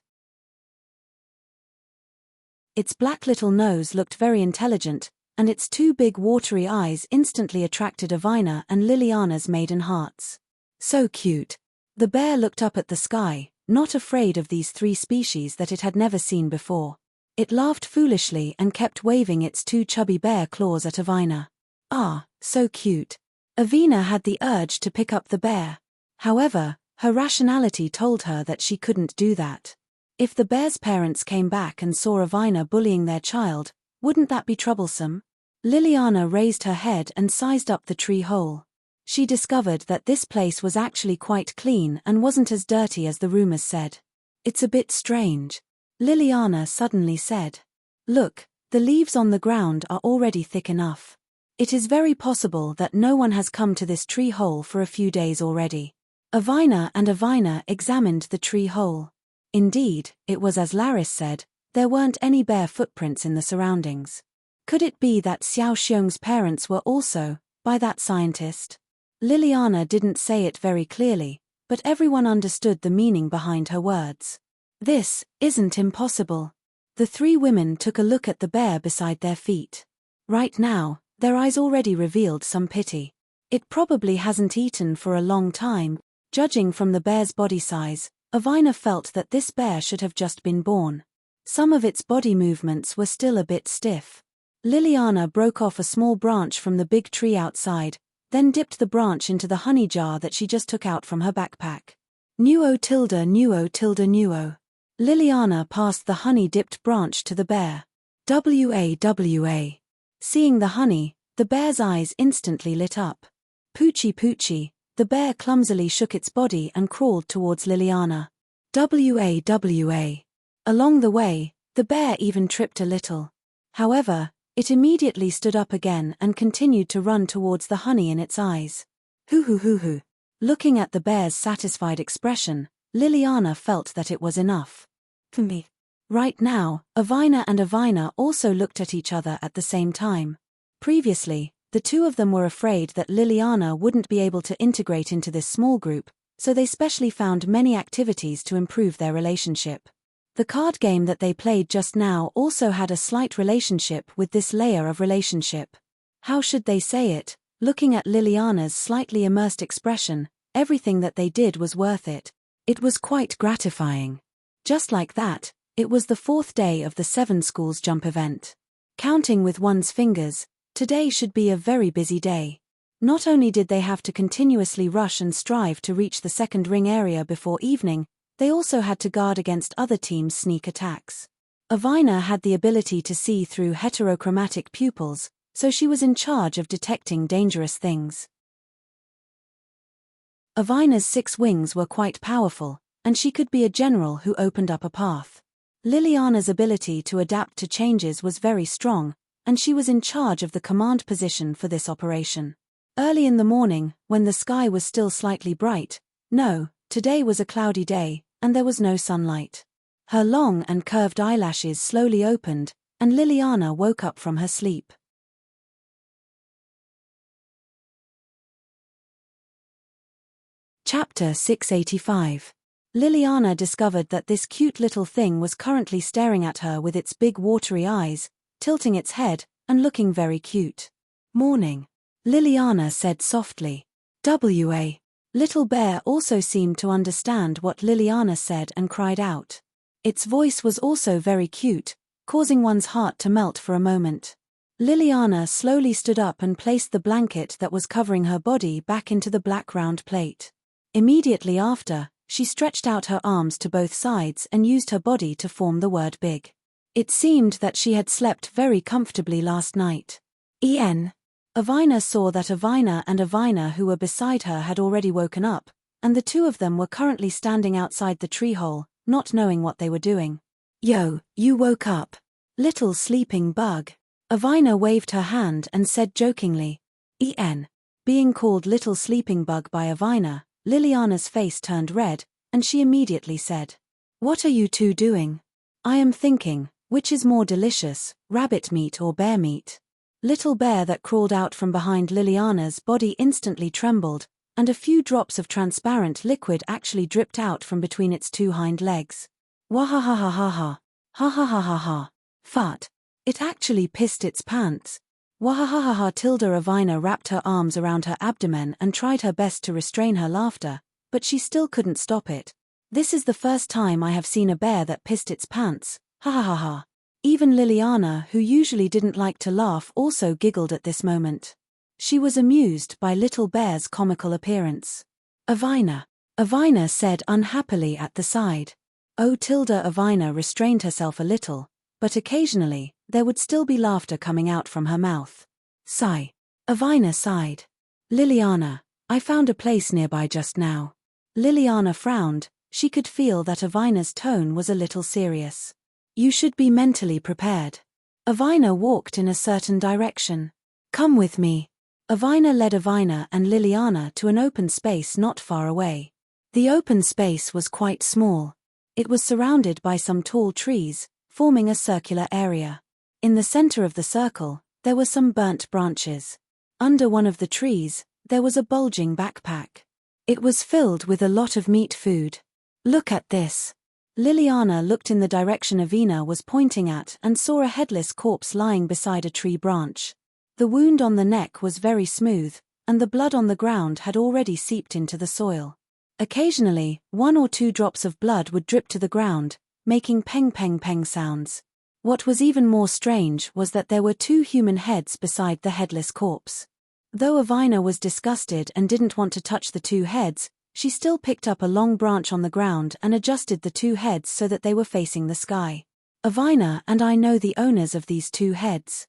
Its black little nose looked very intelligent, and its 2 big watery eyes instantly attracted Avina and Liliana's maiden hearts. So cute. The bear looked up at the sky, not afraid of these 3 species that it had never seen before. It laughed foolishly and kept waving its 2 chubby bear claws at Avina. Ah, so cute. Avina had the urge to pick up the bear. However, her rationality told her that she couldn't do that. If the bear's parents came back and saw Avina bullying their child, wouldn't that be troublesome? Liliana raised her head and sized up the tree hole. She discovered that this place was actually quite clean and wasn't as dirty as the rumors said. It's a bit strange. Liliana suddenly said. Look, the leaves on the ground are already thick enough. It is very possible that no one has come to this tree hole for a few days already. Avina and Avina examined the tree hole. Indeed, it was as Laris said, there weren't any bear footprints in the surroundings. Could it be that Xiao Xiong's parents were also, by that scientist? Liliana didn't say it very clearly, but everyone understood the meaning behind her words. This isn't impossible. The 3 women took a look at the bear beside their feet. Right now, their eyes already revealed some pity. It probably hasn't eaten for a long time. Judging from the bear's body size, Avina felt that this bear should have just been born. Some of its body movements were still a bit stiff. Liliana broke off a small branch from the big tree outside, then dipped the branch into the honey jar that she just took out from her backpack. Nuo tilde nuo tilde nuo. Liliana passed the honey-dipped branch to the bear. Wa. Seeing the honey, the bear's eyes instantly lit up. Poochie poochie, the bear clumsily shook its body and crawled towards Liliana. Wa. Along the way, the bear even tripped a little. However, it immediately stood up again and continued to run towards the honey in its eyes. Hoo. Looking at the bear's satisfied expression, Liliana felt that it was enough. For me. Right now, Avina and Avina also looked at each other at the same time. Previously, the 2 of them were afraid that Liliana wouldn't be able to integrate into this small group, so they specially found many activities to improve their relationship. The card game that they played just now also had a slight relationship with this layer of relationship. How should they say it? Looking at Liliana's slightly immersed expression, everything that they did was worth it. It was quite gratifying. Just like that, it was the 4th day of the 7 schools jump event. Counting with one's fingers, today should be a very busy day. Not only did they have to continuously rush and strive to reach the 2nd ring area before evening, they also had to guard against other teams' sneak attacks. Avina had the ability to see through heterochromatic pupils, so she was in charge of detecting dangerous things. Avina's 6 wings were quite powerful, and she could be a general who opened up a path. Liliana's ability to adapt to changes was very strong, and she was in charge of the command position for this operation. Early in the morning, when the sky was still slightly bright, today was a cloudy day, and there was no sunlight. Her long and curved eyelashes slowly opened, and Liliana woke up from her sleep. Chapter 685. Liliana discovered that this cute little thing was currently staring at her with its big watery eyes, tilting its head, and looking very cute. "Morning," Liliana said softly. "Wa." Little Bear also seemed to understand what Liliana said and cried out. Its voice was also very cute, causing one's heart to melt for a moment. Liliana slowly stood up and placed the blanket that was covering her body back into the black round plate. Immediately after, she stretched out her arms to both sides and used her body to form the word big. It seemed that she had slept very comfortably last night. Avina saw that Avina who were beside her had already woken up, and the two of them were currently standing outside the tree hole, not knowing what they were doing. "Yo, you woke up. Little sleeping bug." Avina waved her hand and said jokingly. Being called little sleeping bug by Avina, Liliana's face turned red, and she immediately said, "What are you two doing?" "I am thinking, which is more delicious, rabbit meat or bear meat?" Little Bear that crawled out from behind Liliana's body instantly trembled, and a few drops of transparent liquid actually dripped out from between its two hind legs. Wahahahaha. Ha ha ha ha ha. Fart. It actually pissed its pants. Wahahahaha. Avina wrapped her arms around her abdomen and tried her best to restrain her laughter, but she still couldn't stop it. "This is the first time I have seen a bear that pissed its pants. Ha ha ha ha." Even Liliana, who usually didn't like to laugh, also giggled at this moment. She was amused by Little Bear's comical appearance. Avina said unhappily at the side. Avina restrained herself a little, but occasionally, there would still be laughter coming out from her mouth. Sigh. Avina sighed. "Liliana, I found a place nearby just now." Liliana frowned. She could feel that Avina's tone was a little serious. "You should be mentally prepared." Avina walked in a certain direction. "Come with me." Avina led Avina and Liliana to an open space not far away. The open space was quite small. It was surrounded by some tall trees, forming a circular area. In the center of the circle, there were some burnt branches. Under one of the trees, there was a bulging backpack. It was filled with a lot of meat food. "Look at this." Liliana looked in the direction Avina was pointing at and saw a headless corpse lying beside a tree branch. The wound on the neck was very smooth, and the blood on the ground had already seeped into the soil. Occasionally, 1 or 2 drops of blood would drip to the ground, making peng peng peng sounds. What was even more strange was that there were 2 human heads beside the headless corpse. Though Avina was disgusted and didn't want to touch the 2 heads, she still picked up a long branch on the ground and adjusted the 2 heads so that they were facing the sky. "Avina and I know the owners of these 2 heads."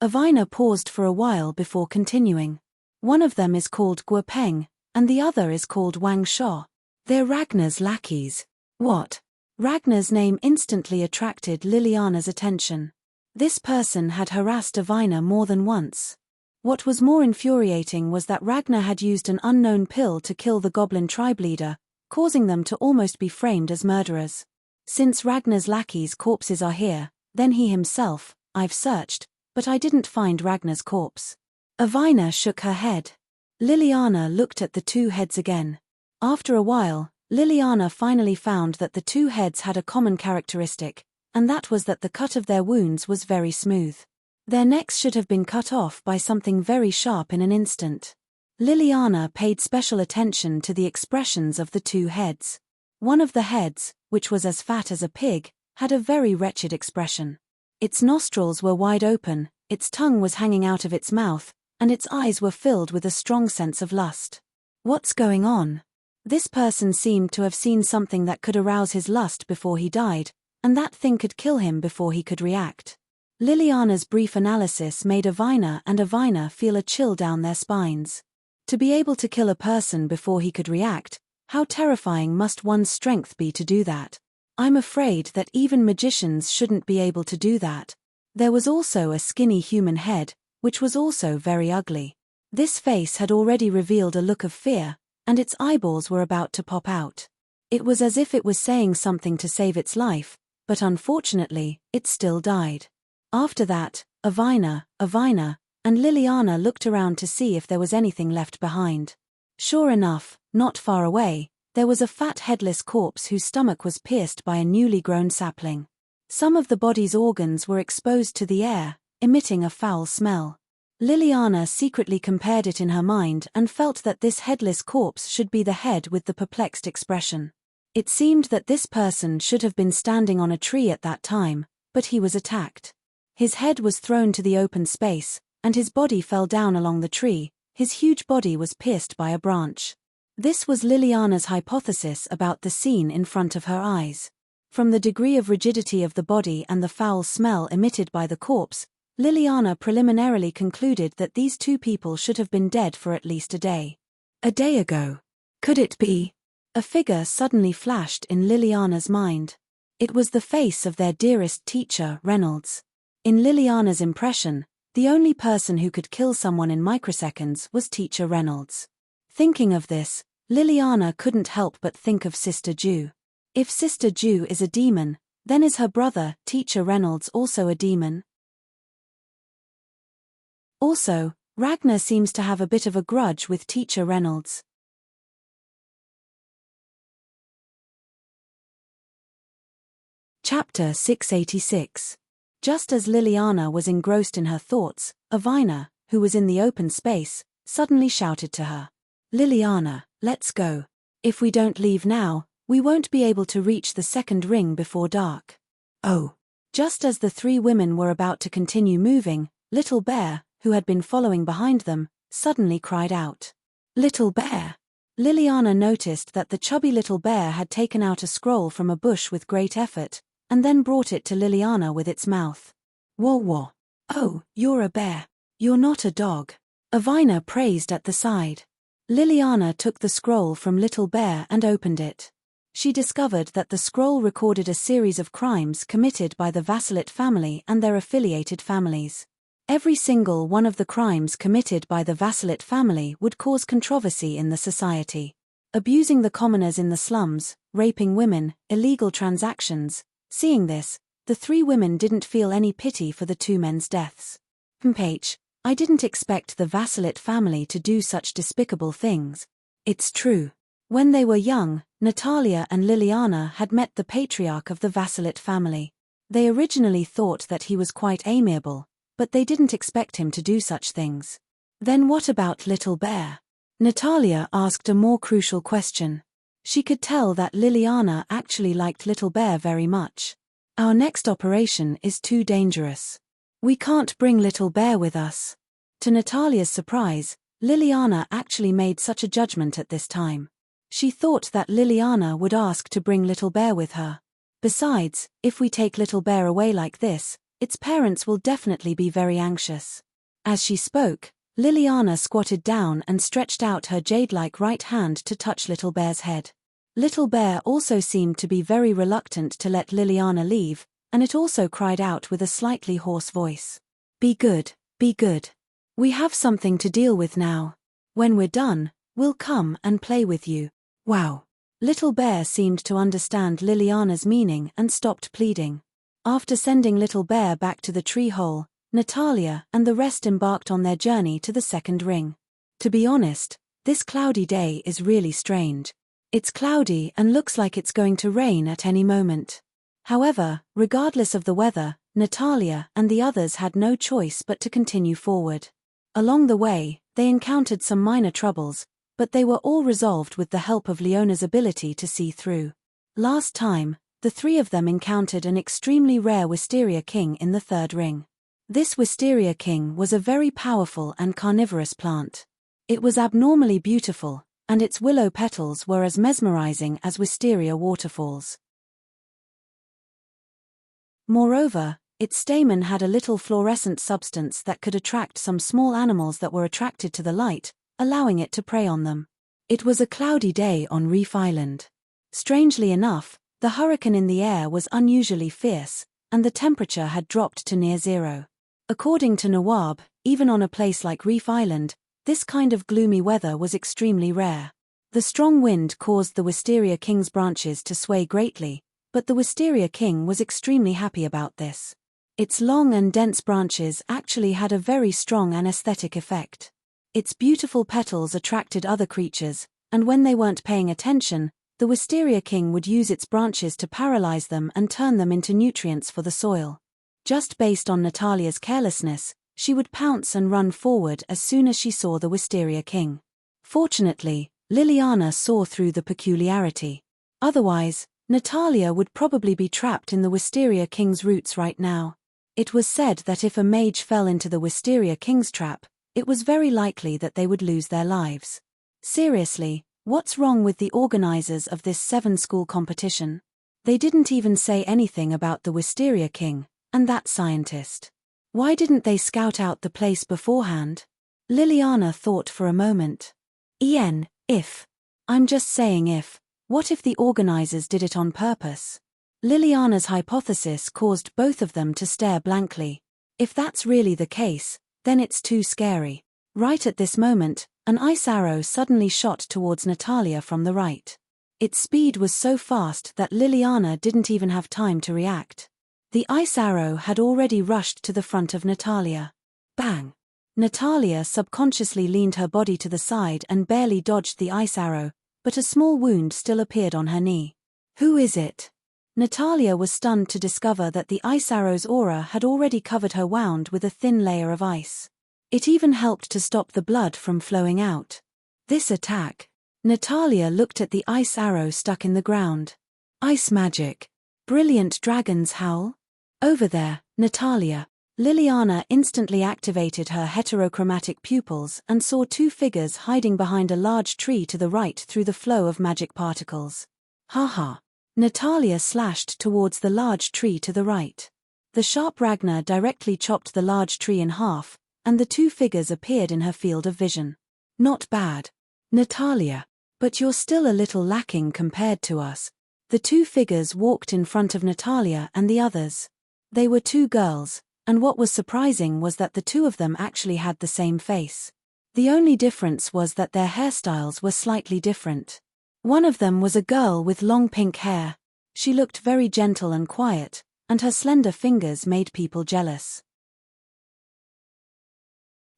Avina paused for a while before continuing. "One of them is called Guopeng, and the other is called Wang Sho. They're Ragnar's lackeys." "What?" Ragnar's name instantly attracted Liliana's attention. This person had harassed Avina more than once. What was more infuriating was that Ragnar had used an unknown pill to kill the goblin tribe leader, causing them to almost be framed as murderers. "Since Ragnar's lackeys' corpses are here, then he himself, I've searched, but I didn't find Ragnar's corpse." Avina shook her head. Liliana looked at the 2 heads again. After a while, Liliana finally found that the 2 heads had a common characteristic, and that was that the cut of their wounds was very smooth. Their necks should have been cut off by something very sharp in an instant. Liliana paid special attention to the expressions of the 2 heads. One of the heads, which was as fat as a pig, had a very wretched expression. Its nostrils were wide open, its tongue was hanging out of its mouth, and its eyes were filled with a strong sense of lust. "What's going on?" This person seemed to have seen something that could arouse his lust before he died, and that thing could kill him before he could react. Liliana's brief analysis made Avina feel a chill down their spines. To be able to kill a person before he could react, how terrifying must one's strength be to do that? I'm afraid that even magicians shouldn't be able to do that. There was also a skinny human head, which was also very ugly. This face had already revealed a look of fear, and its eyeballs were about to pop out. It was as if it was saying something to save its life, but unfortunately, it still died. After that, Avina, and Liliana looked around to see if there was anything left behind. Sure enough, not far away, there was a fat headless corpse whose stomach was pierced by a newly grown sapling. Some of the body's organs were exposed to the air, emitting a foul smell. Liliana secretly compared it in her mind and felt that this headless corpse should be the head with the perplexed expression. It seemed that this person should have been standing on a tree at that time, but he was attacked. His head was thrown to the open space, and his body fell down along the tree. His huge body was pierced by a branch. This was Liliana's hypothesis about the scene in front of her eyes. From the degree of rigidity of the body and the foul smell emitted by the corpse, Liliana preliminarily concluded that these two people should have been dead for at least a day. A day ago. Could it be? A figure suddenly flashed in Liliana's mind. It was the face of their dearest teacher, Reynolds. In Liliana's impression, the only person who could kill someone in microseconds was Teacher Reynolds. Thinking of this, Liliana couldn't help but think of Sister Jew. If Sister Jew is a demon, then is her brother, Teacher Reynolds, also a demon? Also, Ragnar seems to have a bit of a grudge with Teacher Reynolds. Chapter 686. Just as Liliana was engrossed in her thoughts, Avina, who was in the open space, suddenly shouted to her. Liliana, let's go. If we don't leave now, we won't be able to reach the second ring before dark. Oh. Just as the three women were about to continue moving, Little Bear, who had been following behind them, suddenly cried out. Little Bear! Liliana noticed that the chubby little bear had taken out a scroll from a bush with great effort, and then brought it to Liliana with its mouth. Whoa whoa. Oh, you're a bear. You're not a dog. Avina praised at the side. Liliana took the scroll from Little Bear and opened it. She discovered that the scroll recorded a series of crimes committed by the Vassalite family and their affiliated families. Every single one of the crimes committed by the Vassalite family would cause controversy in the society. Abusing the commoners in the slums, raping women, illegal transactions. Seeing this, the three women didn't feel any pity for the two men's deaths. I didn't expect the Vassalite family to do such despicable things. It's true. When they were young, Natalia and Liliana had met the patriarch of the Vassalite family. They originally thought that he was quite amiable, but they didn't expect him to do such things. Then what about Little Bear? Natalia asked a more crucial question. She could tell that Liliana actually liked Little Bear very much. Our next operation is too dangerous. We can't bring Little Bear with us. To Natalia's surprise, Liliana actually made such a judgment at this time. She thought that Liliana would ask to bring Little Bear with her. Besides, if we take Little Bear away like this, its parents will definitely be very anxious. As she spoke, Liliana squatted down and stretched out her jade-like right hand to touch Little Bear's head. Little Bear also seemed to be very reluctant to let Liliana leave, and it also cried out with a slightly hoarse voice. Be good, be good. We have something to deal with now. When we're done, we'll come and play with you. Wow. Little Bear seemed to understand Liliana's meaning and stopped pleading. After sending Little Bear back to the tree hole, Natalia and the rest embarked on their journey to the second ring. To be honest, this cloudy day is really strange. It's cloudy and looks like it's going to rain at any moment. However, regardless of the weather, Natalia and the others had no choice but to continue forward. Along the way, they encountered some minor troubles, but they were all resolved with the help of Leona's ability to see through. Last time, the three of them encountered an extremely rare Wisteria King in the third ring. This Wisteria King was a very powerful and carnivorous plant. It was abnormally beautiful, and its willow petals were as mesmerizing as wisteria waterfalls. Moreover, its stamen had a little fluorescent substance that could attract some small animals that were attracted to the light, allowing it to prey on them. It was a cloudy day on Reef Island. Strangely enough, the hurricane in the air was unusually fierce, and the temperature had dropped to near zero. According to Nawab, even on a place like Reef Island, this kind of gloomy weather was extremely rare. The strong wind caused the Wisteria King's branches to sway greatly, but the Wisteria King was extremely happy about this. Its long and dense branches actually had a very strong anesthetic effect. Its beautiful petals attracted other creatures, and when they weren't paying attention, the Wisteria King would use its branches to paralyze them and turn them into nutrients for the soil. Just based on Natalia's carelessness, she would pounce and run forward as soon as she saw the Wisteria King. Fortunately, Liliana saw through the peculiarity. Otherwise, Natalia would probably be trapped in the Wisteria King's roots right now. It was said that if a mage fell into the Wisteria King's trap, it was very likely that they would lose their lives. Seriously, what's wrong with the organizers of this 7-school competition? They didn't even say anything about the Wisteria King, and that scientist. Why didn't they scout out the place beforehand? Liliana thought for a moment. If. I'm just saying if. What if the organizers did it on purpose? Liliana's hypothesis caused both of them to stare blankly. If that's really the case, then it's too scary. Right at this moment, an ice arrow suddenly shot towards Natalia from the right. Its speed was so fast that Liliana didn't even have time to react. The ice arrow had already rushed to the front of Natalia. Bang! Natalia subconsciously leaned her body to the side and barely dodged the ice arrow, but a small wound still appeared on her knee. Who is it? Natalia was stunned to discover that the ice arrow's aura had already covered her wound with a thin layer of ice. It even helped to stop the blood from flowing out. This attack. Natalia looked at the ice arrow stuck in the ground. Ice magic. Brilliant dragon's howl? Over there, Natalia. Liliana instantly activated her heterochromatic pupils and saw 2 figures hiding behind a large tree to the right through the flow of magic particles. Haha. Natalia slashed towards the large tree to the right. The sharp Ragnar directly chopped the large tree in half, and the 2 figures appeared in her field of vision. Not bad. Natalia. But you're still a little lacking compared to us. The 2 figures walked in front of Natalia and the others. They were 2 girls, and what was surprising was that the 2 of them actually had the same face. The only difference was that their hairstyles were slightly different. One of them was a girl with long pink hair. She looked very gentle and quiet, and her slender fingers made people jealous.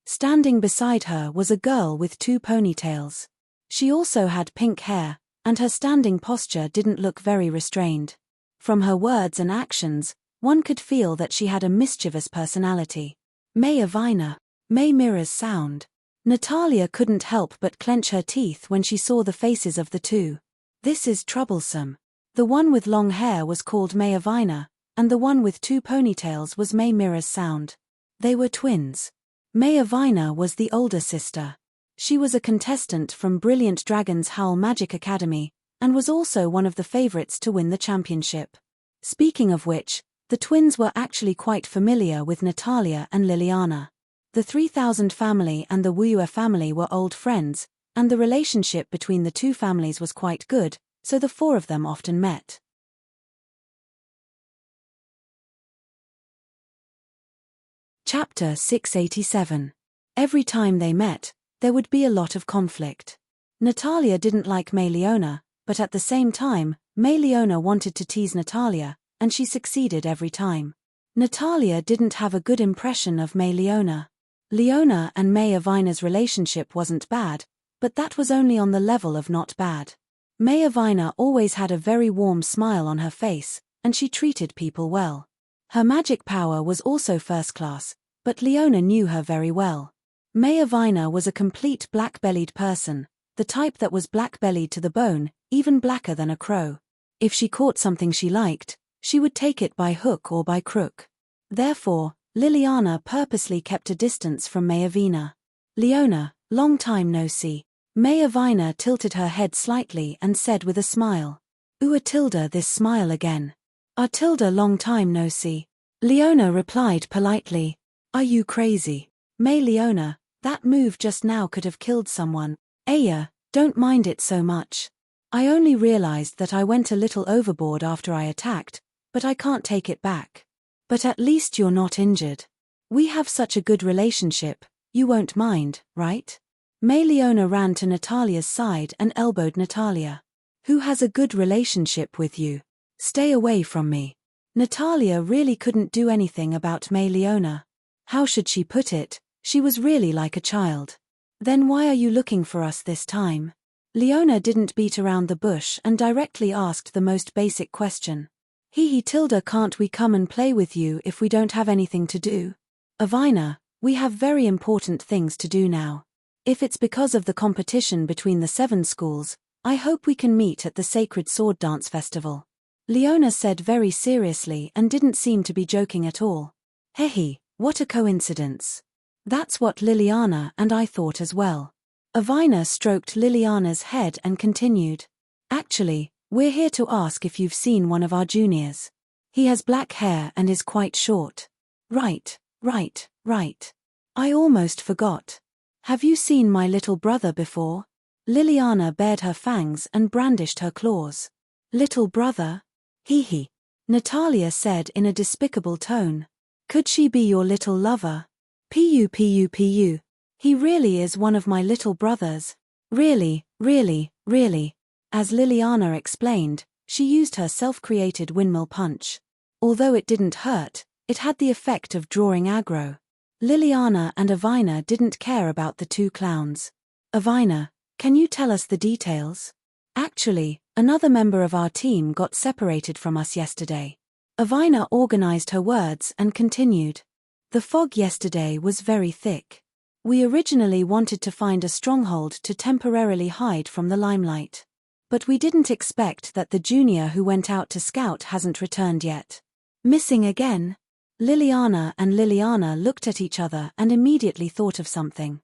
Standing beside her was a girl with 2 ponytails. She also had pink hair, and her standing posture didn't look very restrained. From her words and actions, one could feel that she had a mischievous personality. May Avina. May Mira's sound. Natalia couldn't help but clench her teeth when she saw the faces of the 2. This is troublesome. The one with long hair was called May Avina, and the one with 2 ponytails was May Mira's sound. They were twins. May Avina was the older sister. She was a contestant from Brilliant Dragon's Howl Magic Academy, and was also one of the favorites to win the championship. Speaking of which, the twins were actually quite familiar with Natalia and Liliana. The 3000 family and the Wuyue family were old friends, and the relationship between the 2 families was quite good, so the 4 of them often met. Chapter 687. Every time they met, there would be a lot of conflict. Natalia didn't like May Leona, but at the same time, May Leona wanted to tease Natalia, and she succeeded every time. Natalia didn't have a good impression of May Leona. Leona and May Avina's relationship wasn't bad, but that was only on the level of not bad. May Avina always had a very warm smile on her face, and she treated people well. Her magic power was also first class, but Leona knew her very well. May Avina was a complete black-bellied person, the type that was black-bellied to the bone, even blacker than a crow. If she caught something she liked, she would take it by hook or by crook. Therefore, Liliana purposely kept a distance from May Avina. Leona, long time no see. May Avina tilted her head slightly and said with a smile. Tilda, this smile again. Tilda, long time no see. Leona replied politely. Are you crazy? May Leona, that move just now could have killed someone. Aya, don't mind it so much. I only realized that I went a little overboard after I attacked, but I can't take it back. But at least you're not injured. We have such a good relationship, you won't mind, right? May Leona ran to Natalia's side and elbowed Natalia. Who has a good relationship with you? Stay away from me. Natalia really couldn't do anything about May Leona. How should she put it? She was really like a child. Then why are you looking for us this time? Leona didn't beat around the bush and directly asked the most basic question. Tilda, can't we come and play with you if we don't have anything to do? Avina, we have very important things to do now. If it's because of the competition between the 7 schools, I hope we can meet at the Sacred Sword Dance Festival. Leona said very seriously and didn't seem to be joking at all. What a coincidence. That's what Liliana and I thought as well. Avina stroked Liliana's head and continued. Actually, we're here to ask if you've seen one of our juniors. He has black hair and is quite short. Right. I almost forgot. Have you seen my little brother before? Liliana bared her fangs and brandished her claws. Little brother? Natalia said in a despicable tone. Could she be your little lover? Pu. He really is one of my little brothers. Really. As Liliana explained, she used her self-created windmill punch. Although it didn't hurt, it had the effect of drawing aggro. Liliana and Avina didn't care about the 2 clowns. Avina, can you tell us the details? Actually, another member of our team got separated from us yesterday. Avina organized her words and continued. The fog yesterday was very thick. We originally wanted to find a stronghold to temporarily hide from the limelight. But we didn't expect that the junior who went out to scout hasn't returned yet. Missing again? Liliana and Liliana looked at each other and immediately thought of something.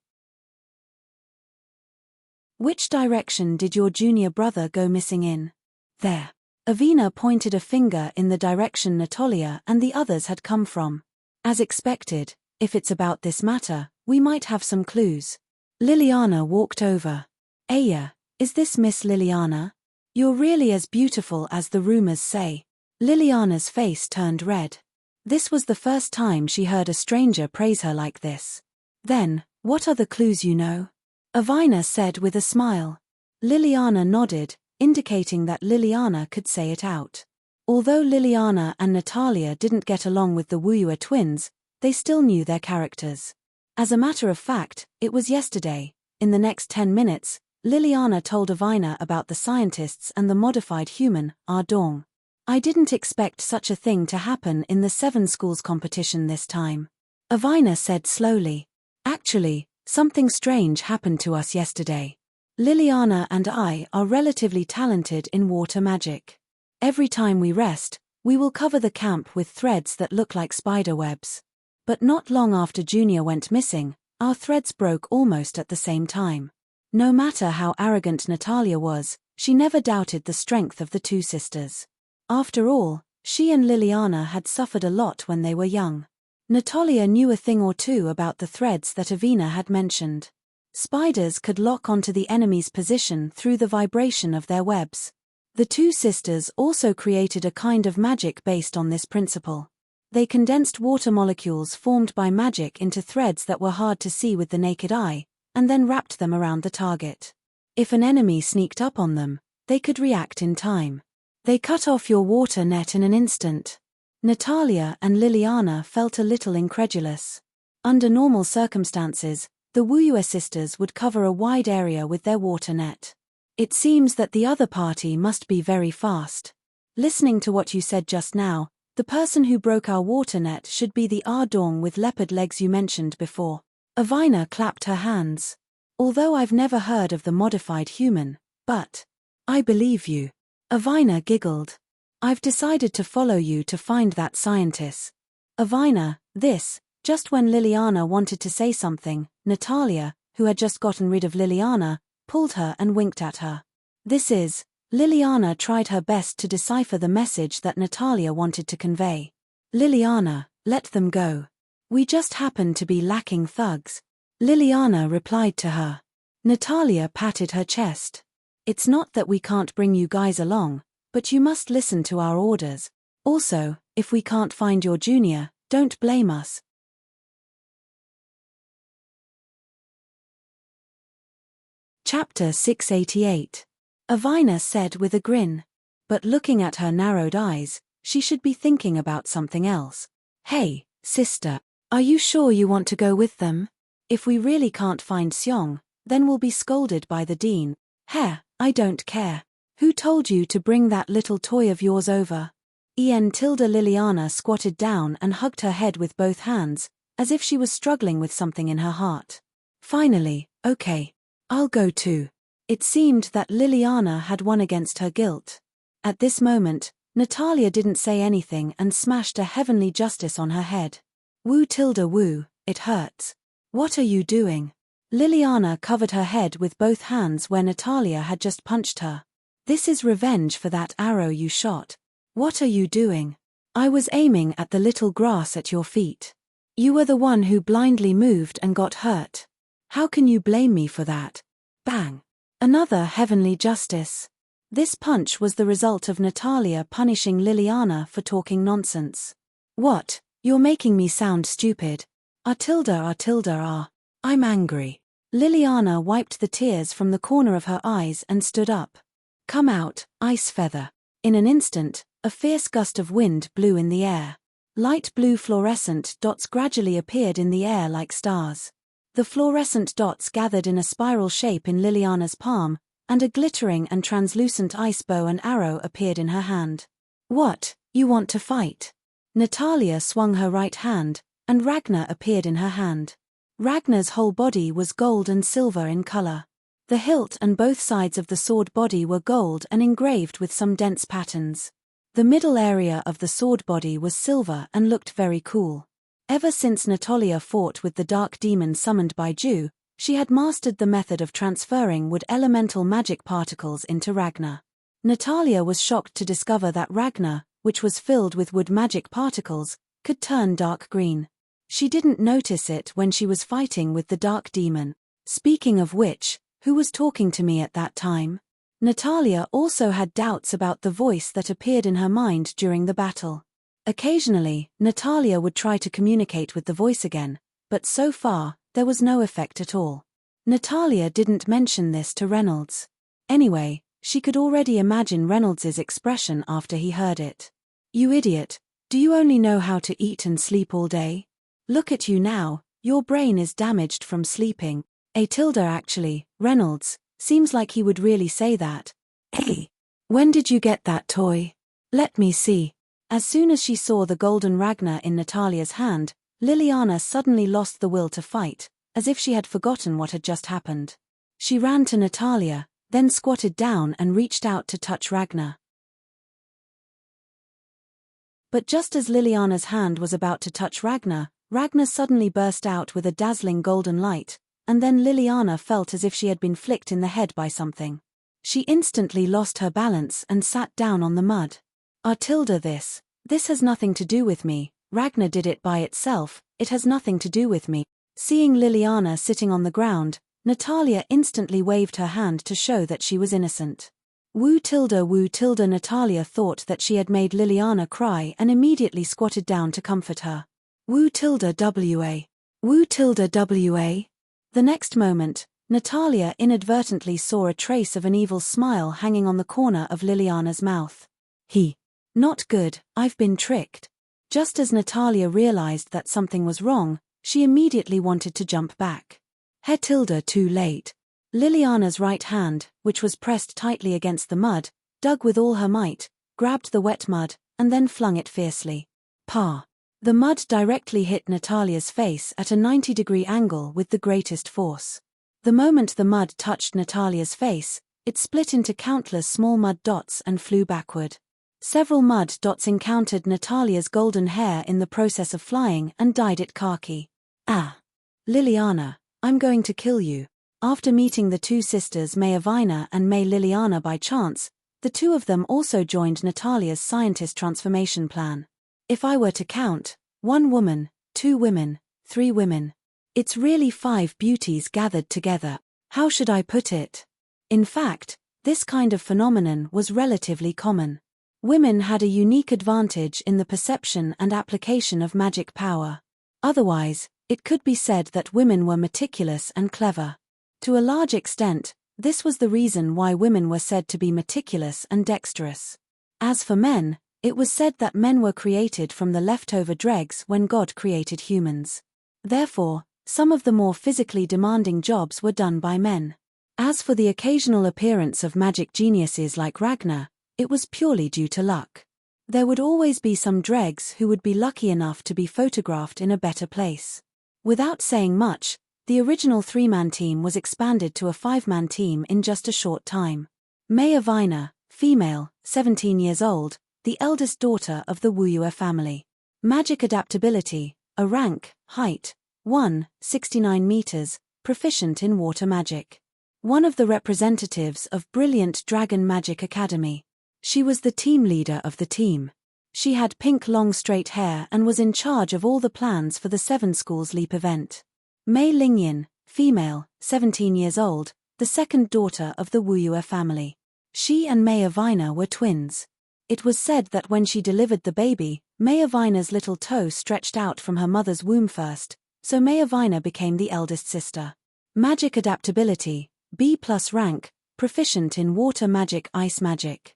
Which direction did your junior brother go missing in? There. Avina pointed a finger in the direction Natalia and the others had come from. As expected, if it's about this matter, we might have some clues. Liliana walked over. Aya, is this Miss Liliana? You're really as beautiful as the rumors say. Liliana's face turned red. This was the first time she heard a stranger praise her like this. Then, what are the clues you know? Avina said with a smile. Liliana nodded, indicating that Liliana could say it out. Although Liliana and Natalia didn't get along with the Wuyua twins, they still knew their characters. As a matter of fact, it was yesterday. In the next 10 minutes, Liliana told Avina about the scientists and the modified human, Ardong. I didn't expect such a thing to happen in the 7 schools competition this time. Avina said slowly. Actually, something strange happened to us yesterday. Liliana and I are relatively talented in water magic. Every time we rest, we will cover the camp with threads that look like spider webs. But not long after Junior went missing, our threads broke almost at the same time. No matter how arrogant Natalia was, she never doubted the strength of the 2 sisters. After all, she and Liliana had suffered a lot when they were young. Natalia knew a thing or two about the threads that Avina had mentioned. Spiders could lock onto the enemy's position through the vibration of their webs. The 2 sisters also created a kind of magic based on this principle. They condensed water molecules formed by magic into threads that were hard to see with the naked eye, and then wrapped them around the target. If an enemy sneaked up on them, they could react in time. They cut off your water net in an instant. Natalia and Liliana felt a little incredulous. Under normal circumstances, the Wuyua sisters would cover a wide area with their water net. It seems that the other party must be very fast. Listening to what you said just now, the person who broke our water net should be the Ardong with leopard legs you mentioned before. Avina clapped her hands. Although I've never heard of the modified human, but I believe you. Avina giggled. I've decided to follow you to find that scientist. Avina, just when Liliana wanted to say something, Natalia, who had just gotten rid of Liliana, pulled her and winked at her. Liliana tried her best to decipher the message that Natalia wanted to convey. Liliana, let them go. We just happen to be lacking thugs. Liliana replied to her. Natalia patted her chest. It's not that we can't bring you guys along, but you must listen to our orders. Also, if we can't find your junior, don't blame us. Chapter 688. Avina said with a grin. But looking at her narrowed eyes, she should be thinking about something else. Hey, sister, are you sure you want to go with them? If we really can't find Xiong, Then we'll be scolded by the dean. Heh, I don't care. Who told you to bring that little toy of yours over? Liliana squatted down and hugged her head with both hands, as if she was struggling with something in her heart. Finally, okay. I'll go too. It seemed that Liliana had won against her guilt. At this moment, Natalia didn't say anything and smashed a heavenly justice on her head. Woo tilde woo, it hurts. What are you doing? Liliana covered her head with both hands where Natalia had just punched her. This is revenge for that arrow you shot. What are you doing? I was aiming at the little grass at your feet. You were the one who blindly moved and got hurt. How can you blame me for that? Bang. Another heavenly justice. This punch was the result of Natalia punishing Liliana for talking nonsense. What? You're making me sound stupid. Ah. I'm angry. Liliana wiped the tears from the corner of her eyes and stood up. Come out, ice feather. In an instant, a fierce gust of wind blew in the air. Light blue fluorescent dots gradually appeared in the air like stars. The fluorescent dots gathered in a spiral shape in Liliana's palm, and a glittering and translucent ice bow and arrow appeared in her hand. What, you want to fight? Natalia swung her right hand, and Ragnar appeared in her hand. Ragnar's whole body was gold and silver in color. The hilt and both sides of the sword body were gold and engraved with some dense patterns. The middle area of the sword body was silver and looked very cool. Ever since Natalia fought with the dark demon summoned by Ju, she had mastered the method of transferring wood elemental magic particles into Ragnar. Natalia was shocked to discover that Ragnar, which was filled with wood magic particles, could turn dark green. She didn't notice it when she was fighting with the dark demon. Speaking of which, who was talking to me at that time? Natalia also had doubts about the voice that appeared in her mind during the battle. Occasionally, Natalia would try to communicate with the voice again, but so far, there was no effect at all. Natalia didn't mention this to Reynolds. Anyway, she could already imagine Reynolds's expression after he heard it. You idiot, do you only know how to eat and sleep all day? Look at you now, your brain is damaged from sleeping. Actually, Reynolds, seems like he would really say that. Hey, when did you get that toy? Let me see. As soon as she saw the golden Ragnar in Natalia's hand, Liliana suddenly lost the will to fight, as if she had forgotten what had just happened. She ran to Natalia, then squatted down and reached out to touch Ragnar. But just as Liliana's hand was about to touch Ragnar, Ragnar suddenly burst out with a dazzling golden light, and then Liliana felt as if she had been flicked in the head by something. She instantly lost her balance and sat down on the mud. This has nothing to do with me. Ragnar did it by itself, it has nothing to do with me. Seeing Liliana sitting on the ground, Natalia instantly waved her hand to show that she was innocent. Woo tilde Natalia thought that she had made Liliana cry and immediately squatted down to comfort her. Woo tilde wa. The next moment, Natalia inadvertently saw a trace of an evil smile hanging on the corner of Liliana's mouth. Not good, I've been tricked. Just as Natalia realized that something was wrong, she immediately wanted to jump back. Too late. Liliana's right hand, which was pressed tightly against the mud, dug with all her might, grabbed the wet mud, and then flung it fiercely. The mud directly hit Natalia's face at a 90-degree angle with the greatest force. The moment the mud touched Natalia's face, it split into countless small mud dots and flew backward. Several mud dots encountered Natalia's golden hair in the process of flying and dyed it khaki. Liliana, I'm going to kill you. After meeting the two sisters Mayavina and May Liliana by chance, the two of them also joined Natalia's scientist transformation plan. If I were to count, 1 woman, 2 women, 3 women. It's really 5 beauties gathered together. How should I put it? In fact, this kind of phenomenon was relatively common. Women had a unique advantage in the perception and application of magic power. Otherwise, it could be said that women were meticulous and clever. To a large extent, this was the reason why women were said to be meticulous and dexterous. As for men, it was said that men were created from the leftover dregs when God created humans. Therefore, Some of the more physically demanding jobs were done by men. As for the occasional appearance of magic geniuses like Ragnar, it was purely due to luck. There would always be some dregs who would be lucky enough to be photographed in a better place. Without saying much, the original 3-man team was expanded to a 5-man team in just a short time. Maya Viner, female, 17 years old, the eldest daughter of the Wuyue family. Magic adaptability, a rank, height, 169 meters, proficient in water magic. One of the representatives of Brilliant Dragon Magic Academy. She was the team leader of the team. She had pink long straight hair and was in charge of all the plans for the 7 Schools Leap event. Mei Lingyan, female, 17 years old, the second daughter of the Wuyue family. She and Maya Viner were twins. It was said that when she delivered the baby, Maya Viner's little toe stretched out from her mother's womb first, so Maya Viner became the eldest sister. Magic adaptability, B+ rank, proficient in water magic, ice magic.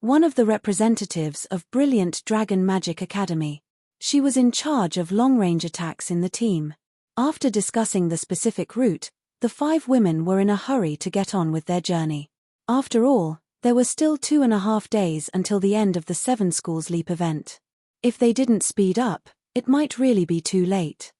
One of the representatives of Brilliant Dragon Magic Academy. She was in charge of long-range attacks in the team. After discussing the specific route, the 5 women were in a hurry to get on with their journey. After all, there were still 2.5 days until the end of the 7 Schools Leap event. If they didn't speed up, it might really be too late.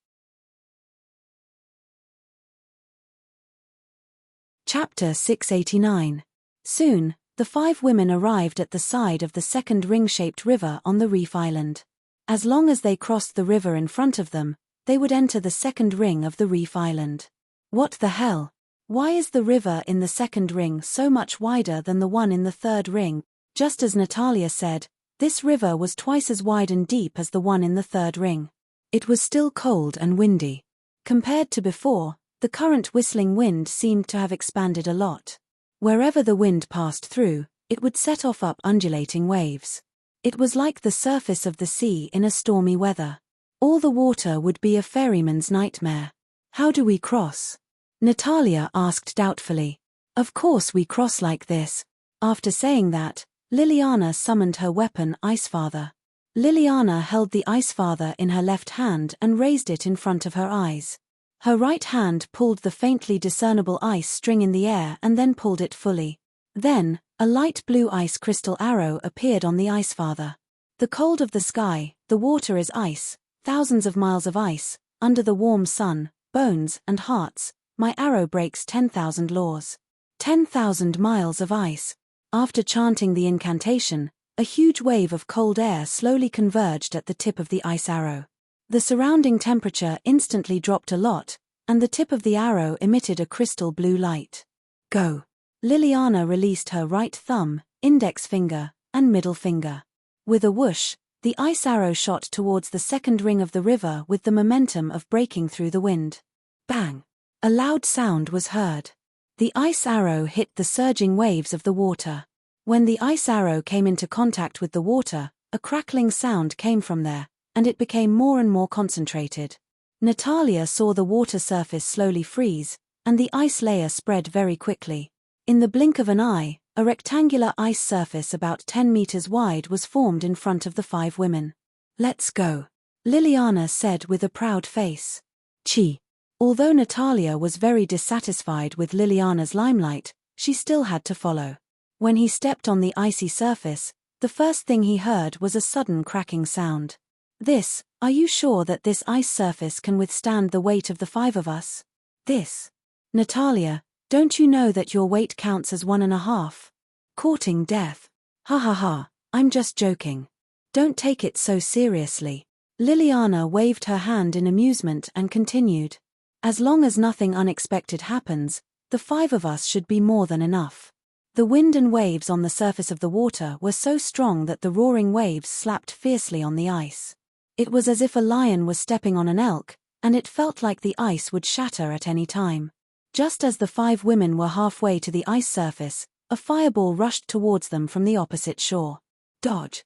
Chapter 689. Soon, the 5 women arrived at the side of the second ring-shaped river on the reef island. As long as they crossed the river in front of them, they would enter the second ring of the reef island. What the hell? Why is the river in the second ring so much wider than the one in the third ring? Just as Natalia said, this river was twice as wide and deep as the one in the third ring. It was still cold and windy. Compared to before, the current whistling wind seemed to have expanded a lot. Wherever the wind passed through, it would set off up undulating waves. It was like the surface of the sea in a stormy weather. All the water would be a ferryman's nightmare. How do we cross? Natalia asked doubtfully. Of course we cross like this. After saying that, Liliana summoned her weapon Icefather. Liliana held the Icefather in her left hand and raised it in front of her eyes. Her right hand pulled the faintly discernible ice string in the air and then pulled it fully. Then, a light blue ice crystal arrow appeared on the Icefather. The cold of the sky, the water is ice, thousands of miles of ice, under the warm sun, bones and hearts, my arrow breaks 10,000 laws. 10,000 miles of ice. After chanting the incantation, a huge wave of cold air slowly converged at the tip of the ice arrow. The surrounding temperature instantly dropped a lot, and the tip of the arrow emitted a crystal blue light. Go. Liliana released her right thumb, index finger, and middle finger. With a whoosh, the ice arrow shot towards the second ring of the river with the momentum of breaking through the wind. Bang! A loud sound was heard. The ice arrow hit the surging waves of the water. When the ice arrow came into contact with the water, a crackling sound came from there, and it became more and more concentrated. Natalia saw the water surface slowly freeze, and the ice layer spread very quickly. In the blink of an eye, a rectangular ice surface about 10 meters wide was formed in front of the 5 women. Let's go, Liliana said with a proud face. Chi. Although Natalia was very dissatisfied with Liliana's limelight, she still had to follow. When he stepped on the icy surface, the first thing he heard was a sudden cracking sound. Are you sure that this ice surface can withstand the weight of the 5 of us? Natalia, don't you know that your weight counts as 1.5? Courting death. Ha ha ha, I'm just joking. Don't take it so seriously. Liliana waved her hand in amusement and continued. As long as nothing unexpected happens, the 5 of us should be more than enough. The wind and waves on the surface of the water were so strong that the roaring waves slapped fiercely on the ice. It was as if a lion was stepping on an elk, and it felt like the ice would shatter at any time. Just as the 5 women were halfway to the ice surface, a fireball rushed towards them from the opposite shore. Dodge!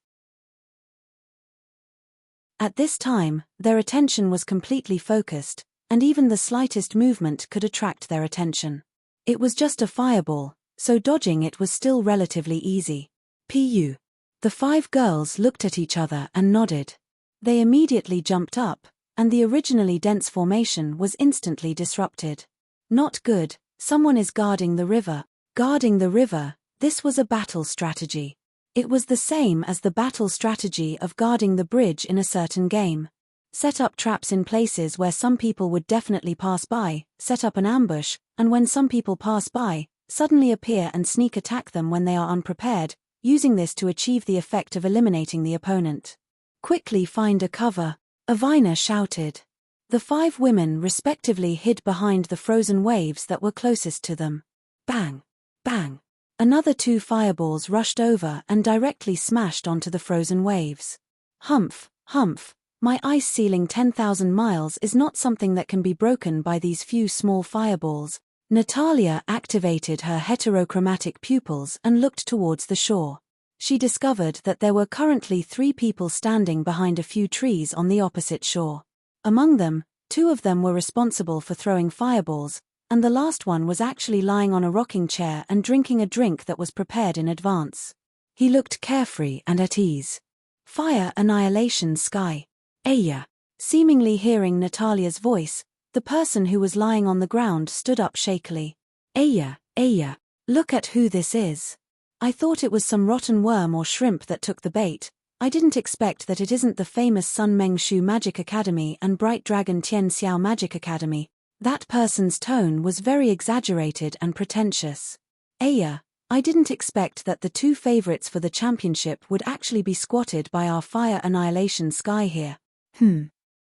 At this time, their attention was completely focused, and even the slightest movement could attract their attention. It was just a fireball, so dodging it was still relatively easy. Pu. The 5 girls looked at each other and nodded. They immediately jumped up, and the originally dense formation was instantly disrupted. Not good, someone is guarding the river. Guarding the river, this was a battle strategy. It was the same as the battle strategy of guarding the bridge in a certain game. Set up traps in places where some people would definitely pass by, set up an ambush, and when some people pass by, suddenly appear and sneak attack them when they are unprepared, using this to achieve the effect of eliminating the opponent. Quickly find a cover, Avina shouted. The 5 women respectively hid behind the frozen waves that were closest to them. Bang! Bang! Another 2 fireballs rushed over and directly smashed onto the frozen waves. Humph, humph, my ice ceiling 10,000 miles is not something that can be broken by these few small fireballs. Natalia activated her heterochromatic pupils and looked towards the shore. She discovered that there were currently 3 people standing behind a few trees on the opposite shore. Among them, 2 of them were responsible for throwing fireballs, and the last one was actually lying on a rocking chair and drinking a drink that was prepared in advance. He looked carefree and at ease. Fire annihilation sky. Aya. Seemingly hearing Natalia's voice, the person who was lying on the ground stood up shakily. Aya, Aya, look at who this is. I thought it was some rotten worm or shrimp that took the bait. I didn't expect that it isn't the famous Sun Mengshu Magic Academy and Bright Dragon Tian Xiao Magic Academy. That person's tone was very exaggerated and pretentious. Aya, I didn't expect that the 2 favorites for the championship would actually be squatted by our fire annihilation sky here.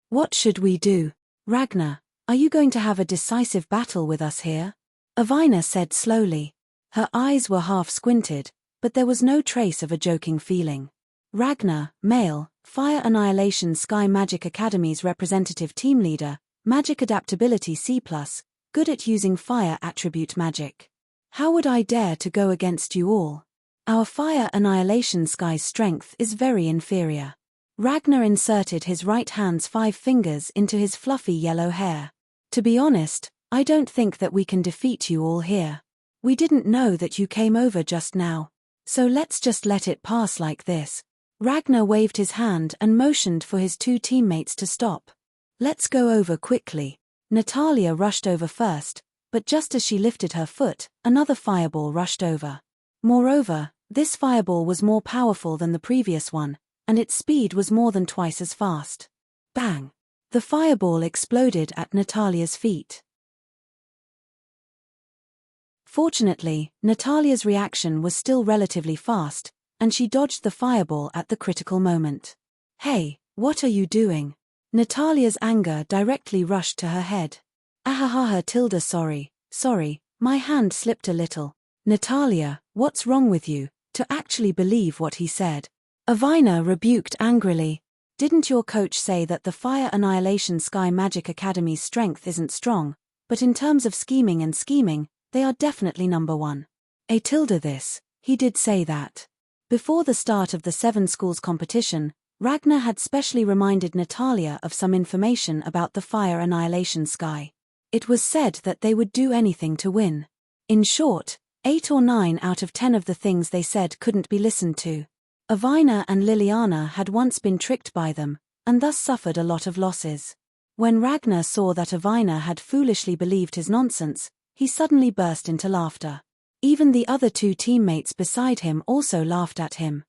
What should we do? Ragnar, are you going to have a decisive battle with us here? Avina said slowly. Her eyes were half squinted, but there was no trace of a joking feeling. Ragnar, male, Fire Annihilation Sky Magic Academy's representative team leader, Magic Adaptability C+, good at using fire attribute magic. How would I dare to go against you all? Our Fire Annihilation Sky's strength is very inferior. Ragnar inserted his right hand's 5 fingers into his fluffy yellow hair. To be honest, I don't think that we can defeat you all here. We didn't know that you came over just now. So let's just let it pass like this. Ragnar waved his hand and motioned for his 2 teammates to stop. Let's go over quickly. Natalia rushed over first, but just as she lifted her foot, another fireball rushed over. Moreover, this fireball was more powerful than the previous one, and its speed was more than twice as fast. Bang! The fireball exploded at Natalia's feet. Fortunately, Natalia's reaction was still relatively fast, and she dodged the fireball at the critical moment. Hey, what are you doing? Natalia's anger directly rushed to her head. Ahahaha tilde sorry, my hand slipped a little. Natalia, what's wrong with you, to actually believe what he said? Avina rebuked angrily. Didn't your coach say that the Fire Annihilation Sky Magic Academy's strength isn't strong, but in terms of scheming, they are definitely number 1. This, he did say that. Before the start of the 7 schools competition, Ragnar had specially reminded Natalia of some information about the Fire Annihilation Sky. It was said that they would do anything to win. In short, 8 or 9 out of 10 of the things they said couldn't be listened to. Avina and Liliana had once been tricked by them, and thus suffered a lot of losses. When Ragnar saw that Avina had foolishly believed his nonsense, he suddenly burst into laughter. Even the other 2 teammates beside him also laughed at him.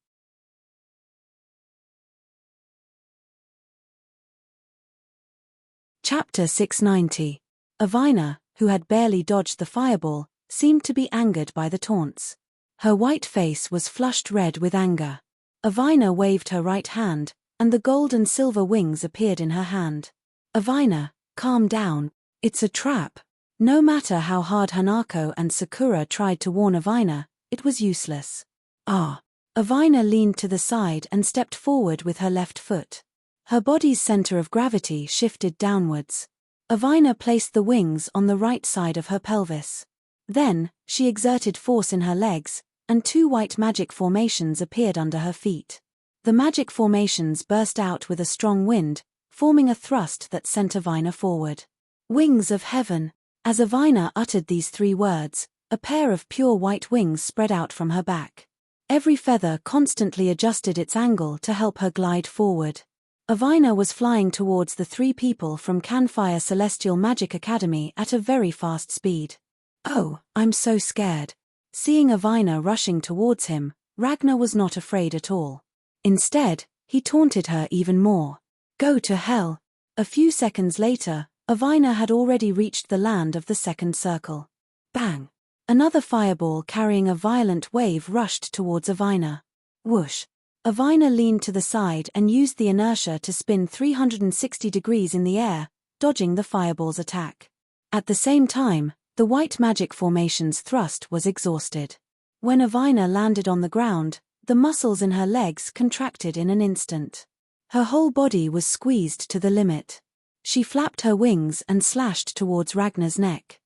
Chapter 690. Avina, who had barely dodged the fireball, seemed to be angered by the taunts. Her white face was flushed red with anger. Avina waved her right hand, and the gold and silver wings appeared in her hand. Avina, calm down, it's a trap. No matter how hard Hanako and Sakura tried to warn Avina, it was useless. Avina leaned to the side and stepped forward with her left foot. Her body's center of gravity shifted downwards. Avina placed the wings on the right side of her pelvis. Then, she exerted force in her legs, and 2 white magic formations appeared under her feet. The magic formations burst out with a strong wind, forming a thrust that sent Avina forward. Wings of heaven! As Avina uttered these 3 words, a pair of pure white wings spread out from her back. Every feather constantly adjusted its angle to help her glide forward. Avina was flying towards the three people from Campfire Celestial Magic Academy at a very fast speed. "Oh, I'm so scared." Seeing Avina rushing towards him, Ragnar was not afraid at all. Instead, he taunted her even more. "Go to hell." A few seconds later, Avina had already reached the land of the second circle. Bang! Another fireball carrying a violent wave rushed towards Avina. Whoosh! Avina leaned to the side and used the inertia to spin 360 degrees in the air, dodging the fireball's attack. At the same time, the white magic formation's thrust was exhausted. When Avina landed on the ground, the muscles in her legs contracted in an instant. Her whole body was squeezed to the limit. She flapped her wings and slashed towards Ragnar's neck.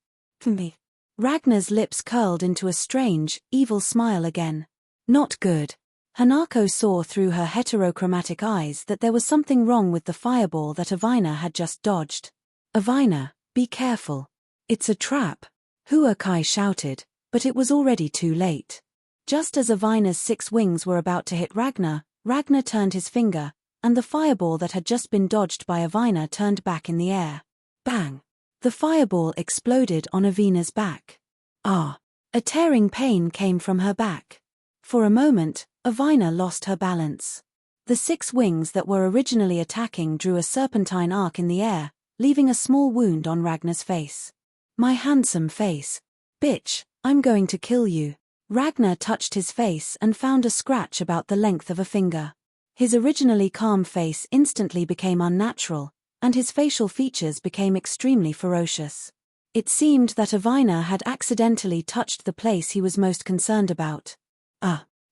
"Me." Ragnar's lips curled into a strange, evil smile again. "Not good." Hanako saw through her heterochromatic eyes that there was something wrong with the fireball that Avina had just dodged. "Avina, be careful. It's a trap," Huakai shouted, but it was already too late. Just as Avina's 6 wings were about to hit Ragnar, Ragnar turned his finger, and the fireball that had just been dodged by Avina turned back in the air. Bang! The fireball exploded on Avina's back. Ah! A tearing pain came from her back. For a moment, Avina lost her balance. The 6 wings that were originally attacking drew a serpentine arc in the air, leaving a small wound on Ragnar's face. "My handsome face. Bitch, I'm going to kill you." Ragnar touched his face and found a scratch about the length of a finger. His originally calm face instantly became unnatural, and his facial features became extremely ferocious. It seemed that Avina had accidentally touched the place he was most concerned about.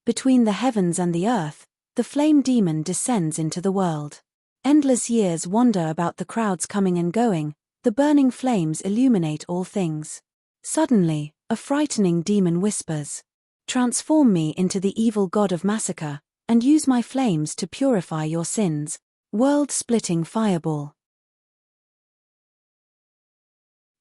Between the heavens and the earth, the flame demon descends into the world. Endless years wander about the crowds coming and going, the burning flames illuminate all things. Suddenly, a frightening demon whispers, "Transform me into the evil god of massacre, and use my flames to purify your sins." World-splitting fireball.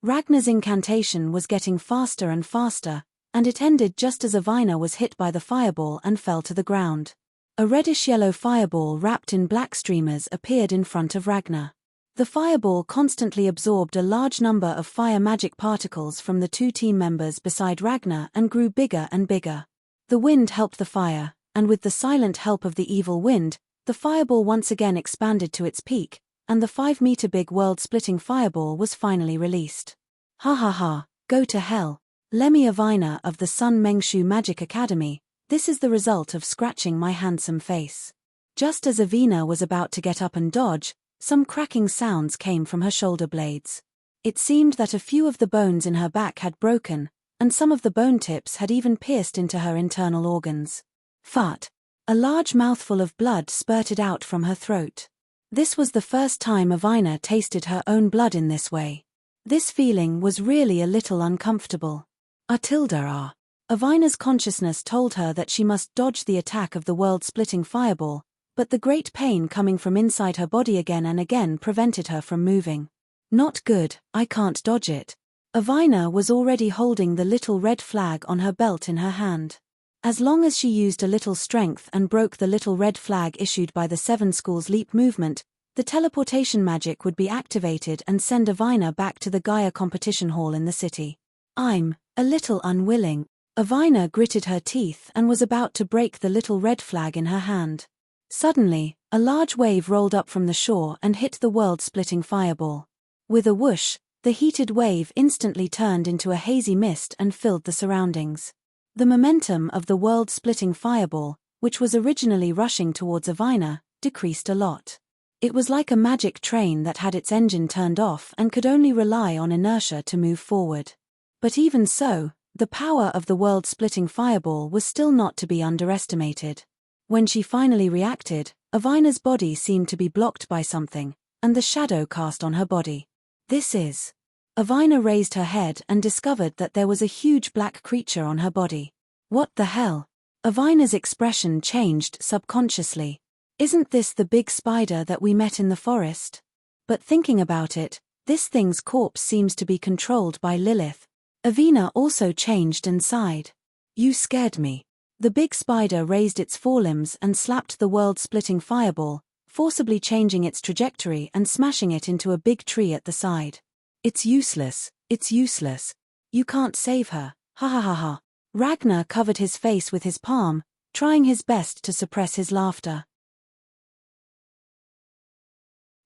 Ragnar's incantation was getting faster and faster, and it ended just as Avina was hit by the fireball and fell to the ground. A reddish-yellow fireball wrapped in black streamers appeared in front of Ragnar. The fireball constantly absorbed a large number of fire magic particles from the 2 team members beside Ragnar and grew bigger and bigger. The wind helped the fire, and with the silent help of the evil wind, the fireball once again expanded to its peak, and the 5-meter-big world-splitting fireball was finally released. "Ha ha ha, go to hell. Lemmy Avina of the Sun Mengshu Magic Academy, this is the result of scratching my handsome face." Just as Avina was about to get up and dodge, some cracking sounds came from her shoulder blades. It seemed that a few of the bones in her back had broken, and some of the bone tips had even pierced into her internal organs. Fart! A large mouthful of blood spurted out from her throat. This was the first time Avina tasted her own blood in this way. This feeling was really a little uncomfortable. Avina's consciousness told her that she must dodge the attack of the world-splitting fireball, but the great pain coming from inside her body again and again prevented her from moving. "Not good, I can't dodge it." Avina was already holding the little red flag on her belt in her hand. As long as she used a little strength and broke the little red flag issued by the 7 schools leap movement, the teleportation magic would be activated and send Avina back to the Gaia competition hall in the city. "I'm a little unwilling." Avina gritted her teeth and was about to break the little red flag in her hand. Suddenly, a large wave rolled up from the shore and hit the world-splitting fireball. With a whoosh, the heated wave instantly turned into a hazy mist and filled the surroundings. The momentum of the world-splitting fireball, which was originally rushing towards Avina, decreased a lot. It was like a magic train that had its engine turned off and could only rely on inertia to move forward. But even so, the power of the world-splitting fireball was still not to be underestimated. When she finally reacted, Avina's body seemed to be blocked by something, and the shadow cast on her body. "This is..." Avina raised her head and discovered that there was a huge black creature on her body. "What the hell?" Avina's expression changed subconsciously. "Isn't this the big spider that we met in the forest?" But thinking about it, this thing's corpse seems to be controlled by Lilith. Avina also changed and sighed. "You scared me." The big spider raised its forelimbs and slapped the world-splitting fireball, forcibly changing its trajectory and smashing it into a big tree at the side. It's useless, it's useless. You can't save her, ha ha ha ha. Ragnar covered his face with his palm, trying his best to suppress his laughter.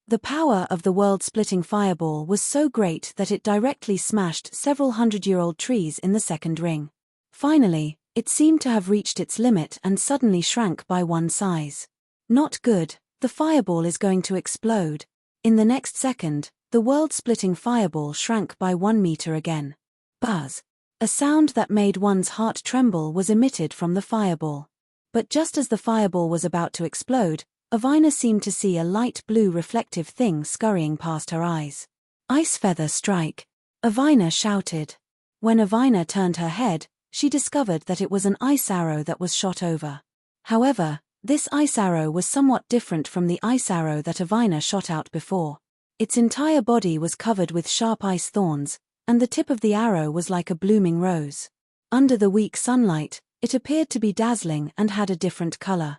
The power of the world-splitting fireball was so great that it directly smashed several hundred-year-old trees in the second ring. Finally, it seemed to have reached its limit and suddenly shrank by one size. Not good, the fireball is going to explode. In the next second, the world-splitting fireball shrank by 1 meter again. Buzz. A sound that made one's heart tremble was emitted from the fireball. But just as the fireball was about to explode, Avina seemed to see a light blue reflective thing scurrying past her eyes. Ice feather strike! Avina shouted. When Avina turned her head, she discovered that it was an ice arrow that was shot over. However, this ice arrow was somewhat different from the ice arrow that Avina shot out before. Its entire body was covered with sharp ice thorns, and the tip of the arrow was like a blooming rose. Under the weak sunlight, it appeared to be dazzling and had a different color.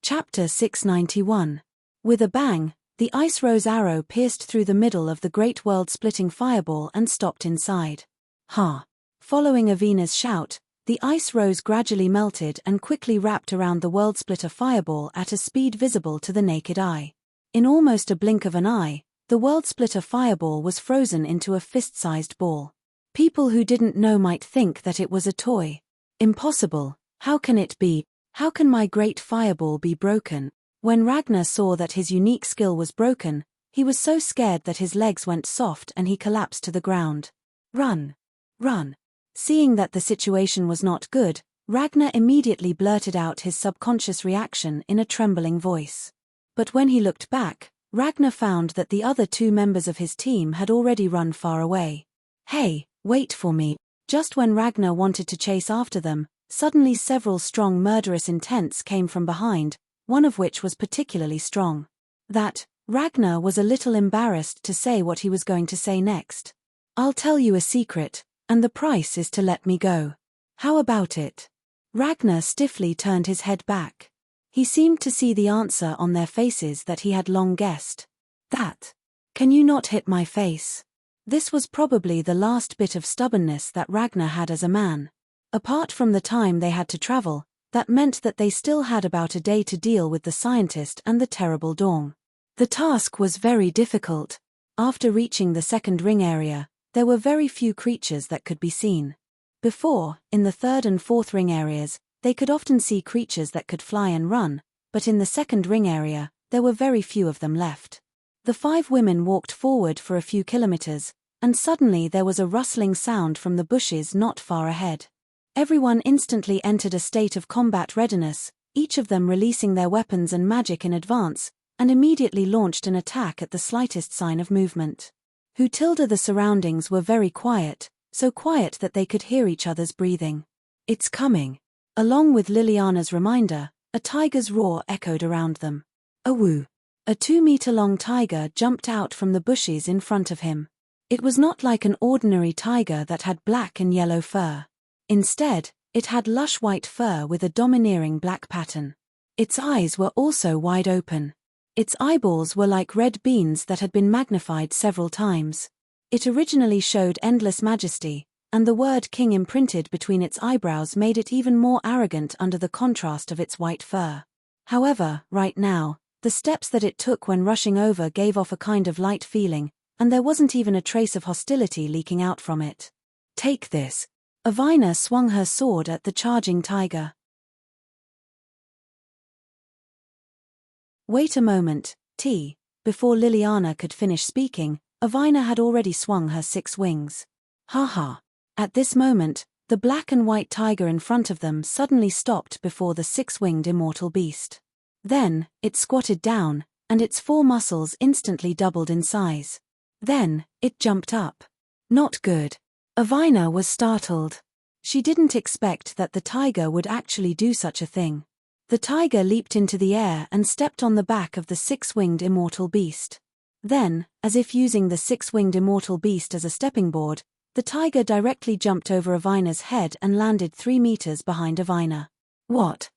Chapter 691. With a bang, the ice rose arrow pierced through the middle of the great world-splitting fireball and stopped inside. Ha! Following Avina's shout, the ice rose gradually melted and quickly wrapped around the world-splitter fireball at a speed visible to the naked eye. In almost a blink of an eye, the world-splitter fireball was frozen into a fist-sized ball. People who didn't know might think that it was a toy. Impossible, how can it be? How can my great fireball be broken? When Ragnar saw that his unique skill was broken, he was so scared that his legs went soft and he collapsed to the ground. Run! Run! Seeing that the situation was not good, Ragnar immediately blurted out his subconscious reaction in a trembling voice. But when he looked back, Ragnar found that the other 2 members of his team had already run far away. Hey, wait for me! Just when Ragnar wanted to chase after them, suddenly several strong murderous intents came from behind, one of which was particularly strong. Ragnar was a little embarrassed to say what he was going to say next. I'll tell you a secret, and the price is to let me go. How about it? Ragnar stiffly turned his head back. He seemed to see the answer on their faces that he had long guessed. Can you not hit my face? This was probably the last bit of stubbornness that Ragnar had as a man. Apart from the time they had to travel, that meant that they still had about a day to deal with the scientist and the terrible Dawn. The task was very difficult. After reaching the second ring area, there were very few creatures that could be seen. Before, in the third and fourth ring areas, they could often see creatures that could fly and run, but in the second ring area, there were very few of them left. The 5 women walked forward for a few kilometers, and suddenly there was a rustling sound from the bushes not far ahead. Everyone instantly entered a state of combat readiness, each of them releasing their weapons and magic in advance, and immediately launched an attack at the slightest sign of movement. The surroundings were very quiet, so quiet that they could hear each other's breathing. It's coming. Along with Liliana's reminder, a tiger's roar echoed around them. Awoo! A 2-meter-long tiger jumped out from the bushes in front of him. It was not like an ordinary tiger that had black and yellow fur. Instead, it had lush white fur with a domineering black pattern. Its eyes were also wide open. Its eyeballs were like red beans that had been magnified several times. It originally showed endless majesty, and the word king imprinted between its eyebrows made it even more arrogant under the contrast of its white fur. However, right now, the steps that it took when rushing over gave off a kind of light feeling, and there wasn't even a trace of hostility leaking out from it. Take this. Avina swung her sword at the charging tiger. Wait a moment, Before Liliana could finish speaking, Avina had already swung her 6 wings. Ha ha. At this moment, the black and white tiger in front of them suddenly stopped before the 6-winged immortal beast. Then, it squatted down, and its 4 muscles instantly doubled in size. Then, it jumped up. Not good. Avina was startled. She didn't expect that the tiger would actually do such a thing. The tiger leaped into the air and stepped on the back of the 6-winged immortal beast. Then, as if using the 6-winged immortal beast as a stepping board, the tiger directly jumped over Avina's head and landed 3 meters behind Avina. What?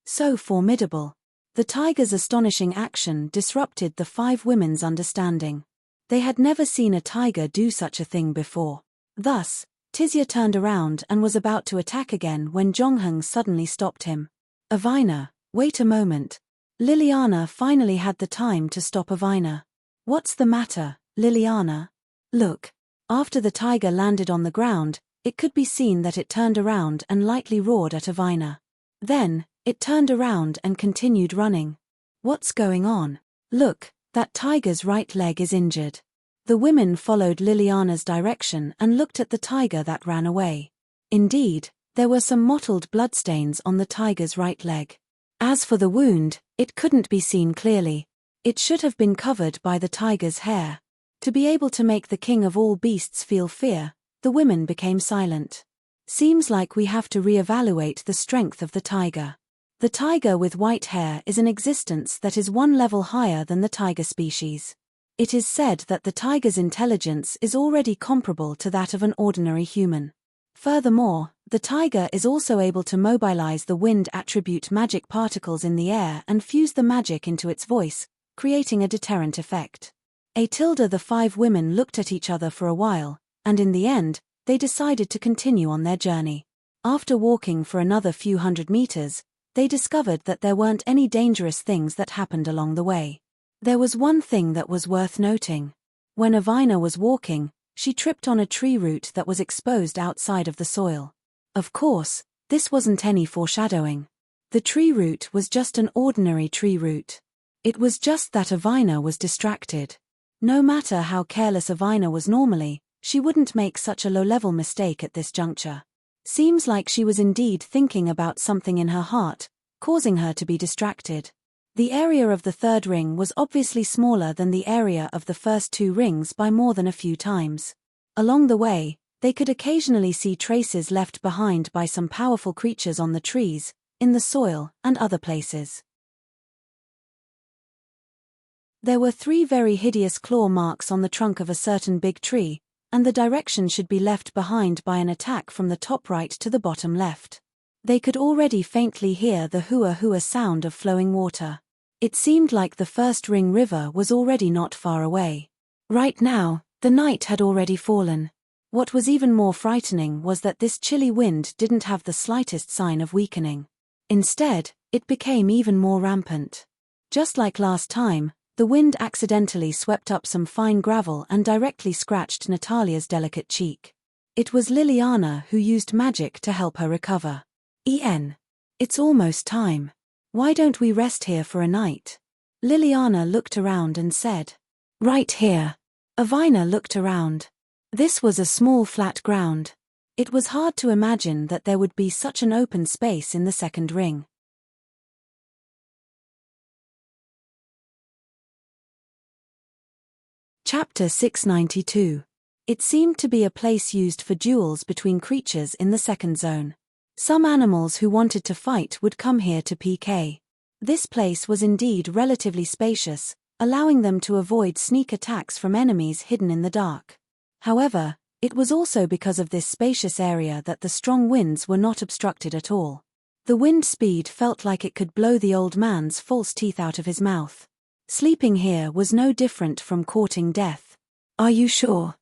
So formidable. The tiger's astonishing action disrupted the 5 women's understanding. They had never seen a tiger do such a thing before. Thus, Tizia turned around and was about to attack again when Jongheng suddenly stopped him. Avina, wait a moment. Liliana finally had the time to stop Avina. What's the matter, Liliana? Look. After the tiger landed on the ground, it could be seen that it turned around and lightly roared at Avina. Then, it turned around and continued running. What's going on? Look, that tiger's right leg is injured. The women followed Liliana's direction and looked at the tiger that ran away. Indeed, there were some mottled bloodstains on the tiger's right leg. As for the wound, it couldn't be seen clearly. It should have been covered by the tiger's hair. To be able to make the king of all beasts feel fear, the women became silent. Seems like we have to re-evaluate the strength of the tiger. The tiger with white hair is an existence that is 1 level higher than the tiger species. It is said that the tiger's intelligence is already comparable to that of an ordinary human. Furthermore, the tiger is also able to mobilize the wind attribute magic particles in the air and fuse the magic into its voice, creating a deterrent effect. The 5 women looked at each other for a while, and in the end, they decided to continue on their journey. After walking for another few hundred meters, they discovered that there weren't any dangerous things that happened along the way. There was one thing that was worth noting. When Avina was walking, she tripped on a tree root that was exposed outside of the soil. Of course, this wasn't any foreshadowing. The tree root was just an ordinary tree root. It was just that Avina was distracted. No matter how careless Avina was normally, she wouldn't make such a low-level mistake at this juncture. Seems like she was indeed thinking about something in her heart, causing her to be distracted. The area of the 3rd ring was obviously smaller than the area of the first 2 rings by more than a few times. Along the way, they could occasionally see traces left behind by some powerful creatures on the trees, in the soil, and other places. There were 3 very hideous claw marks on the trunk of a certain big tree, and the direction should be left behind by an attack from the top right to the bottom left. They could already faintly hear the hua-hua sound of flowing water. It seemed like the 1st ring river was already not far away. Right now, the night had already fallen. What was even more frightening was that this chilly wind didn't have the slightest sign of weakening. Instead, it became even more rampant. Just like last time, the wind accidentally swept up some fine gravel and directly scratched Natalia's delicate cheek. It was Liliana who used magic to help her recover. It's almost time. Why don't we rest here for a night? Liliana looked around and said. Right here. Avina looked around. This was a small flat ground. It was hard to imagine that there would be such an open space in the 2nd ring. Chapter 692. It seemed to be a place used for duels between creatures in the 2nd zone. Some animals who wanted to fight would come here to PK. This place was indeed relatively spacious, allowing them to avoid sneak attacks from enemies hidden in the dark. However, it was also because of this spacious area that the strong winds were not obstructed at all. The wind speed felt like it could blow the old man's false teeth out of his mouth. Sleeping here was no different from courting death. Are you sure?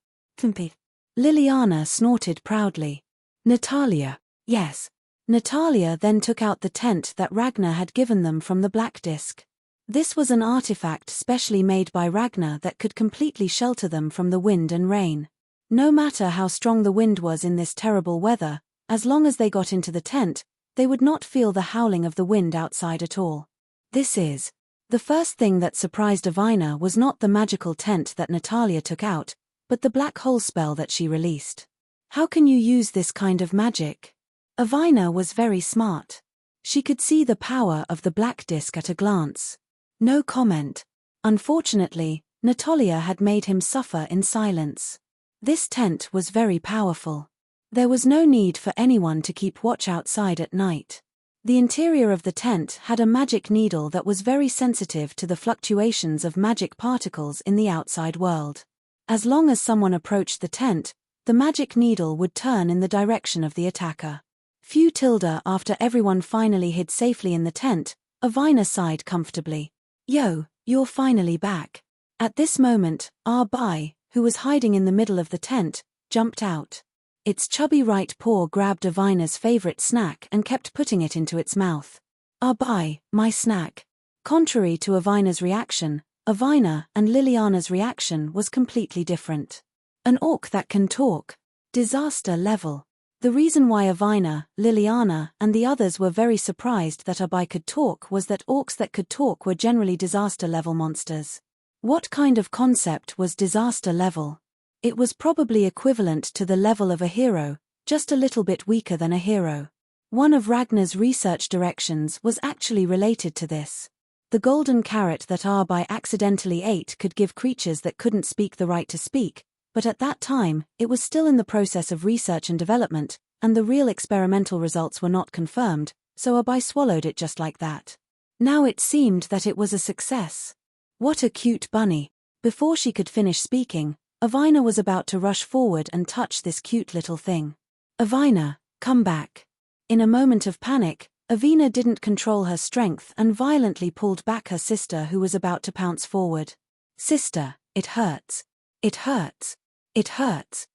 Liliana snorted proudly. Natalia. Yes. Natalia then took out the tent that Ragnar had given them from the Black Disc. This was an artifact specially made by Ragnar that could completely shelter them from the wind and rain. No matter how strong the wind was in this terrible weather, as long as they got into the tent, they would not feel the howling of the wind outside at all. The first thing that surprised Avina was not the magical tent that Natalia took out, but the black hole spell that she released. How can you use this kind of magic? Avina was very smart. She could see the power of the black disc at a glance. No comment. Unfortunately, Natalia had made him suffer in silence. This tent was very powerful. There was no need for anyone to keep watch outside at night. The interior of the tent had a magic needle that was very sensitive to the fluctuations of magic particles in the outside world. As long as someone approached the tent, the magic needle would turn in the direction of the attacker. Few tilde after everyone finally hid safely in the tent, Avina sighed comfortably. Yo, you're finally back. At this moment, Bai, who was hiding in the middle of the tent, jumped out. Its chubby right paw grabbed Avina's favorite snack and kept putting it into its mouth. Bai, my snack. Contrary to Avina's reaction, Avina and Liliana's reaction was completely different. An orc that can talk. Disaster level. The reason why Avina, Liliana, and the others were very surprised that Bai could talk was that orcs that could talk were generally disaster level monsters. What kind of concept was disaster level? It was probably equivalent to the level of a hero, just a little bit weaker than a hero. One of Ragnar's research directions was actually related to this. The golden carrot that Bai accidentally ate could give creatures that couldn't speak the right to speak, but at that time, it was still in the process of research and development, and the real experimental results were not confirmed, so Bai swallowed it just like that. Now it seemed that it was a success. What a cute bunny. Before she could finish speaking, Avina was about to rush forward and touch this cute little thing. Avina, come back. In a moment of panic, Avina didn't control her strength and violently pulled back her sister who was about to pounce forward. Sister, it hurts. It hurts. It hurts.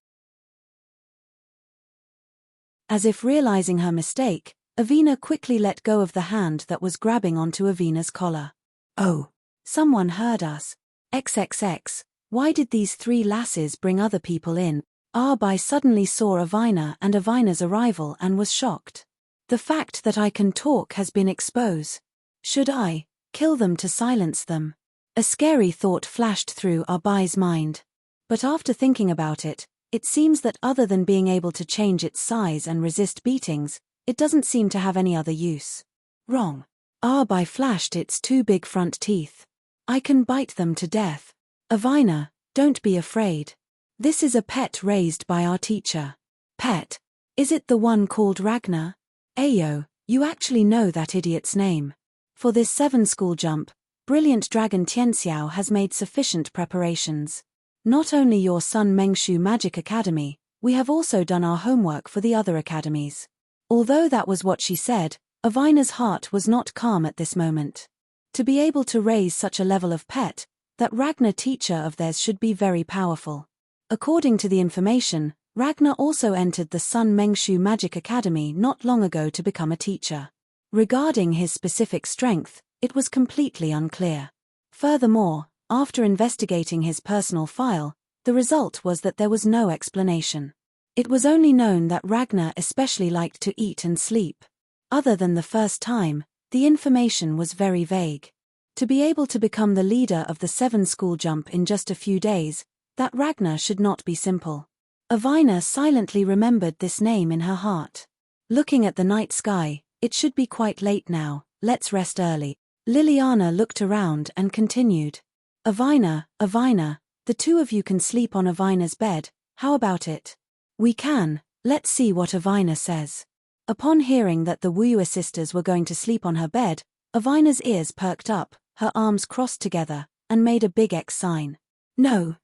As if realizing her mistake, Avina quickly let go of the hand that was grabbing onto Avina's collar. Oh, someone heard us. XXX, why did these three lasses bring other people in? Bai suddenly saw Avina and Avina's arrival and was shocked. The fact that I can talk has been exposed. Should I kill them to silence them? A scary thought flashed through Bai's mind. But after thinking about it, it seems that other than being able to change its size and resist beatings, it doesn't seem to have any other use. Wrong. Bai flashed its two big front teeth. I can bite them to death. Avina, don't be afraid. This is a pet raised by our teacher. Pet? Is it the one called Ragnar? Ayo, you actually know that idiot's name. For this 7-school jump, brilliant dragon Tianxiao has made sufficient preparations. Not only your Sun Mengshu Magic Academy, we have also done our homework for the other academies. Although that was what she said, Avina's heart was not calm at this moment. To be able to raise such a level of pet, that Ragnar teacher of theirs should be very powerful. According to the information, Ragnar also entered the Sun Mengshu Magic Academy not long ago to become a teacher. Regarding his specific strength, it was completely unclear. Furthermore, after investigating his personal file, the result was that there was no explanation. It was only known that Ragnar especially liked to eat and sleep. Other than the first time, the information was very vague. To be able to become the leader of the 7-school jump in just a few days, that Ragnar should not be simple. Avina silently remembered this name in her heart. Looking at the night sky, it should be quite late now, let's rest early. Liliana looked around and continued. Avina, the two of you can sleep on Avina's bed, how about it? We can, let's see what Avina says. Upon hearing that the Wuyue sisters were going to sleep on her bed, Avina's ears perked up, her arms crossed together, and made a big X sign. No,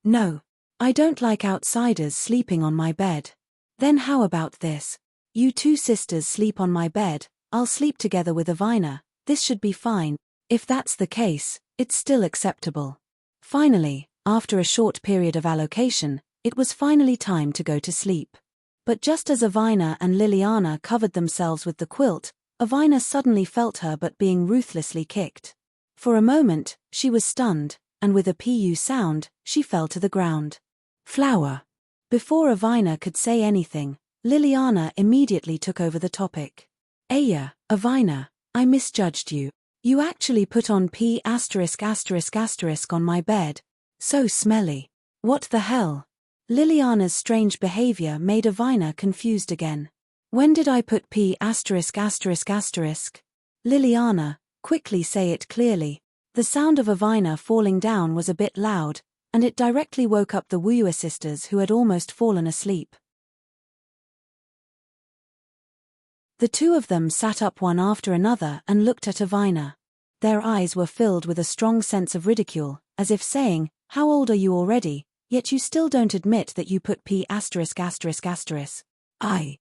I don't like outsiders sleeping on my bed. Then how about this? You two sisters sleep on my bed, I'll sleep together with Avina, this should be fine. If that's the case, it's still acceptable. Finally, after a short period of allocation, it was finally time to go to sleep. But just as Avina and Liliana covered themselves with the quilt, Avina suddenly felt her butt being ruthlessly kicked. For a moment, she was stunned, and with a pu sound, she fell to the ground. Flower. Before Avina could say anything, Liliana immediately took over the topic. Aya, Avina, I misjudged you. You actually put on P*** on my bed. So smelly. What the hell? Liliana's strange behavior made Avina confused again. When did I put P***? Liliana, quickly say it clearly. The sound of Avina falling down was a bit loud, and it directly woke up the Wuyue sisters who had almost fallen asleep. The two of them sat up one after another and looked at Avina. Their eyes were filled with a strong sense of ridicule, as if saying, how old are you already? Yet you still don't admit that you put p******. I.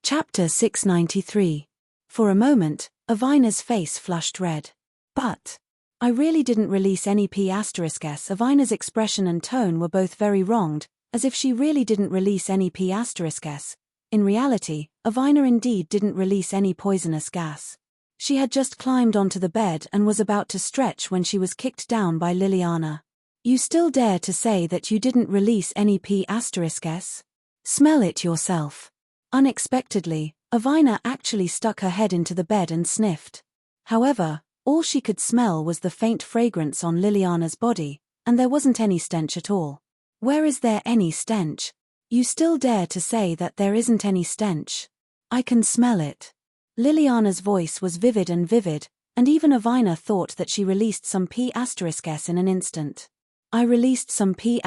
Chapter 693. For a moment, Avina's face flushed red. But I really didn't release any p******. Avina's expression and tone were both very wronged, as if she really didn't release any p******. In reality, Avina indeed didn't release any poisonous gas. She had just climbed onto the bed and was about to stretch when she was kicked down by Liliana. You still dare to say that you didn't release any p******? Smell it yourself. Unexpectedly, Avina actually stuck her head into the bed and sniffed. However, all she could smell was the faint fragrance on Liliana's body, and there wasn't any stench at all. Where is there any stench? You still dare to say that there isn't any stench? I can smell it. Liliana's voice was vivid, and even Avina thought that she released some p**** in an instant. I released some p****.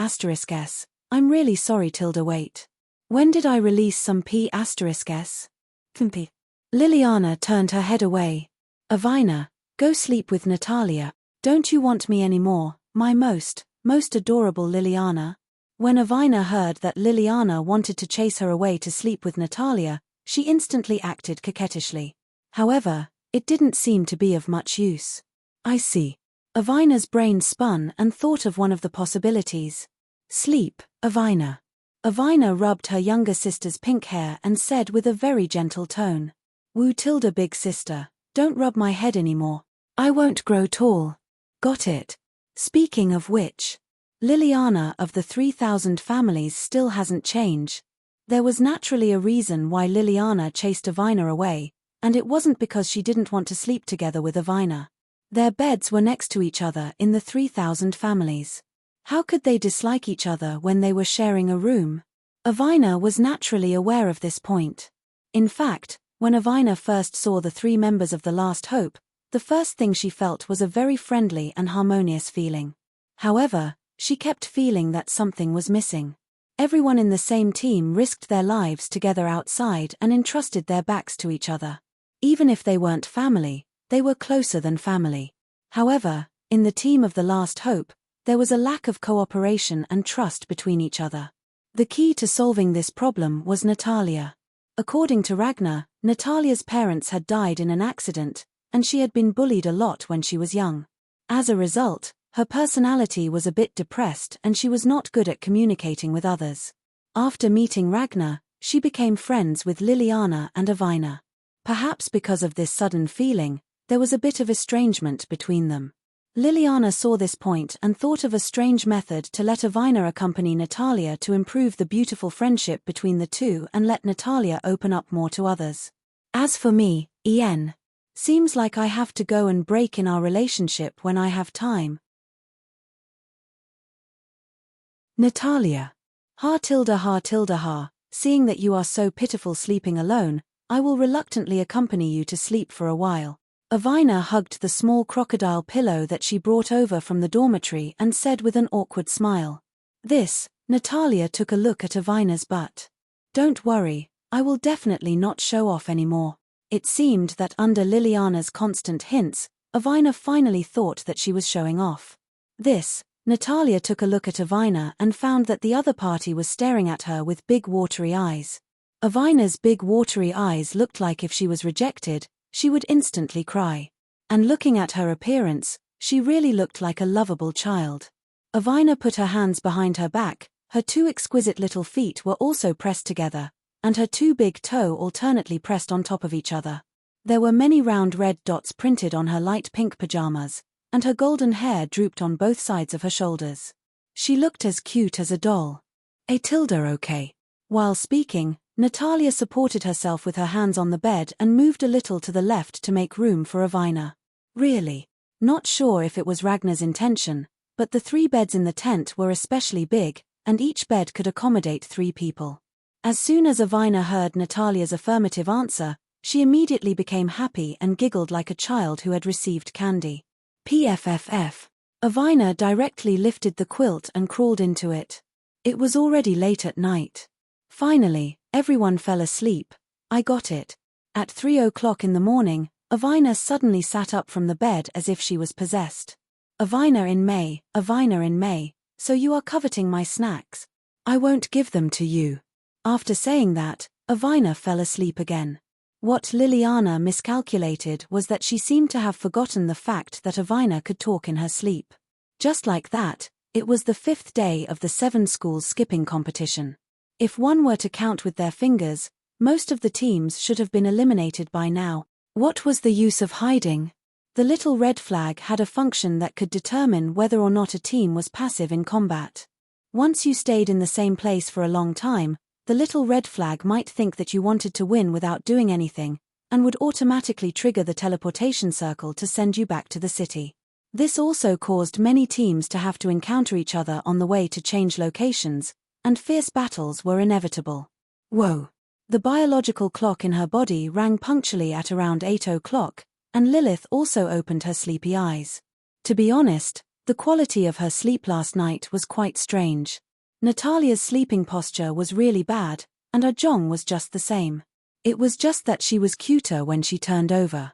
I'm really sorry, Tilda. Wait. When did I release some p****? Liliana turned her head away. Avina, go sleep with Natalia. Don't you want me anymore, my most adorable Liliana? When Avina heard that Liliana wanted to chase her away to sleep with Natalia, she instantly acted coquettishly. However, it didn't seem to be of much use. I see. Avina's brain spun and thought of one of the possibilities. Sleep, Avina. Avina rubbed her younger sister's pink hair and said with a very gentle tone. Woo, Tilda, big sister, don't rub my head anymore. I won't grow tall. Got it? Speaking of which, Liliana of the 3,000 families still hasn't changed. There was naturally a reason why Liliana chased Avina away, and it wasn't because she didn't want to sleep together with Avina. Their beds were next to each other in the 3,000 families. How could they dislike each other when they were sharing a room? Avina was naturally aware of this point. In fact, when Avina first saw the 3 members of the Last Hope, the first thing she felt was a very friendly and harmonious feeling. However, she kept feeling that something was missing. Everyone in the same team risked their lives together outside and entrusted their backs to each other. Even if they weren't family, they were closer than family. However, in the team of the Last Hope, there was a lack of cooperation and trust between each other. The key to solving this problem was Natalia. According to Ragnar, Natalia's parents had died in an accident, and she had been bullied a lot when she was young. As a result, her personality was a bit depressed and she was not good at communicating with others. After meeting Ragnar, she became friends with Liliana and Avina. Perhaps because of this sudden feeling, there was a bit of estrangement between them. Liliana saw this point and thought of a strange method to let Avina accompany Natalia to improve the beautiful friendship between the two and let Natalia open up more to others. As for me, Ian, seems like I have to go and break in our relationship when I have time. Natalia. Ha, seeing that you are so pitiful sleeping alone, I will reluctantly accompany you to sleep for a while. Avina hugged the small crocodile pillow that she brought over from the dormitory and said with an awkward smile. Natalia took a look at Avina's butt. Don't worry, I will definitely not show off anymore. It seemed that under Liliana's constant hints, Avina finally thought that she was showing off. Natalia took a look at Avina and found that the other party was staring at her with big watery eyes. Avina's big watery eyes looked like if she was rejected, she would instantly cry. And looking at her appearance, she really looked like a lovable child. Avina put her hands behind her back, her 2 exquisite little feet were also pressed together, and her 2 big toes alternately pressed on top of each other. There were many round red dots printed on her light pink pajamas, and her golden hair drooped on both sides of her shoulders. She looked as cute as a doll. Okay. While speaking, Natalia supported herself with her hands on the bed and moved a little to the left to make room for Avina. Really? Not sure if it was Ragnar's intention, but the 3 beds in the tent were especially big, and each bed could accommodate 3 people. As soon as Avina heard Natalia's affirmative answer, she immediately became happy and giggled like a child who had received candy. PFFF. Avina directly lifted the quilt and crawled into it. It was already late at night. Finally, everyone fell asleep. I got it. At 3 o'clock in the morning, Avina suddenly sat up from the bed as if she was possessed. Avina in May, so you are coveting my snacks. I won't give them to you. After saying that, Avina fell asleep again. What Liliana miscalculated was that she seemed to have forgotten the fact that Avina could talk in her sleep. Just like that, it was the 5th day of the 7 schools skipping competition. If one were to count with their fingers, most of the teams should have been eliminated by now. What was the use of hiding? The little red flag had a function that could determine whether or not a team was passive in combat. Once you stayed in the same place for a long time, the little red flag might think that you wanted to win without doing anything, and would automatically trigger the teleportation circle to send you back to the city. This also caused many teams to have to encounter each other on the way to change locations, and fierce battles were inevitable. Whoa! The biological clock in her body rang punctually at around 8 o'clock, and Lilith also opened her sleepy eyes. To be honest, the quality of her sleep last night was quite strange. Natalia's sleeping posture was really bad, and her jong was just the same. It was just that she was cuter when she turned over.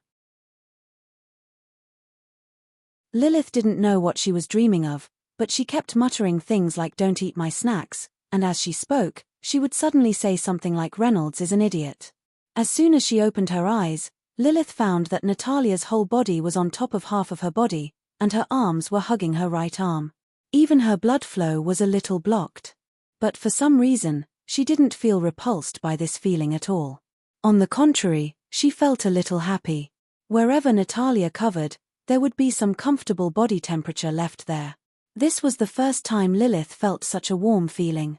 Lilith didn't know what she was dreaming of, but she kept muttering things like "don't eat my snacks," and as she spoke, she would suddenly say something like "Reynolds is an idiot." As soon as she opened her eyes, Lilith found that Natalia's whole body was on top of half of her body, and her arms were hugging her right arm. Even her blood flow was a little blocked. But for some reason, she didn't feel repulsed by this feeling at all. On the contrary, she felt a little happy. Wherever Natalia covered, there would be some comfortable body temperature left there. This was the first time Lilith felt such a warm feeling.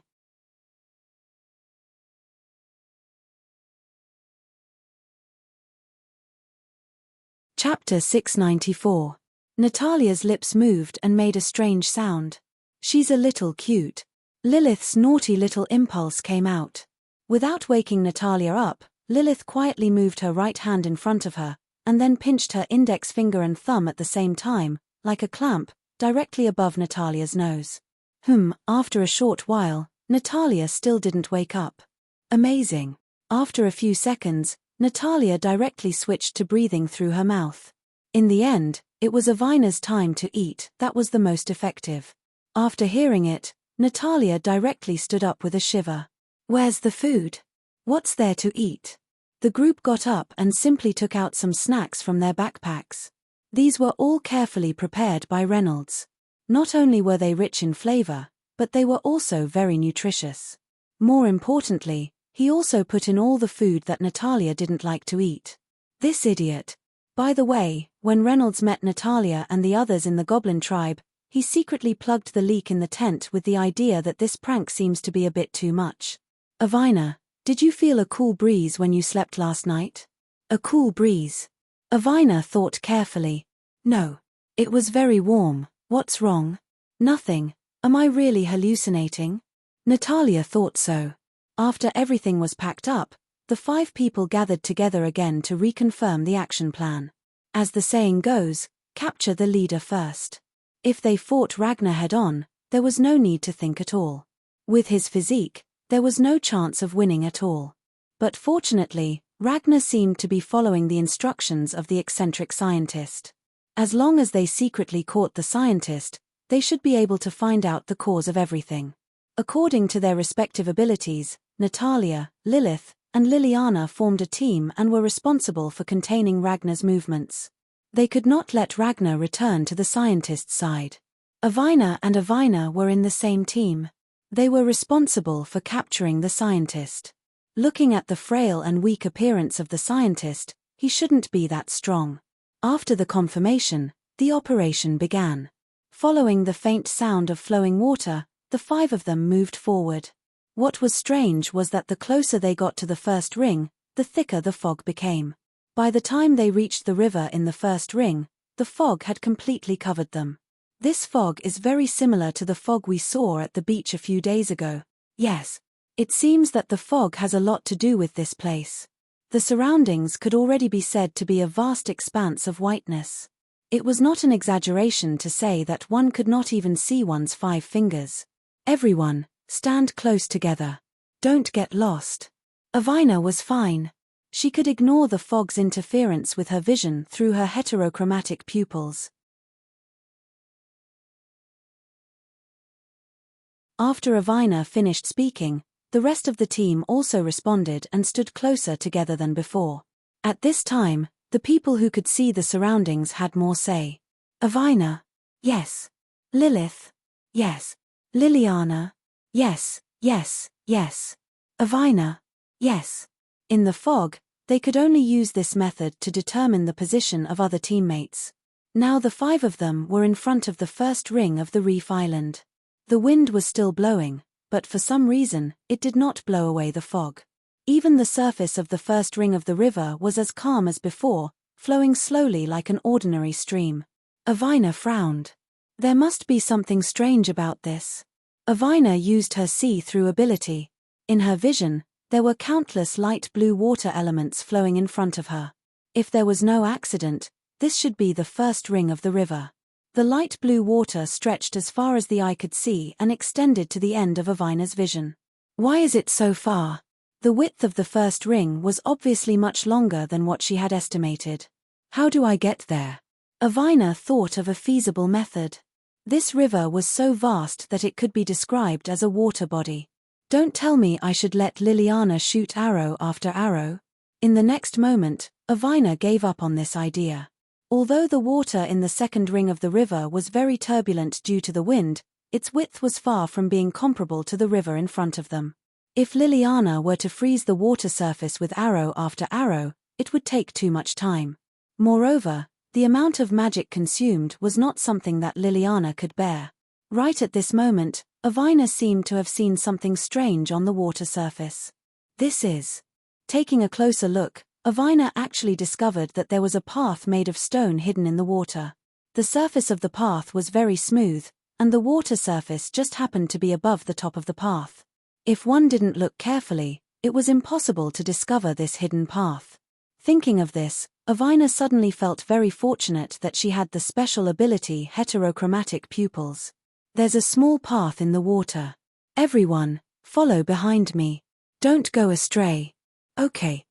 Chapter 694. Natalia's lips moved and made a strange sound. She's a little cute. Lilith's naughty little impulse came out. Without waking Natalia up, Lilith quietly moved her right hand in front of her, and then pinched her index finger and thumb at the same time, like a clamp, directly above Natalia's nose. After a short while, Natalia still didn't wake up. Amazing. After a few seconds, Natalia directly switched to breathing through her mouth. In the end, it was Avina's time to eat that was the most effective. After hearing it, Natalia directly stood up with a shiver. Where's the food? What's there to eat? The group got up and simply took out some snacks from their backpacks. These were all carefully prepared by Reynolds. Not only were they rich in flavor, but they were also very nutritious. More importantly, he also put in all the food that Natalia didn't like to eat. This idiot. By the way, when Reynolds met Natalia and the others in the Goblin tribe, he secretly plugged the leak in the tent with the idea that this prank seems to be a bit too much. Avina, did you feel a cool breeze when you slept last night? A cool breeze. Avina thought carefully. No. It was very warm. What's wrong? Nothing. Am I really hallucinating? Natalia thought so. After everything was packed up, the 5 people gathered together again to reconfirm the action plan. As the saying goes, capture the leader first. If they fought Ragnar head-on, there was no need to think at all. With his physique, there was no chance of winning at all. But fortunately, Ragnar seemed to be following the instructions of the eccentric scientist. As long as they secretly caught the scientist, they should be able to find out the cause of everything. According to their respective abilities, Natalia, Lilith, and Liliana formed a team and were responsible for containing Ragnar's movements. They could not let Ragnar return to the scientist's side. Avina were in the same team. They were responsible for capturing the scientist. Looking at the frail and weak appearance of the scientist, he shouldn't be that strong. After the confirmation, the operation began. Following the faint sound of flowing water, the 5 of them moved forward. What was strange was that the closer they got to the first ring, the thicker the fog became. By the time they reached the river in the first ring, the fog had completely covered them. This fog is very similar to the fog we saw at the beach a few days ago. Yes. It seems that the fog has a lot to do with this place. The surroundings could already be said to be a vast expanse of whiteness. It was not an exaggeration to say that one could not even see one's 5 fingers. Everyone, stand close together. Don't get lost. Avina was fine. She could ignore the fog's interference with her vision through her heterochromatic pupils. After Avina finished speaking, the rest of the team also responded and stood closer together than before. At this time, the people who could see the surroundings had more say. Avina. Yes. Lilith. Yes. Liliana. Yes, yes, yes. Avina. Yes. In the fog, they could only use this method to determine the position of other teammates. Now the 5 of them were in front of the first ring of the reef island. The wind was still blowing, but for some reason, it did not blow away the fog. Even the surface of the first ring of the river was as calm as before, flowing slowly like an ordinary stream. Avina frowned. There must be something strange about this. Avina used her see-through ability. In her vision, there were countless light blue water elements flowing in front of her. If there was no accident, this should be the first ring of the river. The light blue water stretched as far as the eye could see and extended to the end of Avina's vision. Why is it so far? The width of the first ring was obviously much longer than what she had estimated. How do I get there? Avina thought of a feasible method. This river was so vast that it could be described as a water body. Don't tell me I should let Liliana shoot arrow after arrow. In the next moment, Avina gave up on this idea. Although the water in the second ring of the river was very turbulent due to the wind, its width was far from being comparable to the river in front of them. If Liliana were to freeze the water surface with arrow after arrow, it would take too much time. Moreover, the amount of magic consumed was not something that Liliana could bear. Right at this moment, Avina seemed to have seen something strange on the water surface. This is. Taking a closer look, Avina actually discovered that there was a path made of stone hidden in the water. The surface of the path was very smooth, and the water surface just happened to be above the top of the path. If one didn't look carefully, it was impossible to discover this hidden path. Thinking of this, Avina suddenly felt very fortunate that she had the special ability heterochromatic pupils. There's a small path in the water. Everyone, follow behind me. Don't go astray. Okay.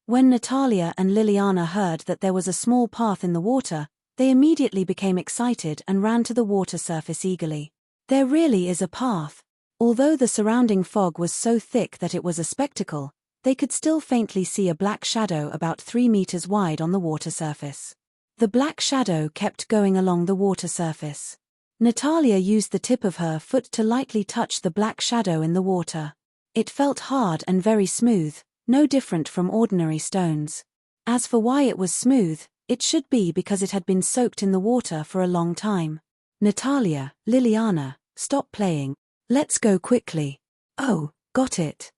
When Natalia and Liliana heard that there was a small path in the water, they immediately became excited and ran to the water surface eagerly. There really is a path. Although the surrounding fog was so thick that it was a spectacle, they could still faintly see a black shadow about 3 meters wide on the water surface. The black shadow kept going along the water surface. Natalia used the tip of her foot to lightly touch the black shadow in the water. It felt hard and very smooth, no different from ordinary stones. As for why it was smooth, it should be because it had been soaked in the water for a long time. Natalia, Liliana, stop playing. Let's go quickly. Oh, got it.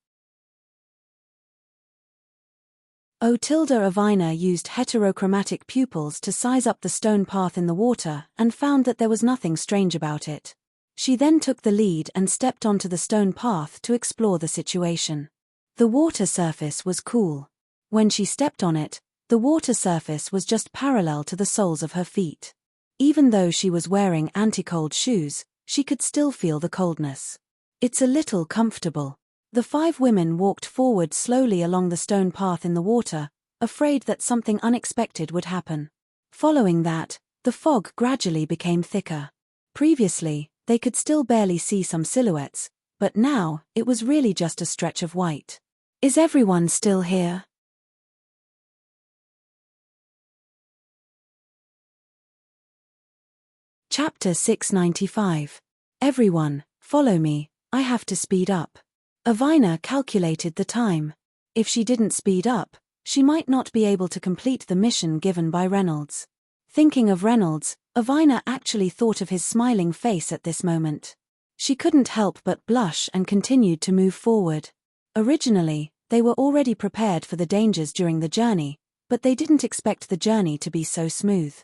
Avina used heterochromatic pupils to size up the stone path in the water and found that there was nothing strange about it. She then took the lead and stepped onto the stone path to explore the situation. The water surface was cool. When she stepped on it, the water surface was just parallel to the soles of her feet. Even though she was wearing anti-cold shoes, she could still feel the coldness. It's a little comfortable. The 5 women walked forward slowly along the stone path in the water, afraid that something unexpected would happen. Following that, the fog gradually became thicker. Previously, they could still barely see some silhouettes, but now, it was really just a stretch of white. Is everyone still here? Chapter 695. Everyone, follow me, I have to speed up. Avina calculated the time. If she didn't speed up, she might not be able to complete the mission given by Reynolds. Thinking of Reynolds, Avina actually thought of his smiling face at this moment. She couldn't help but blush and continued to move forward. Originally, they were already prepared for the dangers during the journey, but they didn't expect the journey to be so smooth.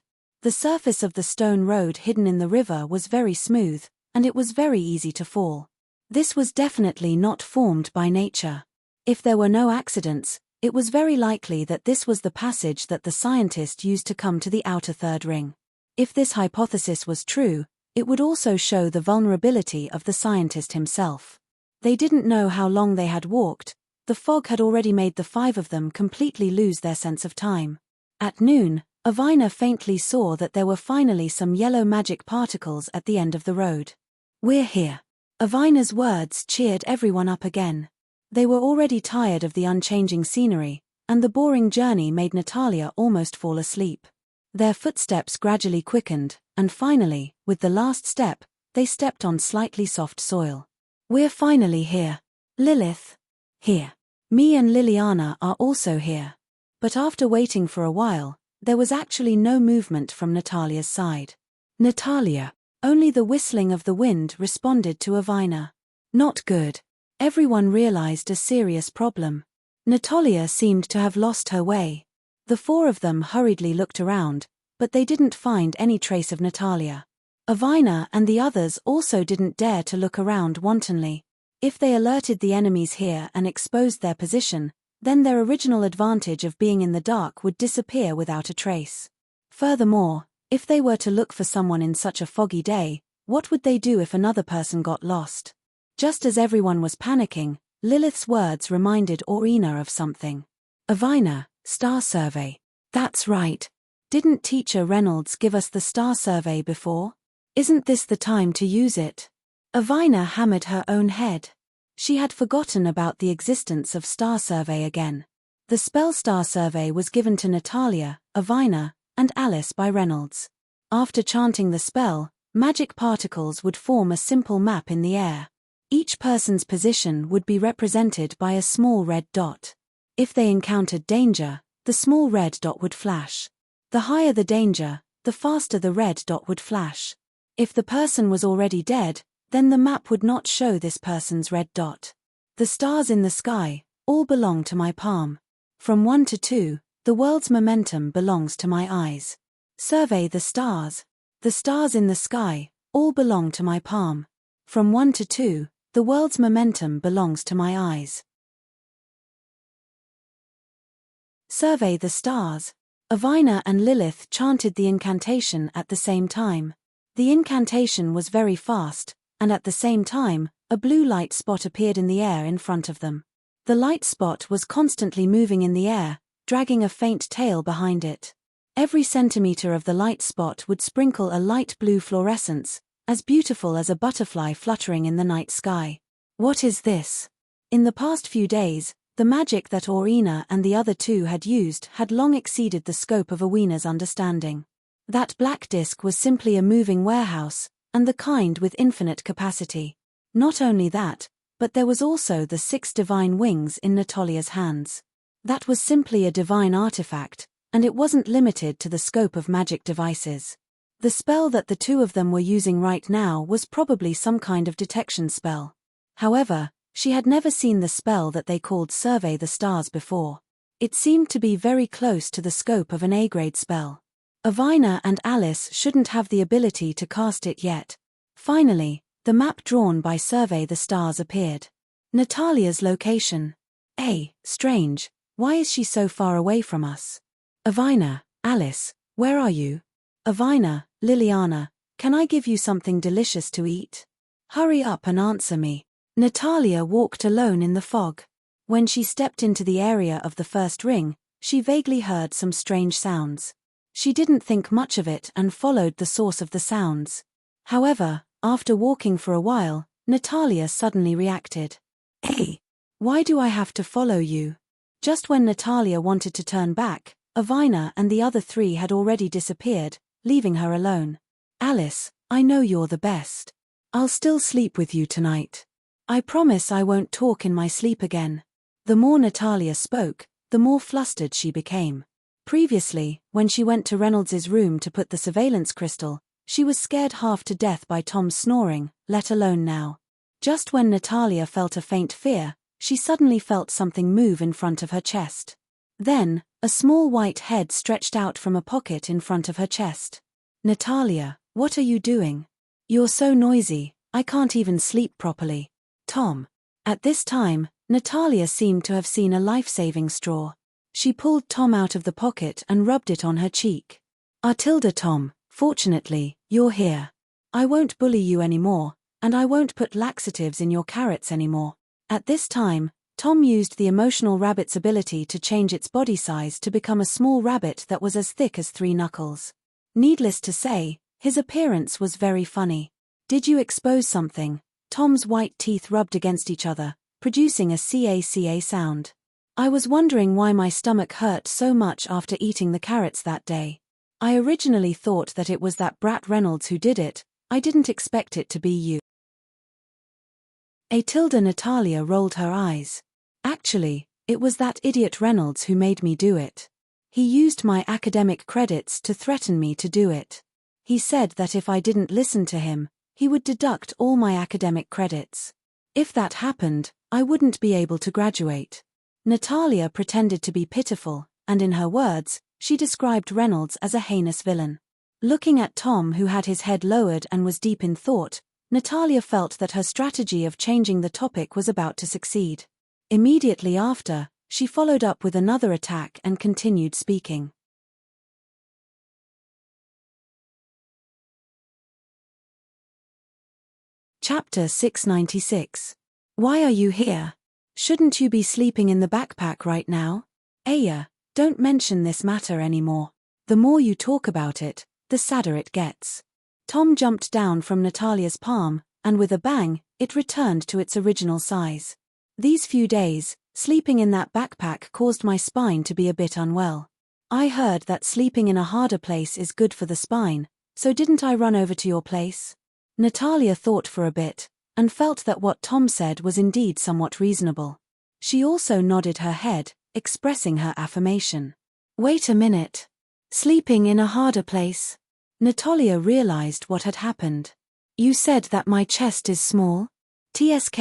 The surface of the stone road hidden in the river was very smooth, and it was very easy to fall. This was definitely not formed by nature. If there were no accidents, it was very likely that this was the passage that the scientist used to come to the outer third ring. If this hypothesis was true, it would also show the vulnerability of the scientist himself. They didn't know how long they had walked, The fog had already made the 5 of them completely lose their sense of time. At noon, Avina faintly saw that there were finally some yellow magic particles at the end of the road. "We're here." Avina's words cheered everyone up again. They were already tired of the unchanging scenery, and the boring journey made Natalia almost fall asleep. Their footsteps gradually quickened, and finally, with the last step, they stepped on slightly soft soil. "We're finally here. Lilith." "Here. Me and Liliana are also here." But after waiting for a while, there was actually no movement from Natalia's side. "Natalia." Only the whistling of the wind responded to Avina. Not good. Everyone realized a serious problem. Natalia seemed to have lost her way. The 4 of them hurriedly looked around, but they didn't find any trace of Natalia. Avina and the others also didn't dare to look around wantonly. If they alerted the enemies here and exposed their position, then their original advantage of being in the dark would disappear without a trace. Furthermore, if they were to look for someone in such a foggy day, what would they do if another person got lost? Just as everyone was panicking, Lilith's words reminded Orina of something. "Avina, star survey." "That's right. Didn't Teacher Reynolds give us the star survey before? Isn't this the time to use it?" Avina hammered her own head. She had forgotten about the existence of star survey again. The spell star survey was given to Natalia, Avina, and Alice by Reynolds. After chanting the spell, magic particles would form a simple map in the air. Each person's position would be represented by a small red dot. If they encountered danger, the small red dot would flash. The higher the danger, the faster the red dot would flash. If the person was already dead, then the map would not show this person's red dot. "The stars in the sky all belong to my palm. From 1 to 2, the world's momentum belongs to my eyes. Survey the stars. The stars in the sky all belong to my palm. From 1 to 2, the world's momentum belongs to my eyes. Survey the stars." Avina and Lilith chanted the incantation at the same time. The incantation was very fast, and at the same time, a blue light spot appeared in the air in front of them. The light spot was constantly moving in the air, dragging a faint tail behind it. Every centimeter of the light spot would sprinkle a light blue fluorescence, as beautiful as a butterfly fluttering in the night sky. "What is this?" In the past few days, the magic that Orina and the other 2 had used had long exceeded the scope of Awina's understanding. That black disk was simply a moving warehouse, and the kind with infinite capacity. Not only that, but there was also the 6 divine wings in Natalia's hands. That was simply a divine artifact, and it wasn't limited to the scope of magic devices. The spell that the 2 of them were using right now was probably some kind of detection spell. However, she had never seen the spell that they called Survey the Stars before. It seemed to be very close to the scope of an A-grade spell. Avina and Alice shouldn't have the ability to cast it yet. Finally, the map drawn by Survey the Stars appeared. Natalia's location. Strange, why is she so far away from us? Avina, Alice, where are you? Avina, Liliana, can I give you something delicious to eat? Hurry up and answer me. Natalia walked alone in the fog. When she stepped into the area of the first ring, she vaguely heard some strange sounds. She didn't think much of it and followed the source of the sounds. However, after walking for a while, Natalia suddenly reacted. "Hey! Why do I have to follow you?" Just when Natalia wanted to turn back, Avina and the other 3 had already disappeared, leaving her alone. "Alice, I know you're the best. I'll still sleep with you tonight. I promise I won't talk in my sleep again." The more Natalia spoke, the more flustered she became. Previously, when she went to Reynolds's room to put the surveillance crystal, she was scared half to death by Tom's snoring, let alone now. Just when Natalia felt a faint fear, she suddenly felt something move in front of her chest. Then, a small white head stretched out from a pocket in front of her chest. "Natalia, what are you doing? You're so noisy, I can't even sleep properly." "Tom." At this time, Natalia seemed to have seen a life-saving straw. She pulled Tom out of the pocket and rubbed it on her cheek. "Artilda, Tom, fortunately, you're here. I won't bully you anymore, and I won't put laxatives in your carrots anymore." At this time, Tom used the emotional rabbit's ability to change its body size to become a small rabbit that was as thick as 3 knuckles. Needless to say, his appearance was very funny. Did you expose something? Tom's white teeth rubbed against each other, producing a caca sound. I was wondering why my stomach hurt so much after eating the carrots that day. I originally thought that it was that brat Reynolds who did it. I didn't expect it to be you. Natalia rolled her eyes. Actually, it was that idiot Reynolds who made me do it. He used my academic credits to threaten me to do it. He said that if I didn't listen to him, he would deduct all my academic credits. If that happened, I wouldn't be able to graduate. Natalia pretended to be pitiful, and in her words, she described Reynolds as a heinous villain. Looking at Tom, who had his head lowered and was deep in thought, Natalia felt that her strategy of changing the topic was about to succeed. Immediately after, she followed up with another attack and continued speaking. Chapter 696. Why are you here? Shouldn't you be sleeping in the backpack right now? Aya, don't mention this matter anymore. The more you talk about it, the sadder it gets. Tom jumped down from Natalia's palm, and with a bang, it returned to its original size. These few days, sleeping in that backpack caused my spine to be a bit unwell. I heard that sleeping in a harder place is good for the spine, so didn't I run over to your place? Natalia thought for a bit, and felt that what Tom said was indeed somewhat reasonable. She also nodded her head, expressing her affirmation. Wait a minute. Sleeping in a harder place? Natalia realized what had happened. You said that my chest is small? TSK,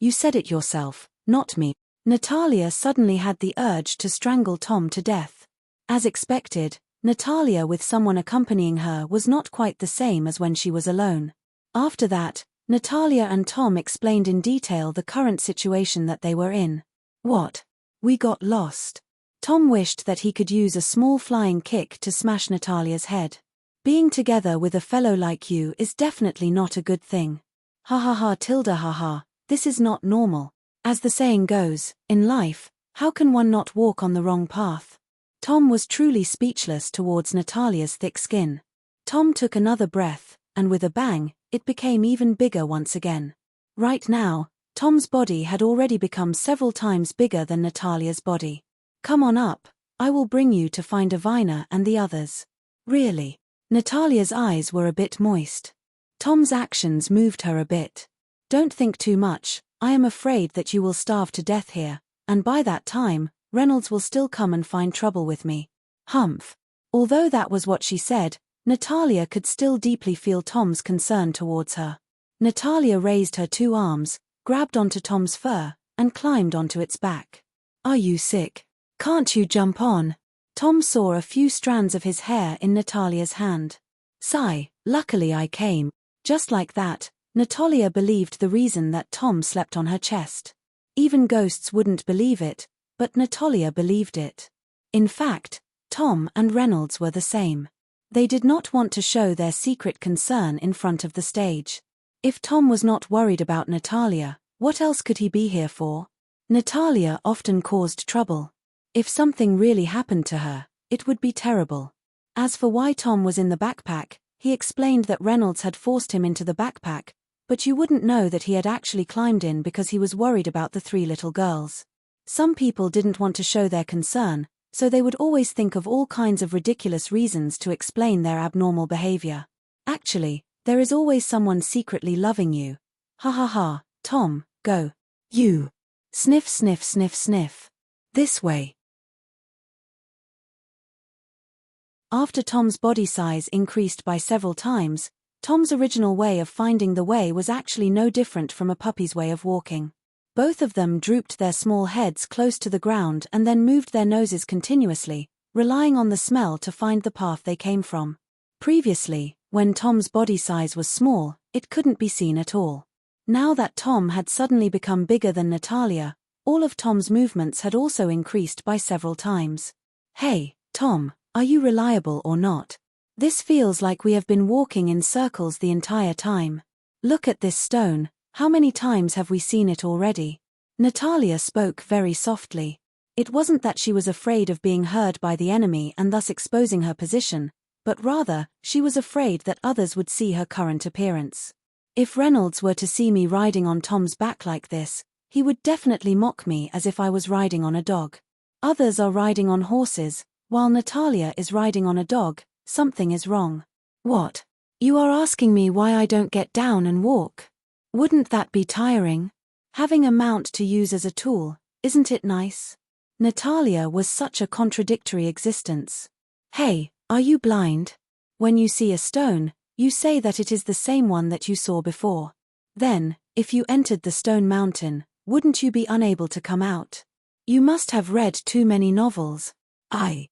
you said it yourself, not me. Natalia suddenly had the urge to strangle Tom to death. As expected, Natalia with someone accompanying her was not quite the same as when she was alone. After that, Natalia and Tom explained in detail the current situation that they were in. What? We got lost. Tom wished that he could use a small flying kick to smash Natalia's head. Being together with a fellow like you is definitely not a good thing. Ha ha ha tilde ha ha, this is not normal. As the saying goes, in life, how can one not walk on the wrong path? Tom was truly speechless towards Natalia's thick skin. Tom took another breath, and with a bang, it became even bigger once again. Right now, Tom's body had already become several times bigger than Natalia's body. Come on up, I will bring you to find Avina and the others. Really? Natalia's eyes were a bit moist. Tom's actions moved her a bit. Don't think too much, I am afraid that you will starve to death here, and by that time, Reynolds will still come and find trouble with me. Humph. Although that was what she said, Natalia could still deeply feel Tom's concern towards her. Natalia raised her 2 arms, grabbed onto Tom's fur, and climbed onto its back. Are you sick? Can't you jump on? Tom saw a few strands of his hair in Natalia's hand. Sigh, luckily I came. Just like that, Natalia believed the reason that Tom slept on her chest. Even ghosts wouldn't believe it, but Natalia believed it. In fact, Tom and Reynolds were the same. They did not want to show their secret concern in front of the stage. If Tom was not worried about Natalia, what else could he be here for? Natalia often caused trouble. If something really happened to her, it would be terrible. As for why Tom was in the backpack, he explained that Reynolds had forced him into the backpack, but you wouldn't know that he had actually climbed in because he was worried about the 3 little girls. Some people didn't want to show their concern, so they would always think of all kinds of ridiculous reasons to explain their abnormal behavior. Actually, there is always someone secretly loving you. Ha ha ha, Tom, go. You. Sniff sniff sniff sniff. This way. After Tom's body size increased by several times, Tom's original way of finding the way was actually no different from a puppy's way of walking. Both of them drooped their small heads close to the ground and then moved their noses continuously, relying on the smell to find the path they came from. Previously, when Tom's body size was small, it couldn't be seen at all. Now that Tom had suddenly become bigger than Natalia, all of Tom's movements had also increased by several times. Hey, Tom, are you reliable or not? This feels like we have been walking in circles the entire time. Look at this stone, How many times have we seen it already? Natalia spoke very softly. It wasn't that she was afraid of being heard by the enemy and thus exposing her position, but rather, she was afraid that others would see her current appearance. If Reynolds were to see me riding on Tom's back like this, he would definitely mock me as if I was riding on a dog. Others are riding on horses, while Natalia is riding on a dog. Something is wrong. What? You are asking me why I don't get down and walk? Wouldn't that be tiring? Having a mount to use as a tool, isn't it nice? Natalia was such a contradictory existence. Hey, are you blind? When you see a stone, you say that it is the same one that you saw before. Then, if you entered the stone mountain, wouldn't you be unable to come out? You must have read too many novels. I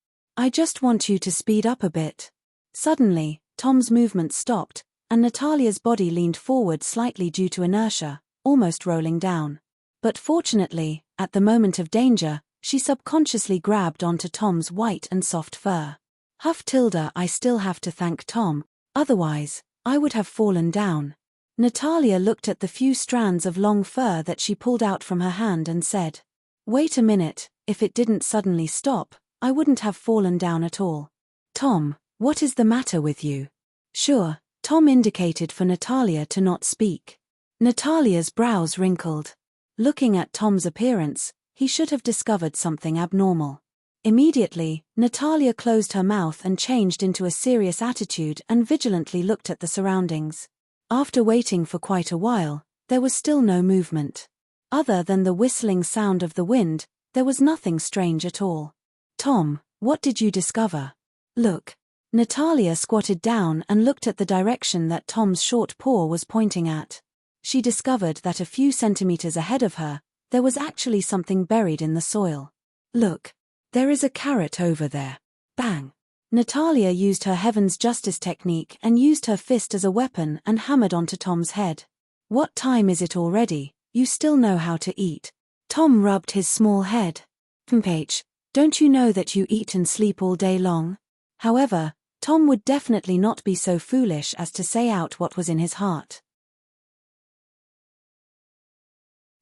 just want you to speed up a bit. Suddenly, Tom's movement stopped, and Natalia's body leaned forward slightly due to inertia, almost rolling down. But fortunately, at the moment of danger, she subconsciously grabbed onto Tom's white and soft fur. I still have to thank Tom, otherwise, I would have fallen down. Natalia looked at the few strands of long fur that she pulled out from her hand and said, "Wait a minute, if it didn't suddenly stop, I wouldn't have fallen down at all." "Tom, what is the matter with you?" "Sure." Tom indicated for Natalia to not speak. Natalia's brows wrinkled. Looking at Tom's appearance, he should have discovered something abnormal. Immediately, Natalia closed her mouth and changed into a serious attitude and vigilantly looked at the surroundings. After waiting for quite a while, there was still no movement. Other than the whistling sound of the wind, there was nothing strange at all. "Tom, what did you discover?" "Look." Natalia squatted down and looked at the direction that Tom's short paw was pointing at. She discovered that a few centimeters ahead of her, there was actually something buried in the soil. "Look. There is a carrot over there." Bang! Natalia used her Heaven's Justice technique and used her fist as a weapon and hammered onto Tom's head. "What time is it already? You still know how to eat." Tom rubbed his small head. "H, don't you know that you eat and sleep all day long?" However, Tom would definitely not be so foolish as to say out what was in his heart.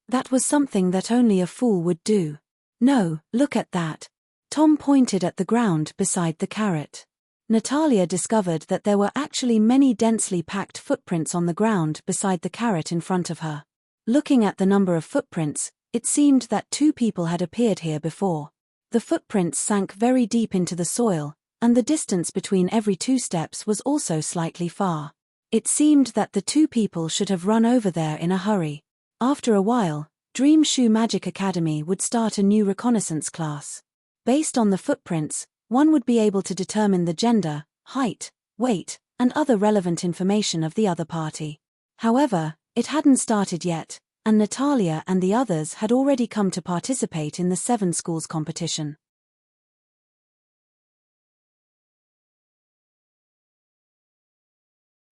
That was something that only a fool would do. "No, look at that." Tom pointed at the ground beside the carrot. Natalia discovered that there were actually many densely packed footprints on the ground beside the carrot in front of her. Looking at the number of footprints, it seemed that 2 people had appeared here before. The footprints sank very deep into the soil, and the distance between every 2 steps was also slightly far. It seemed that the 2 people should have run over there in a hurry. After a while, Dream Shoe Magic Academy would start a new reconnaissance class. Based on the footprints, one would be able to determine the gender, height, weight, and other relevant information of the other party. However, it hadn't started yet, and Natalia and the others had already come to participate in the 7 schools competition.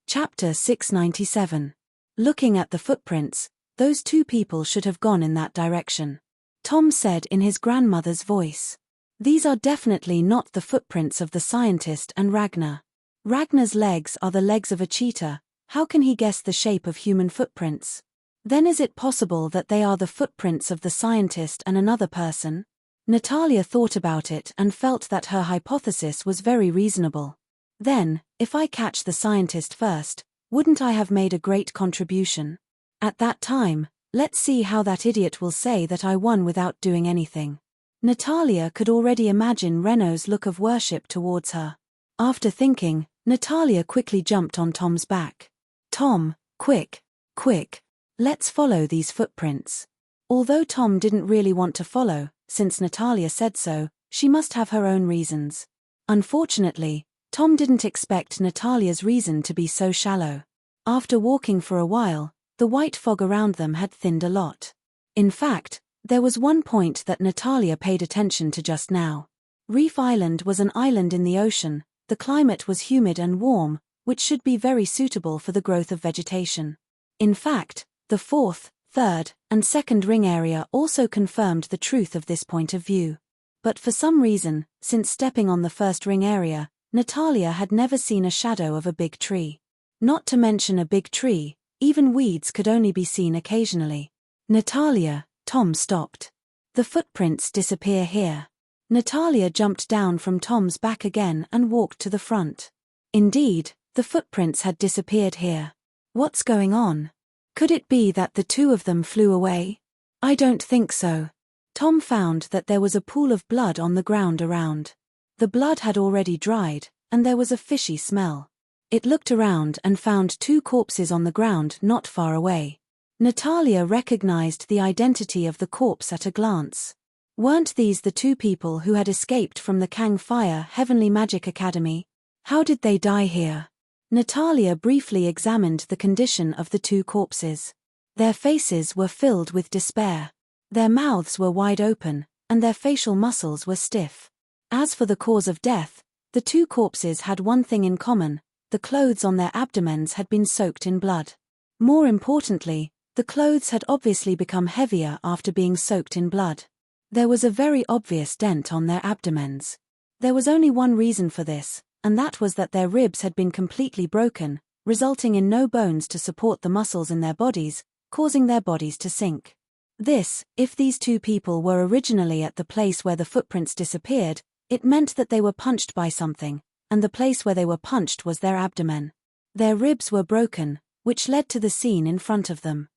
Chapter 697. Looking at the footprints, those 2 people should have gone in that direction. Tom said in his grandmother's voice. "These are definitely not the footprints of the scientist and Ragnar. Ragnar's legs are the legs of a cheetah. How can he guess the shape of human footprints? Then is it possible that they are the footprints of the scientist and another person?" Natalia thought about it and felt that her hypothesis was very reasonable. "Then, if I catch the scientist first, wouldn't I have made a great contribution? At that time, let's see how that idiot will say that I won without doing anything." Natalia could already imagine Renault's look of worship towards her. After thinking, Natalia quickly jumped on Tom's back. "Tom, quick, quick. Let's follow these footprints." Although Tom didn't really want to follow, since Natalia said so, she must have her own reasons. Unfortunately, Tom didn't expect Natalia's reason to be so shallow. After walking for a while, the white fog around them had thinned a lot. In fact, there was one point that Natalia paid attention to just now. Reef Island was an island in the ocean, the climate was humid and warm, which should be very suitable for the growth of vegetation. In fact, the 4th, 3rd, and 2nd ring area also confirmed the truth of this point of view. But for some reason, since stepping on the 1st ring area, Natalia had never seen a shadow of a big tree. Not to mention a big tree, Even weeds could only be seen occasionally. Natalia, Tom stopped. The footprints disappear here. Natalia jumped down from Tom's back again and walked to the front. Indeed, the footprints had disappeared here. What's going on? Could it be that the two of them flew away? I don't think so. Tom found that there was a pool of blood on the ground around. The blood had already dried, and there was a fishy smell. It looked around and found two corpses on the ground not far away. Natalia recognized the identity of the corpse at a glance. Weren't these the two people who had escaped from the Kang Fire Heavenly Magic Academy? How did they die here? Natalia briefly examined the condition of the two corpses. Their faces were filled with despair. Their mouths were wide open, and their facial muscles were stiff. As for the cause of death, the two corpses had one thing in common: the clothes on their abdomens had been soaked in blood. More importantly, the clothes had obviously become heavier after being soaked in blood. There was a very obvious dent on their abdomens. There was only one reason for this, and that was that their ribs had been completely broken, resulting in no bones to support the muscles in their bodies, causing their bodies to sink. This, if these two people were originally at the place where the footprints disappeared, it meant that they were punched by something, and the place where they were punched was their abdomen. Their ribs were broken, which led to the scene in front of them.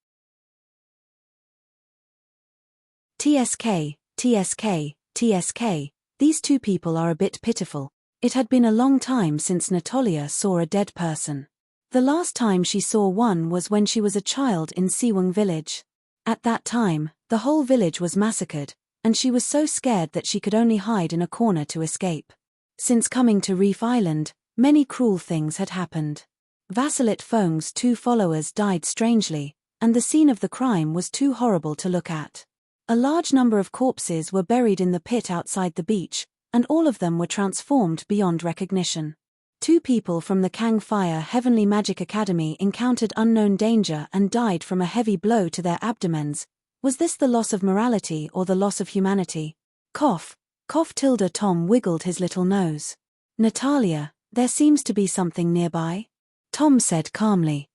TSK, TSK, TSK, these two people are a bit pitiful. It had been a long time since Natalia saw a dead person. The last time she saw one was when she was a child in Siwung village. At that time, the whole village was massacred, and she was so scared that she could only hide in a corner to escape. Since coming to Reef Island, many cruel things had happened. Vasilit Fong's two followers died strangely, and the scene of the crime was too horrible to look at. A large number of corpses were buried in the pit outside the beach, and all of them were transformed beyond recognition. Two people from the Kang Fire Heavenly Magic Academy encountered unknown danger and died from a heavy blow to their abdomens. Was this the loss of morality or the loss of humanity? Cough, cough tilde. Tom wiggled his little nose. Natalia, there seems to be something nearby. Tom said calmly.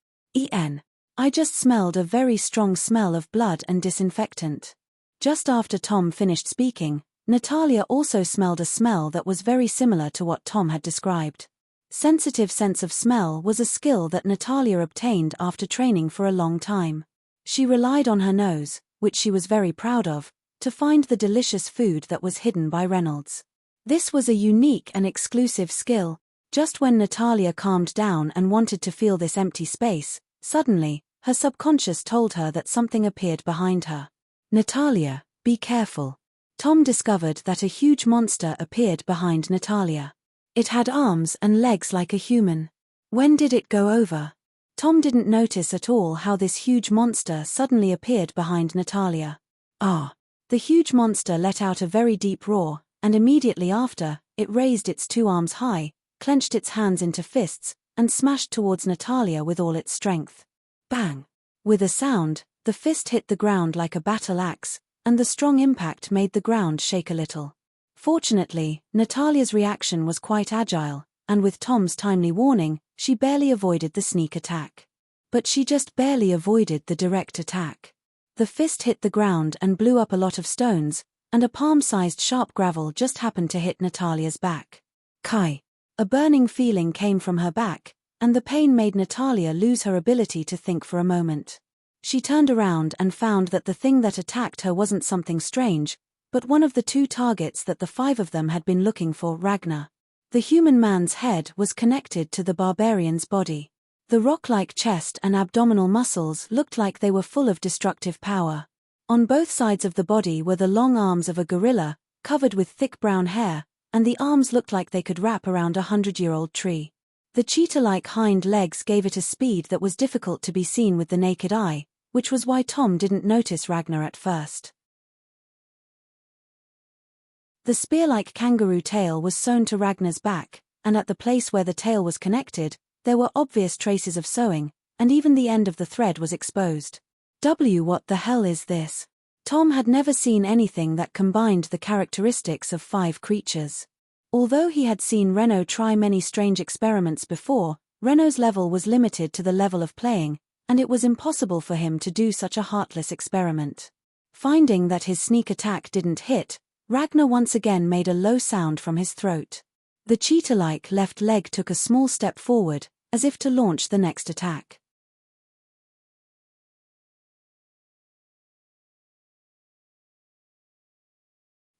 I just smelled a very strong smell of blood and disinfectant. Just after Tom finished speaking, Natalia also smelled a smell that was very similar to what Tom had described. Sensitive sense of smell was a skill that Natalia obtained after training for a long time. She relied on her nose, which she was very proud of, to find the delicious food that was hidden by Reynolds. This was a unique and exclusive skill. Just when Natalia calmed down and wanted to feel this empty space, suddenly, her subconscious told her that something appeared behind her. Natalia, be careful. Tom discovered that a huge monster appeared behind Natalia. It had arms and legs like a human. When did it go over? Tom didn't notice at all how this huge monster suddenly appeared behind Natalia. Ah! The huge monster let out a very deep roar, and immediately after, it raised its two arms high, clenched its hands into fists, and smashed towards Natalia with all its strength. Bang! With a sound, the fist hit the ground like a battle axe, and the strong impact made the ground shake a little. Fortunately, Natalia's reaction was quite agile, and with Tom's timely warning, she barely avoided the sneak attack. But she just barely avoided the direct attack. The fist hit the ground and blew up a lot of stones, and a palm-sized sharp gravel just happened to hit Natalia's back. Kai! A burning feeling came from her back, and the pain made Natalia lose her ability to think for a moment. She turned around and found that the thing that attacked her wasn't something strange, but one of the two targets that the five of them had been looking for, Ragnar. The human man's head was connected to the barbarian's body. The rock-like chest and abdominal muscles looked like they were full of destructive power. On both sides of the body were the long arms of a gorilla, covered with thick brown hair, and the arms looked like they could wrap around a 100-year-old tree. The cheetah-like hind legs gave it a speed that was difficult to be seen with the naked eye, which was why Tom didn't notice Ragnar at first. The spear-like kangaroo tail was sewn to Ragnar's back, and at the place where the tail was connected, there were obvious traces of sewing, and even the end of the thread was exposed. What the hell is this? Tom had never seen anything that combined the characteristics of five creatures. Although he had seen Renault try many strange experiments before, Renault's level was limited to the level of playing, and it was impossible for him to do such a heartless experiment. Finding that his sneak attack didn't hit, Ragnar once again made a low sound from his throat. The cheetah-like left leg took a small step forward, as if to launch the next attack.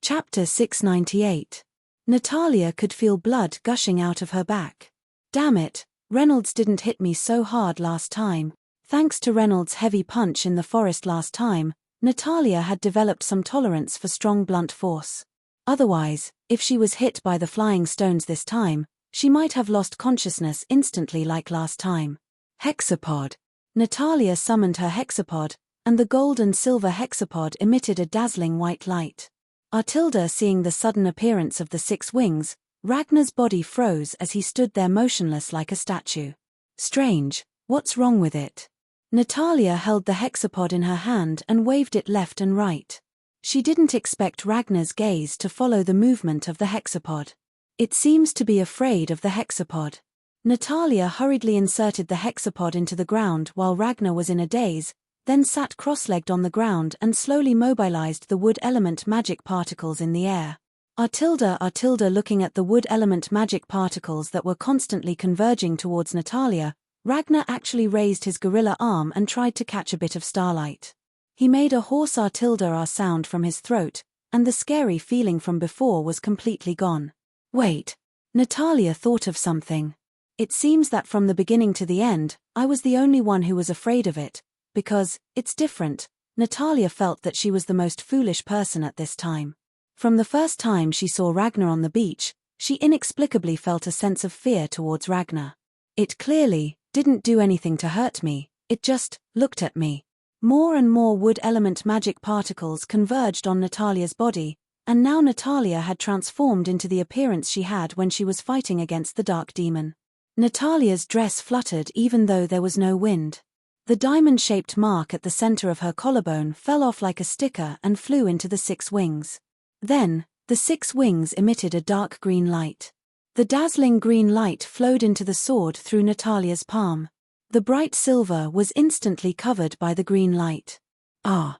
Chapter 698. Natalia could feel blood gushing out of her back. Damn it, Reynolds didn't hit me so hard last time. Thanks to Reynolds' heavy punch in the forest last time, Natalia had developed some tolerance for strong blunt force. Otherwise, if she was hit by the flying stones this time, she might have lost consciousness instantly like last time. Hexapod. Natalia summoned her hexapod, and the gold and silver hexapod emitted a dazzling white light. Artilda, seeing the sudden appearance of the 6 wings, Ragnar's body froze as he stood there motionless like a statue. Strange, what's wrong with it? Natalia held the hexapod in her hand and waved it left and right. She didn't expect Ragnar's gaze to follow the movement of the hexapod. It seems to be afraid of the hexapod. Natalia hurriedly inserted the hexapod into the ground while Ragnar was in a daze, then sat cross-legged on the ground and slowly mobilized the wood element magic particles in the air. Artilda looking at the wood element magic particles that were constantly converging towards Natalia, Ragnar actually raised his gorilla arm and tried to catch a bit of starlight. He made a hoarse Artilda sound from his throat, and the scary feeling from before was completely gone. Wait. Natalia thought of something. It seems that from the beginning to the end, I was the only one who was afraid of it, because, it's different. Natalia felt that she was the most foolish person at this time. From the first time she saw Ragnar on the beach, she inexplicably felt a sense of fear towards Ragnar. It clearly didn't do anything to hurt me, it just looked at me. More and more wood element magic particles converged on Natalia's body, and now Natalia had transformed into the appearance she had when she was fighting against the dark demon. Natalia's dress fluttered even though there was no wind. The diamond-shaped mark at the center of her collarbone fell off like a sticker and flew into the 6 wings. Then, the 6 wings emitted a dark green light. The dazzling green light flowed into the sword through Natalia's palm. The bright silver was instantly covered by the green light. Ah!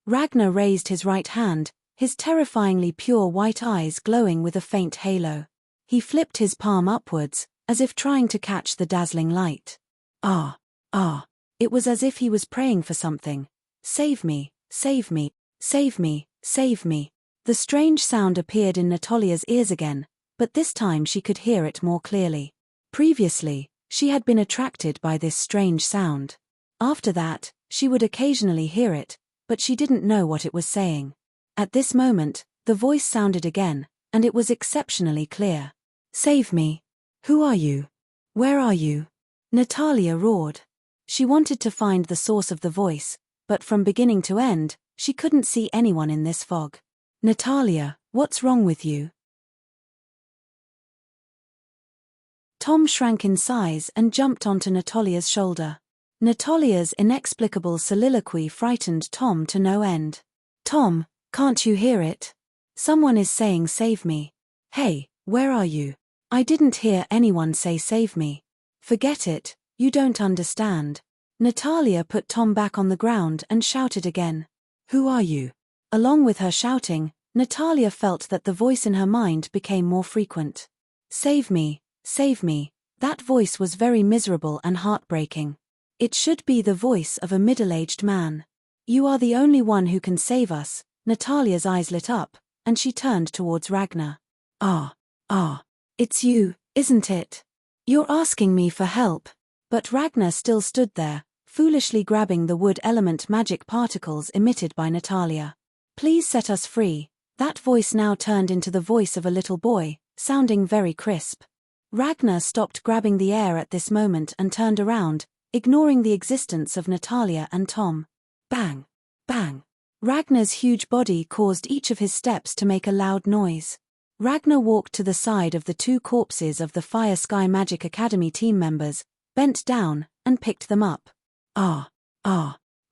Ragnar raised his right hand, his terrifyingly pure white eyes glowing with a faint halo. He flipped his palm upwards, as if trying to catch the dazzling light. Ah! It was as if he was praying for something. Save me, save me, save me, save me. The strange sound appeared in Natalia's ears again, but this time she could hear it more clearly. Previously, she had been attracted by this strange sound. After that, she would occasionally hear it, but she didn't know what it was saying. At this moment, the voice sounded again, and it was exceptionally clear. Save me. Who are you? Where are you? Natalia roared. She wanted to find the source of the voice, but from beginning to end, she couldn't see anyone in this fog. Natalia, what's wrong with you? Tom shrank in size and jumped onto Natalia's shoulder. Natalia's inexplicable soliloquy frightened Tom to no end. Tom, can't you hear it? Someone is saying save me. Hey, where are you? I didn't hear anyone say save me. Forget it, you don't understand. Natalia put Tom back on the ground and shouted again. Who are you? Along with her shouting, Natalia felt that the voice in her mind became more frequent. Save me, save me. That voice was very miserable and heartbreaking. It should be the voice of a middle-aged man. You are the only one who can save us. Natalia's eyes lit up, and she turned towards Ragnar. It's you, isn't it? You're asking me for help. But Ragnar still stood there, foolishly grabbing the wood element magic particles emitted by Natalia. Please set us free. That voice now turned into the voice of a little boy, sounding very crisp. Ragnar stopped grabbing the air at this moment and turned around, ignoring the existence of Natalia and Tom. Bang! Bang! Ragnar's huge body caused each of his steps to make a loud noise. Ragnar walked to the side of the 2 corpses of the Fire Sky Magic Academy team members, bent down, and picked them up.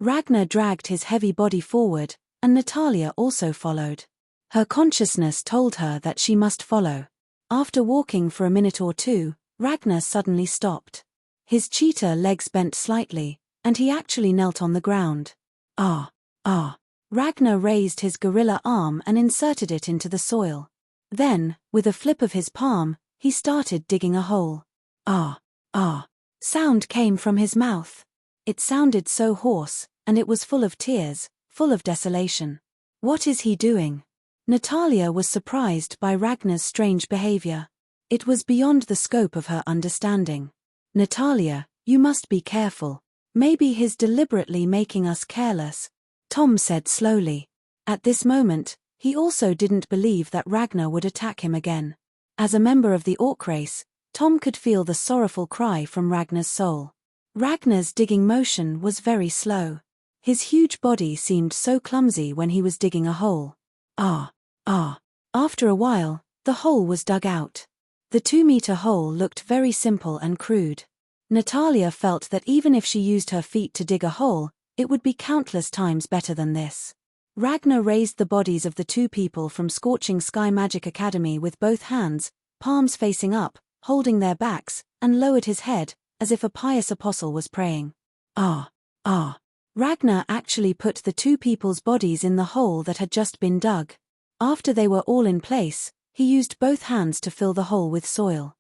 Ragnar dragged his heavy body forward, and Natalia also followed. Her consciousness told her that she must follow. After walking for a minute or two, Ragnar suddenly stopped. His cheetah legs bent slightly, and he actually knelt on the ground. Ah, ah. Ragnar raised his gorilla arm and inserted it into the soil. Then, with a flip of his palm, he started digging a hole. Ah, ah. Sound came from his mouth. It sounded so hoarse, and it was full of tears, full of desolation. What is he doing? Natalia was surprised by Ragnar's strange behavior. It was beyond the scope of her understanding. Natalia, you must be careful. Maybe he's deliberately making us careless, Tom said slowly. At this moment, he also didn't believe that Ragnar would attack him again. As a member of the orc race, Tom could feel the sorrowful cry from Ragnar's soul. Ragnar's digging motion was very slow. His huge body seemed so clumsy when he was digging a hole. Ah, ah. After a while, the hole was dug out. The 2-meter hole looked very simple and crude. Natalia felt that even if she used her feet to dig a hole, it would be countless times better than this. Ragnar raised the bodies of the 2 people from Scorching Sky Magic Academy with both hands, palms facing up, holding their backs, and lowered his head, as if a pious apostle was praying. Ah, ah. Ragnar actually put the 2 people's bodies in the hole that had just been dug. After they were all in place, he used both hands to fill the hole with soil.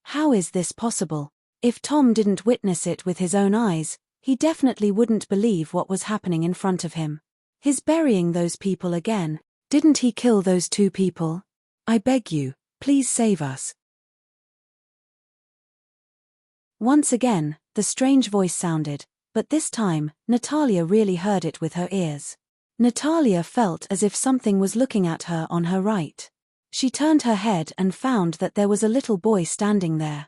How is this possible? If Tom didn't witness it with his own eyes, he definitely wouldn't believe what was happening in front of him. He's burying those people again. Didn't he kill those 2 people? I beg you, please save us. Once again, the strange voice sounded, but this time, Natalia really heard it with her ears. Natalia felt as if something was looking at her on her right. She turned her head and found that there was a little boy standing there.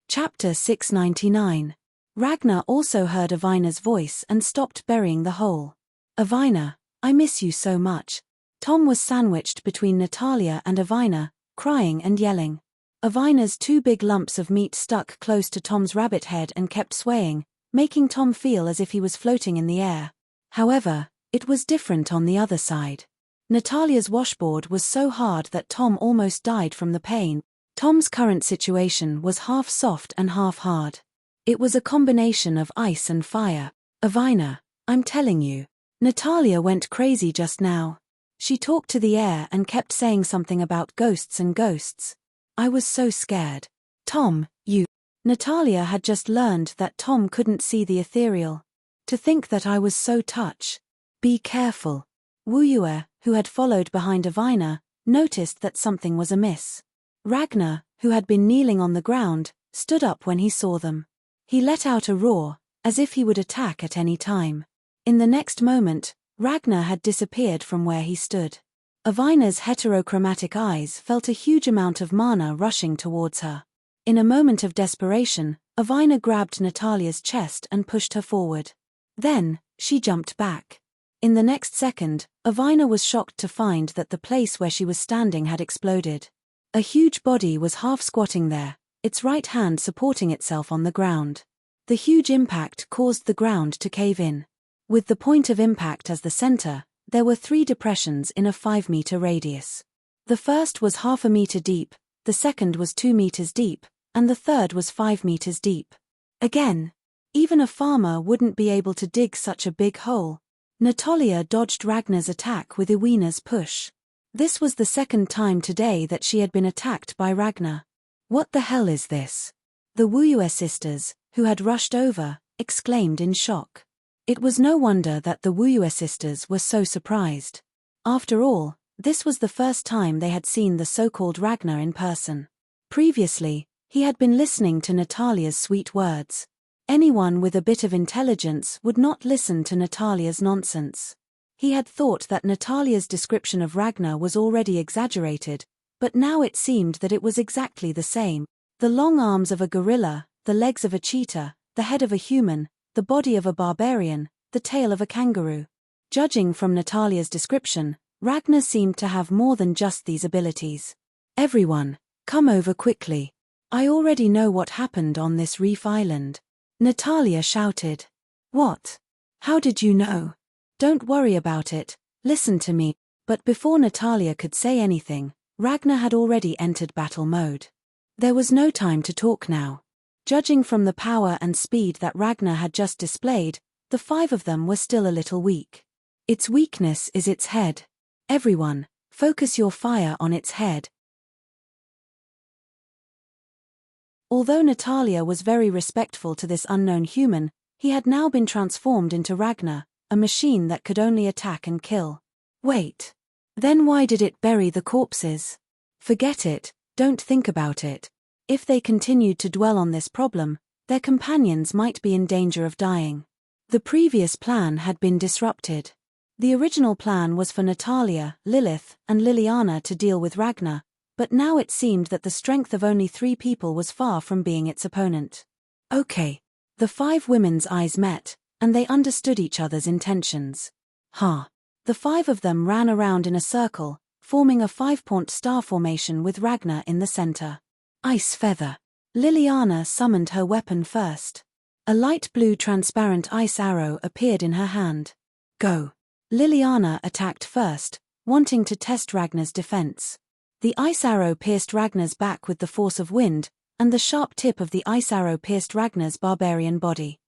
Chapter 699. Ragnar also heard Avina's voice and stopped burying the hole. Avina, I miss you so much. Tom was sandwiched between Natalia and Avina, crying and yelling. Avina's 2 big lumps of meat stuck close to Tom's rabbit head and kept swaying, making Tom feel as if he was floating in the air. However, it was different on the other side. Natalia's washboard was so hard that Tom almost died from the pain. Tom's current situation was half soft and half hard. It was a combination of ice and fire. Avina, I'm telling you. Natalia went crazy just now. She talked to the air and kept saying something about ghosts and ghosts. I was so scared. Tom, you. Natalia had just learned that Tom couldn't see the ethereal. To think that I was so touched. Be careful. Wuyue, who had followed behind Avina, noticed that something was amiss. Ragnar, who had been kneeling on the ground, stood up when he saw them. He let out a roar, as if he would attack at any time. In the next moment, Ragnar had disappeared from where he stood. Avina's heterochromatic eyes felt a huge amount of mana rushing towards her. In a moment of desperation, Avina grabbed Natalia's chest and pushed her forward. Then, she jumped back. In the next second, Avina was shocked to find that the place where she was standing had exploded. A huge body was half squatting there, its right hand supporting itself on the ground. The huge impact caused the ground to cave in. With the point of impact as the center, there were 3 depressions in a 5-meter radius. The first was half a meter deep, the second was 2 meters deep, and the third was 5 meters deep. Again, even a farmer wouldn't be able to dig such a big hole. Natalia dodged Ragnar's attack with Iwena's push. This was the second time today that she had been attacked by Ragnar. What the hell is this? The Wuyue sisters, who had rushed over, exclaimed in shock. It was no wonder that the Wuyue sisters were so surprised. After all, this was the first time they had seen the so-called Ragnar in person. Previously, he had been listening to Natalia's sweet words. Anyone with a bit of intelligence would not listen to Natalia's nonsense. He had thought that Natalia's description of Ragnar was already exaggerated, but now it seemed that it was exactly the same. The long arms of a gorilla, the legs of a cheetah, the head of a human, the body of a barbarian, the tail of a kangaroo. Judging from Natalia's description, Ragnar seemed to have more than just these abilities. Everyone, come over quickly. I already know what happened on this reef island. Natalia shouted. What? How did you know? Don't worry about it, listen to me. But before Natalia could say anything, Ragnar had already entered battle mode. There was no time to talk now. Judging from the power and speed that Ragnar had just displayed, the 5 of them were still a little weak. Its weakness is its head. Everyone, focus your fire on its head. Although Natalia was very respectful to this unknown human, he had now been transformed into Ragnar, a machine that could only attack and kill. Wait. Then why did it bury the corpses? Forget it, don't think about it. If they continued to dwell on this problem, their companions might be in danger of dying. The previous plan had been disrupted. The original plan was for Natalia, Lilith, and Liliana to deal with Ragnar, but now it seemed that the strength of only 3 people was far from being its opponent. Okay. The 5 women's eyes met, and they understood each other's intentions. The 5 of them ran around in a circle, forming a 5-point star formation with Ragnar in the center. Ice feather. Liliana summoned her weapon first. A light blue transparent ice arrow appeared in her hand. Go. Liliana attacked first, wanting to test Ragnar's defense. The ice arrow pierced Ragnar's back with the force of wind, and the sharp tip of the ice arrow pierced Ragnar's barbarian body.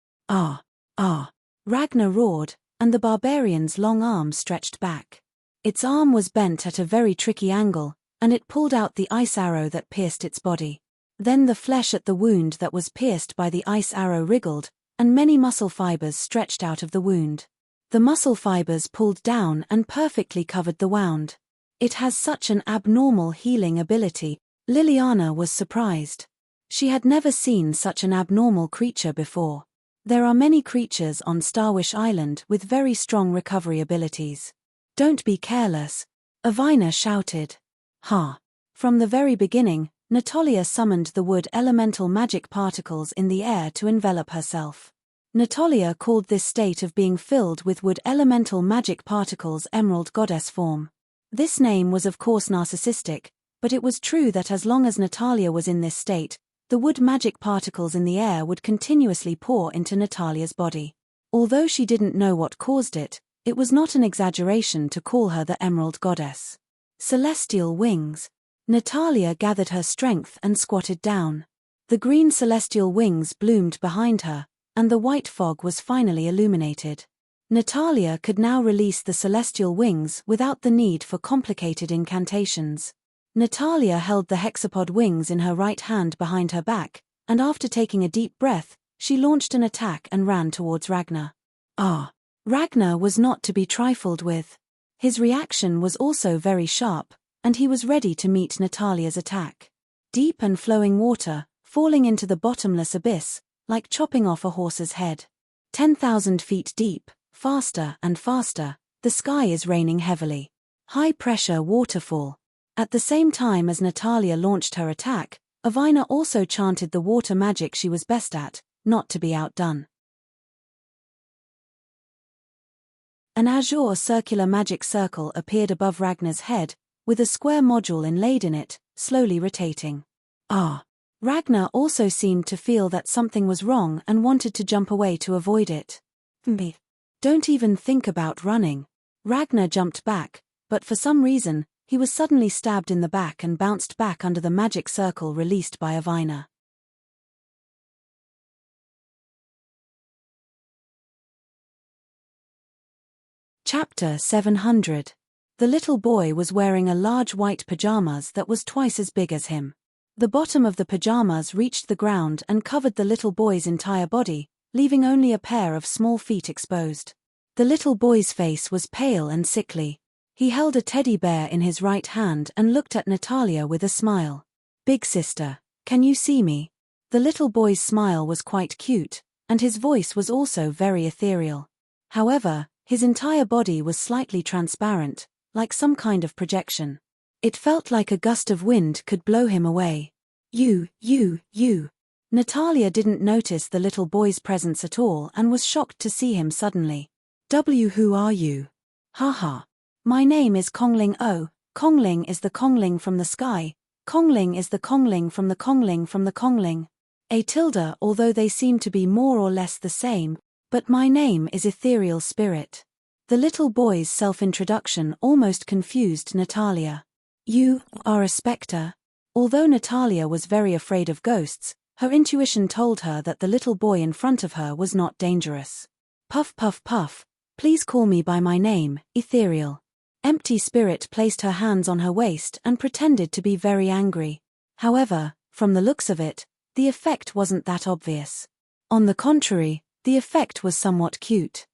Ragnar roared, and the barbarian's long arm stretched back. Its arm was bent at a very tricky angle, and it pulled out the ice arrow that pierced its body. Then the flesh at the wound that was pierced by the ice arrow wriggled, and many muscle fibers stretched out of the wound. The muscle fibers pulled down and perfectly covered the wound. It has such an abnormal healing ability. Liliana was surprised. She had never seen such an abnormal creature before. There are many creatures on Starwish Island with very strong recovery abilities. Don't be careless, Avina shouted. From the very beginning, Natalia summoned the wood elemental magic particles in the air to envelop herself. Natalia called this state of being filled with wood elemental magic particles Emerald Goddess form. This name was of course narcissistic, but it was true that as long as Natalia was in this state, the wood magic particles in the air would continuously pour into Natalia's body. Although she didn't know what caused it, it was not an exaggeration to call her the Emerald Goddess. Celestial wings. Natalia gathered her strength and squatted down. The green celestial wings bloomed behind her, and the white fog was finally illuminated. Natalia could now release the celestial wings without the need for complicated incantations. Natalia held the hexapod wings in her right hand behind her back, and after taking a deep breath, she launched an attack and ran towards Ragnar. Ragnar was not to be trifled with. His reaction was also very sharp, and he was ready to meet Natalia's attack. Deep and flowing water, falling into the bottomless abyss, like chopping off a horse's head. 10,000 feet deep, faster and faster, the sky is raining heavily. High-pressure waterfall. At the same time as Natalia launched her attack, Avina also chanted the water magic she was best at, not to be outdone. An azure circular magic circle appeared above Ragnar's head, with a square module inlaid in it, slowly rotating. Ragnar also seemed to feel that something was wrong and wanted to jump away to avoid it. Don't even think about running. Ragnar jumped back, but for some reason, he was suddenly stabbed in the back and bounced back under the magic circle released by Avina. Chapter 700. The little boy was wearing a large white pajamas that was twice as big as him. The bottom of the pajamas reached the ground and covered the little boy's entire body, leaving only a pair of small feet exposed. The little boy's face was pale and sickly. He held a teddy bear in his right hand and looked at Natalia with a smile. "Big sister, can you see me?" The little boy's smile was quite cute, and his voice was also very ethereal. However, his entire body was slightly transparent, like some kind of projection. It felt like a gust of wind could blow him away. You. Natalia didn't notice the little boy's presence at all and was shocked to see him suddenly. Who are you? Haha. My name is Kongling. Oh, Kongling is the Kongling from the sky. Kongling is the Kongling from the Kongling from the Kongling. A tilde, although they seem to be more or less the same, but my name is Ethereal Spirit. The little boy's self-introduction almost confused Natalia. You are a spectre? Although Natalia was very afraid of ghosts, her intuition told her that the little boy in front of her was not dangerous. Puff puff puff, please call me by my name, Ethereal. Empty Spirit placed her hands on her waist and pretended to be very angry. However, from the looks of it, the effect wasn't that obvious. On the contrary, the effect was somewhat cute.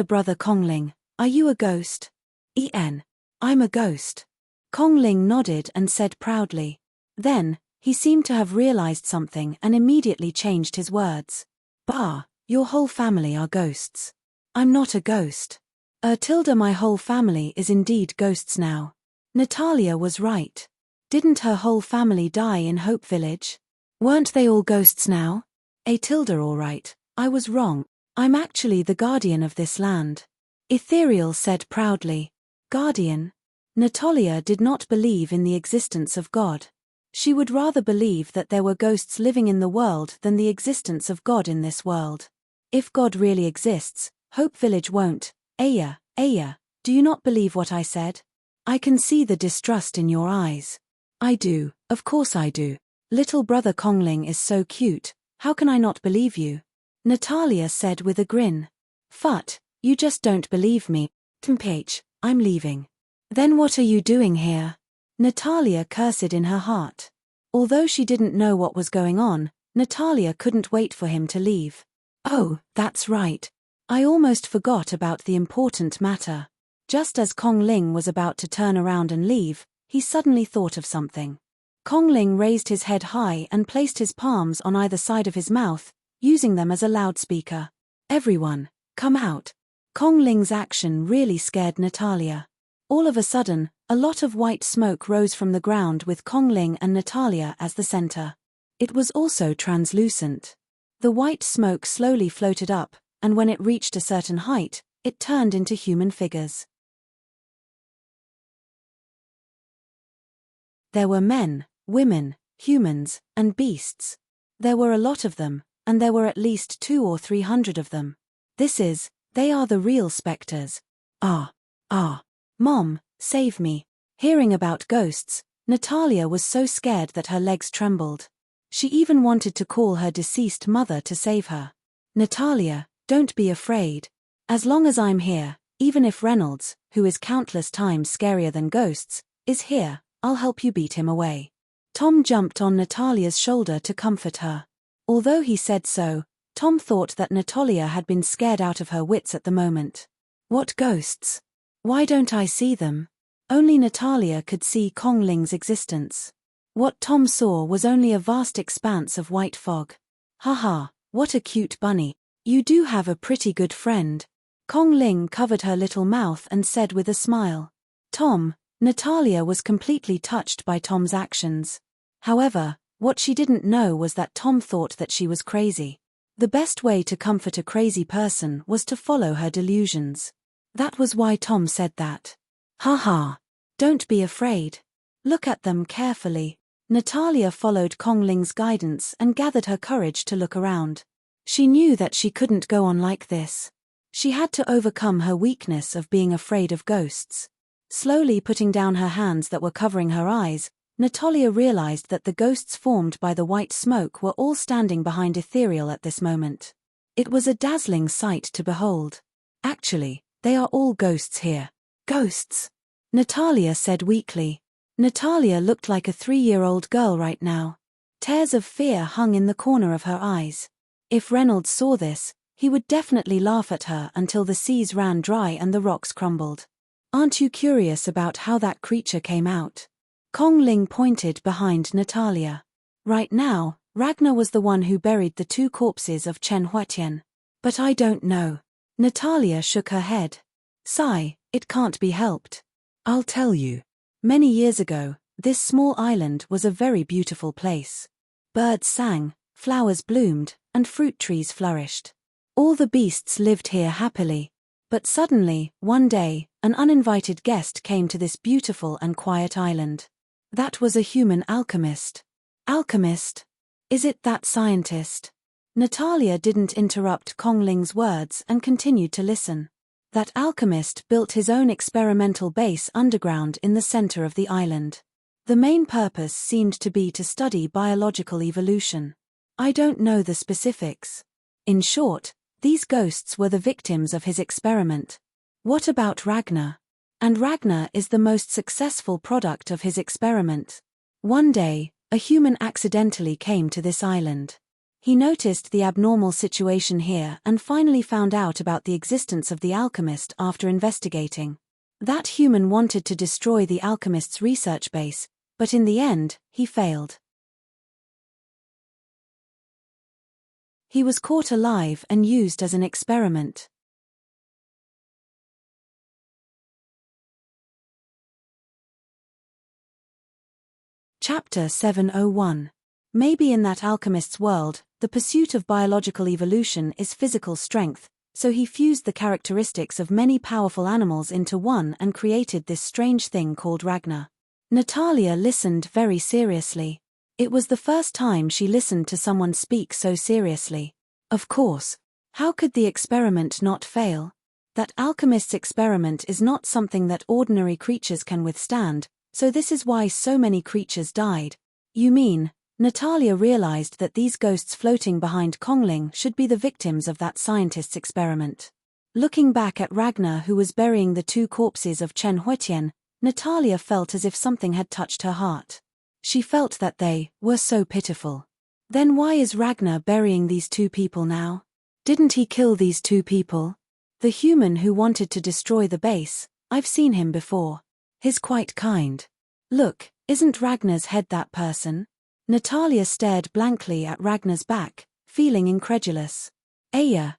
Brother Kongling, are you a ghost? I'm a ghost. Kongling nodded and said proudly. Then, he seemed to have realized something and immediately changed his words. Bah, your whole family are ghosts. I'm not a ghost. My whole family is indeed ghosts now. Natalia was right. Didn't her whole family die in Hope Village? Weren't they all ghosts now? All right, I was wrong. I'm actually the guardian of this land. Ethereal said proudly. Guardian? Natalia did not believe in the existence of God. She would rather believe that there were ghosts living in the world than the existence of God in this world. If God really exists, Hope Village won't. Aya, do you not believe what I said? I can see the distrust in your eyes. I do, of course I do. Little brother Kongling is so cute, how can I not believe you? Natalia said with a grin. Fut, you just don't believe me. Temph, I'm leaving. Then what are you doing here? Natalia cursed in her heart. Although she didn't know what was going on, Natalia couldn't wait for him to leave. Oh, that's right. I almost forgot about the important matter. Just as Kongling was about to turn around and leave, he suddenly thought of something. Kongling raised his head high and placed his palms on either side of his mouth, using them as a loudspeaker. Everyone, come out. Kongling's action really scared Natalia. All of a sudden, a lot of white smoke rose from the ground with Kongling and Natalia as the center. It was also translucent. The white smoke slowly floated up, and when it reached a certain height, it turned into human figures. There were men, women, humans, and beasts. There were a lot of them, and there were at least 200 or 300 of them. They are the real specters. Mom, save me. Hearing about ghosts, Natalia was so scared that her legs trembled. She even wanted to call her deceased mother to save her. Natalia, don't be afraid. As long as I'm here, even if Reynolds, who is countless times scarier than ghosts, is here, I'll help you beat him away. Tom jumped on Natalia's shoulder to comfort her. Although he said so, Tom thought that Natalia had been scared out of her wits at the moment. What ghosts? Why don't I see them? Only Natalia could see Kongling's existence. What Tom saw was only a vast expanse of white fog. Haha, what a cute bunny. You do have a pretty good friend. Kongling covered her little mouth and said with a smile. Tom, Natalia was completely touched by Tom's actions. However, what she didn't know was that Tom thought that she was crazy. The best way to comfort a crazy person was to follow her delusions. That was why Tom said that. Haha. Don't be afraid. Look at them carefully. Natalia followed Kongling's guidance and gathered her courage to look around. She knew that she couldn't go on like this. She had to overcome her weakness of being afraid of ghosts. Slowly putting down her hands that were covering her eyes, Natalia realized that the ghosts formed by the white smoke were all standing behind Ethereal at this moment. It was a dazzling sight to behold. Actually, they are all ghosts here. Ghosts? Natalia said weakly. Natalia looked like a 3-year-old girl right now. Tears of fear hung in the corner of her eyes. If Reynolds saw this, he would definitely laugh at her until the seas ran dry and the rocks crumbled. Aren't you curious about how that creature came out? Kongling pointed behind Natalia. Right now, Ragnar was the one who buried the 2 corpses of Chen Huatian. But I don't know. Natalia shook her head. Sigh, it can't be helped. I'll tell you. Many years ago, this small island was a very beautiful place. Birds sang, flowers bloomed, and fruit trees flourished. All the beasts lived here happily. But suddenly, one day, an uninvited guest came to this beautiful and quiet island. That was a human alchemist. Alchemist? Is it that scientist? Natalia didn't interrupt Kongling's words and continued to listen. That alchemist built his own experimental base underground in the center of the island. The main purpose seemed to be to study biological evolution. I don't know the specifics. In short, these ghosts were the victims of his experiment. What about Ragnar? And Ragnar is the most successful product of his experiment. One day, a human accidentally came to this island. He noticed the abnormal situation here and finally found out about the existence of the alchemist after investigating. That human wanted to destroy the alchemist's research base, but in the end, he failed. He was caught alive and used as an experiment. Chapter 701. Maybe in that alchemist's world, the pursuit of biological evolution is physical strength, so he fused the characteristics of many powerful animals into one and created this strange thing called Ragnar. Natalia listened very seriously. It was the first time she listened to someone speak so seriously. Of course. How could the experiment not fail? That alchemist's experiment is not something that ordinary creatures can withstand, so this is why so many creatures died. You mean, Natalia realized that these ghosts floating behind Kongling should be the victims of that scientist's experiment. Looking back at Ragnar, who was burying the two corpses of Chen Huitian, Natalia felt as if something had touched her heart. She felt that they were so pitiful. Then why is Ragnar burying these two people now? Didn't he kill these two people? The human who wanted to destroy the base, I've seen him before. He's quite kind. Look, isn't Ragnar's head that person? Natalia stared blankly at Ragnar's back, feeling incredulous. Aya,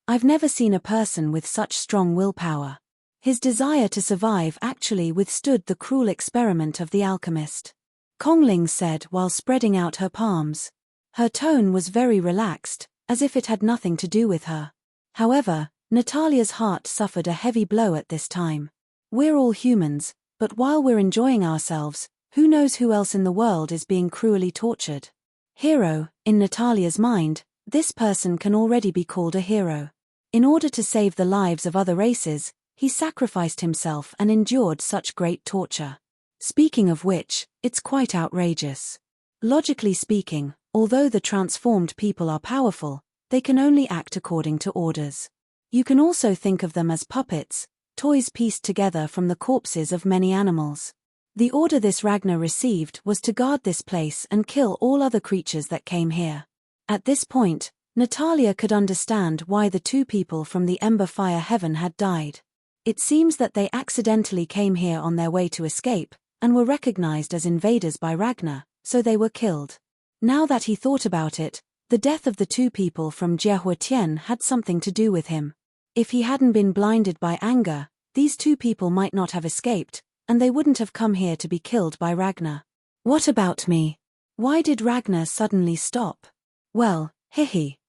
I've never seen a person with such strong willpower. His desire to survive actually withstood the cruel experiment of the alchemist. Kongling said while spreading out her palms. Her tone was very relaxed, as if it had nothing to do with her. However, Natalia's heart suffered a heavy blow at this time. We're all humans, but while we're enjoying ourselves, who knows who else in the world is being cruelly tortured? Hero, in Natalia's mind, this person can already be called a hero. In order to save the lives of other races, he sacrificed himself and endured such great torture. Speaking of which, it's quite outrageous. Logically speaking, although the transformed people are powerful, they can only act according to orders. You can also think of them as puppets, toys pieced together from the corpses of many animals. The order this Ragnar received was to guard this place and kill all other creatures that came here. At this point, Natalia could understand why the two people from the Ember Fire Heaven had died. It seems that they accidentally came here on their way to escape, and were recognized as invaders by Ragnar, so they were killed. Now that he thought about it, the death of the two people from Jiehuetian had something to do with him. If he hadn't been blinded by anger, these two people might not have escaped, and they wouldn't have come here to be killed by Ragnar. What about me? Why did Ragnar suddenly stop? Well,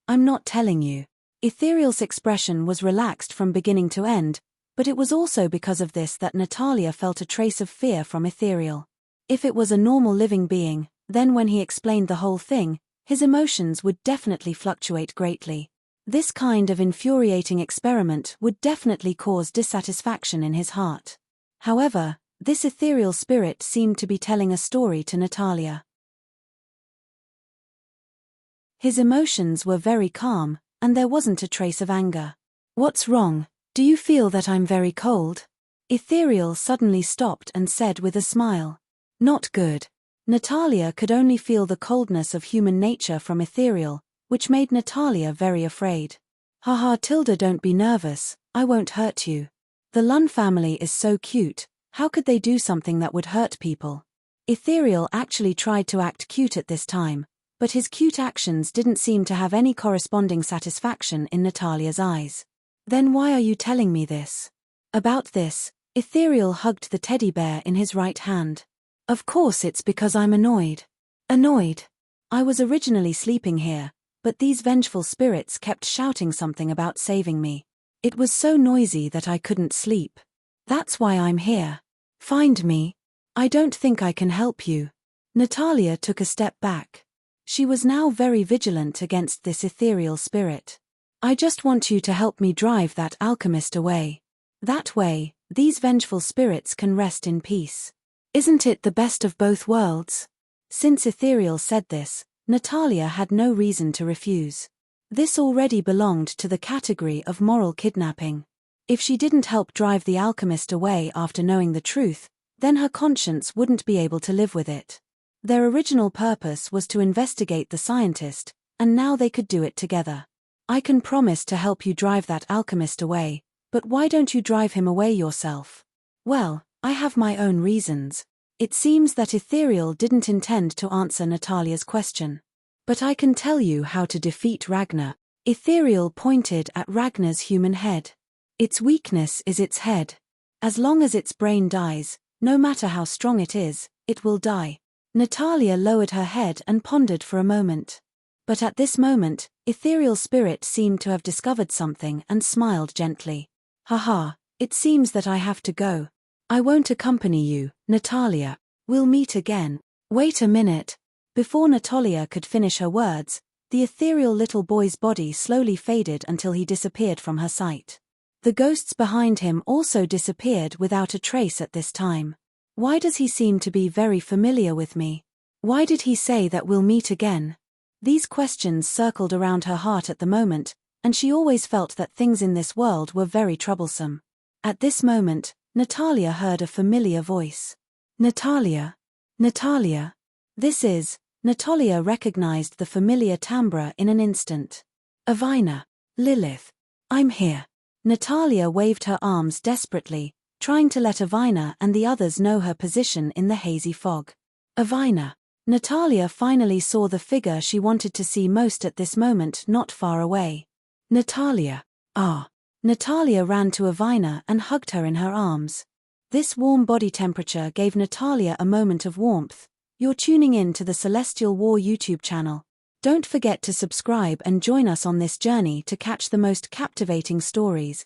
I'm not telling you. Ethereal's expression was relaxed from beginning to end, but it was also because of this that Natalia felt a trace of fear from Ethereal. If it was a normal living being, then when he explained the whole thing, his emotions would definitely fluctuate greatly. This kind of infuriating experiment would definitely cause dissatisfaction in his heart. However, this ethereal spirit seemed to be telling a story to Natalia. His emotions were very calm, and there wasn't a trace of anger. What's wrong? Do you feel that I'm very cold? Ethereal suddenly stopped and said with a smile. Not good. Natalia could only feel the coldness of human nature from Ethereal, which made Natalia very afraid. Haha, Tilda, don't be nervous, I won't hurt you. The Lun family is so cute, how could they do something that would hurt people? Ethereal actually tried to act cute at this time, but his cute actions didn't seem to have any corresponding satisfaction in Natalia's eyes. Then why are you telling me this? About this, Ethereal hugged the teddy bear in his right hand. Of course it's because I'm annoyed. Annoyed? I was originally sleeping here, but these vengeful spirits kept shouting something about saving me. It was so noisy that I couldn't sleep. That's why I'm here. Find me. I don't think I can help you. Natalia took a step back. She was now very vigilant against this ethereal spirit. I just want you to help me drive that alchemist away. That way, these vengeful spirits can rest in peace. Isn't it the best of both worlds? Since Ethereal said this, Natalia had no reason to refuse. This already belonged to the category of moral kidnapping. If she didn't help drive the alchemist away after knowing the truth, then her conscience wouldn't be able to live with it. Their original purpose was to investigate the scientist, and now they could do it together. I can promise to help you drive that alchemist away, but why don't you drive him away yourself? Well, I have my own reasons. It seems that Ethereal didn't intend to answer Natalia's question. But I can tell you how to defeat Ragnar. Ethereal pointed at Ragnar's human head. Its weakness is its head. As long as its brain dies, no matter how strong it is, it will die. Natalia lowered her head and pondered for a moment. But at this moment, Ethereal Spirit seemed to have discovered something and smiled gently. Haha, it seems that I have to go. I won't accompany you, Natalia. We'll meet again. Wait a minute. Before Natalia could finish her words, the ethereal little boy's body slowly faded until he disappeared from her sight. The ghosts behind him also disappeared without a trace at this time. Why does he seem to be very familiar with me? Why did he say that we'll meet again? These questions circled around her heart at the moment, and she always felt that things in this world were very troublesome. At this moment, Natalia heard a familiar voice. Natalia? Natalia? This is... Natalia recognized the familiar timbre in an instant. Avina. Lilith. I'm here. Natalia waved her arms desperately, trying to let Avina and the others know her position in the hazy fog. Avina. Natalia finally saw the figure she wanted to see most at this moment not far away. Natalia. Ah. Natalia ran to Avina and hugged her in her arms. This warm body temperature gave Natalia a moment of warmth. You're tuning in to the Celestial War YouTube channel. Don't forget to subscribe and join us on this journey to catch the most captivating stories.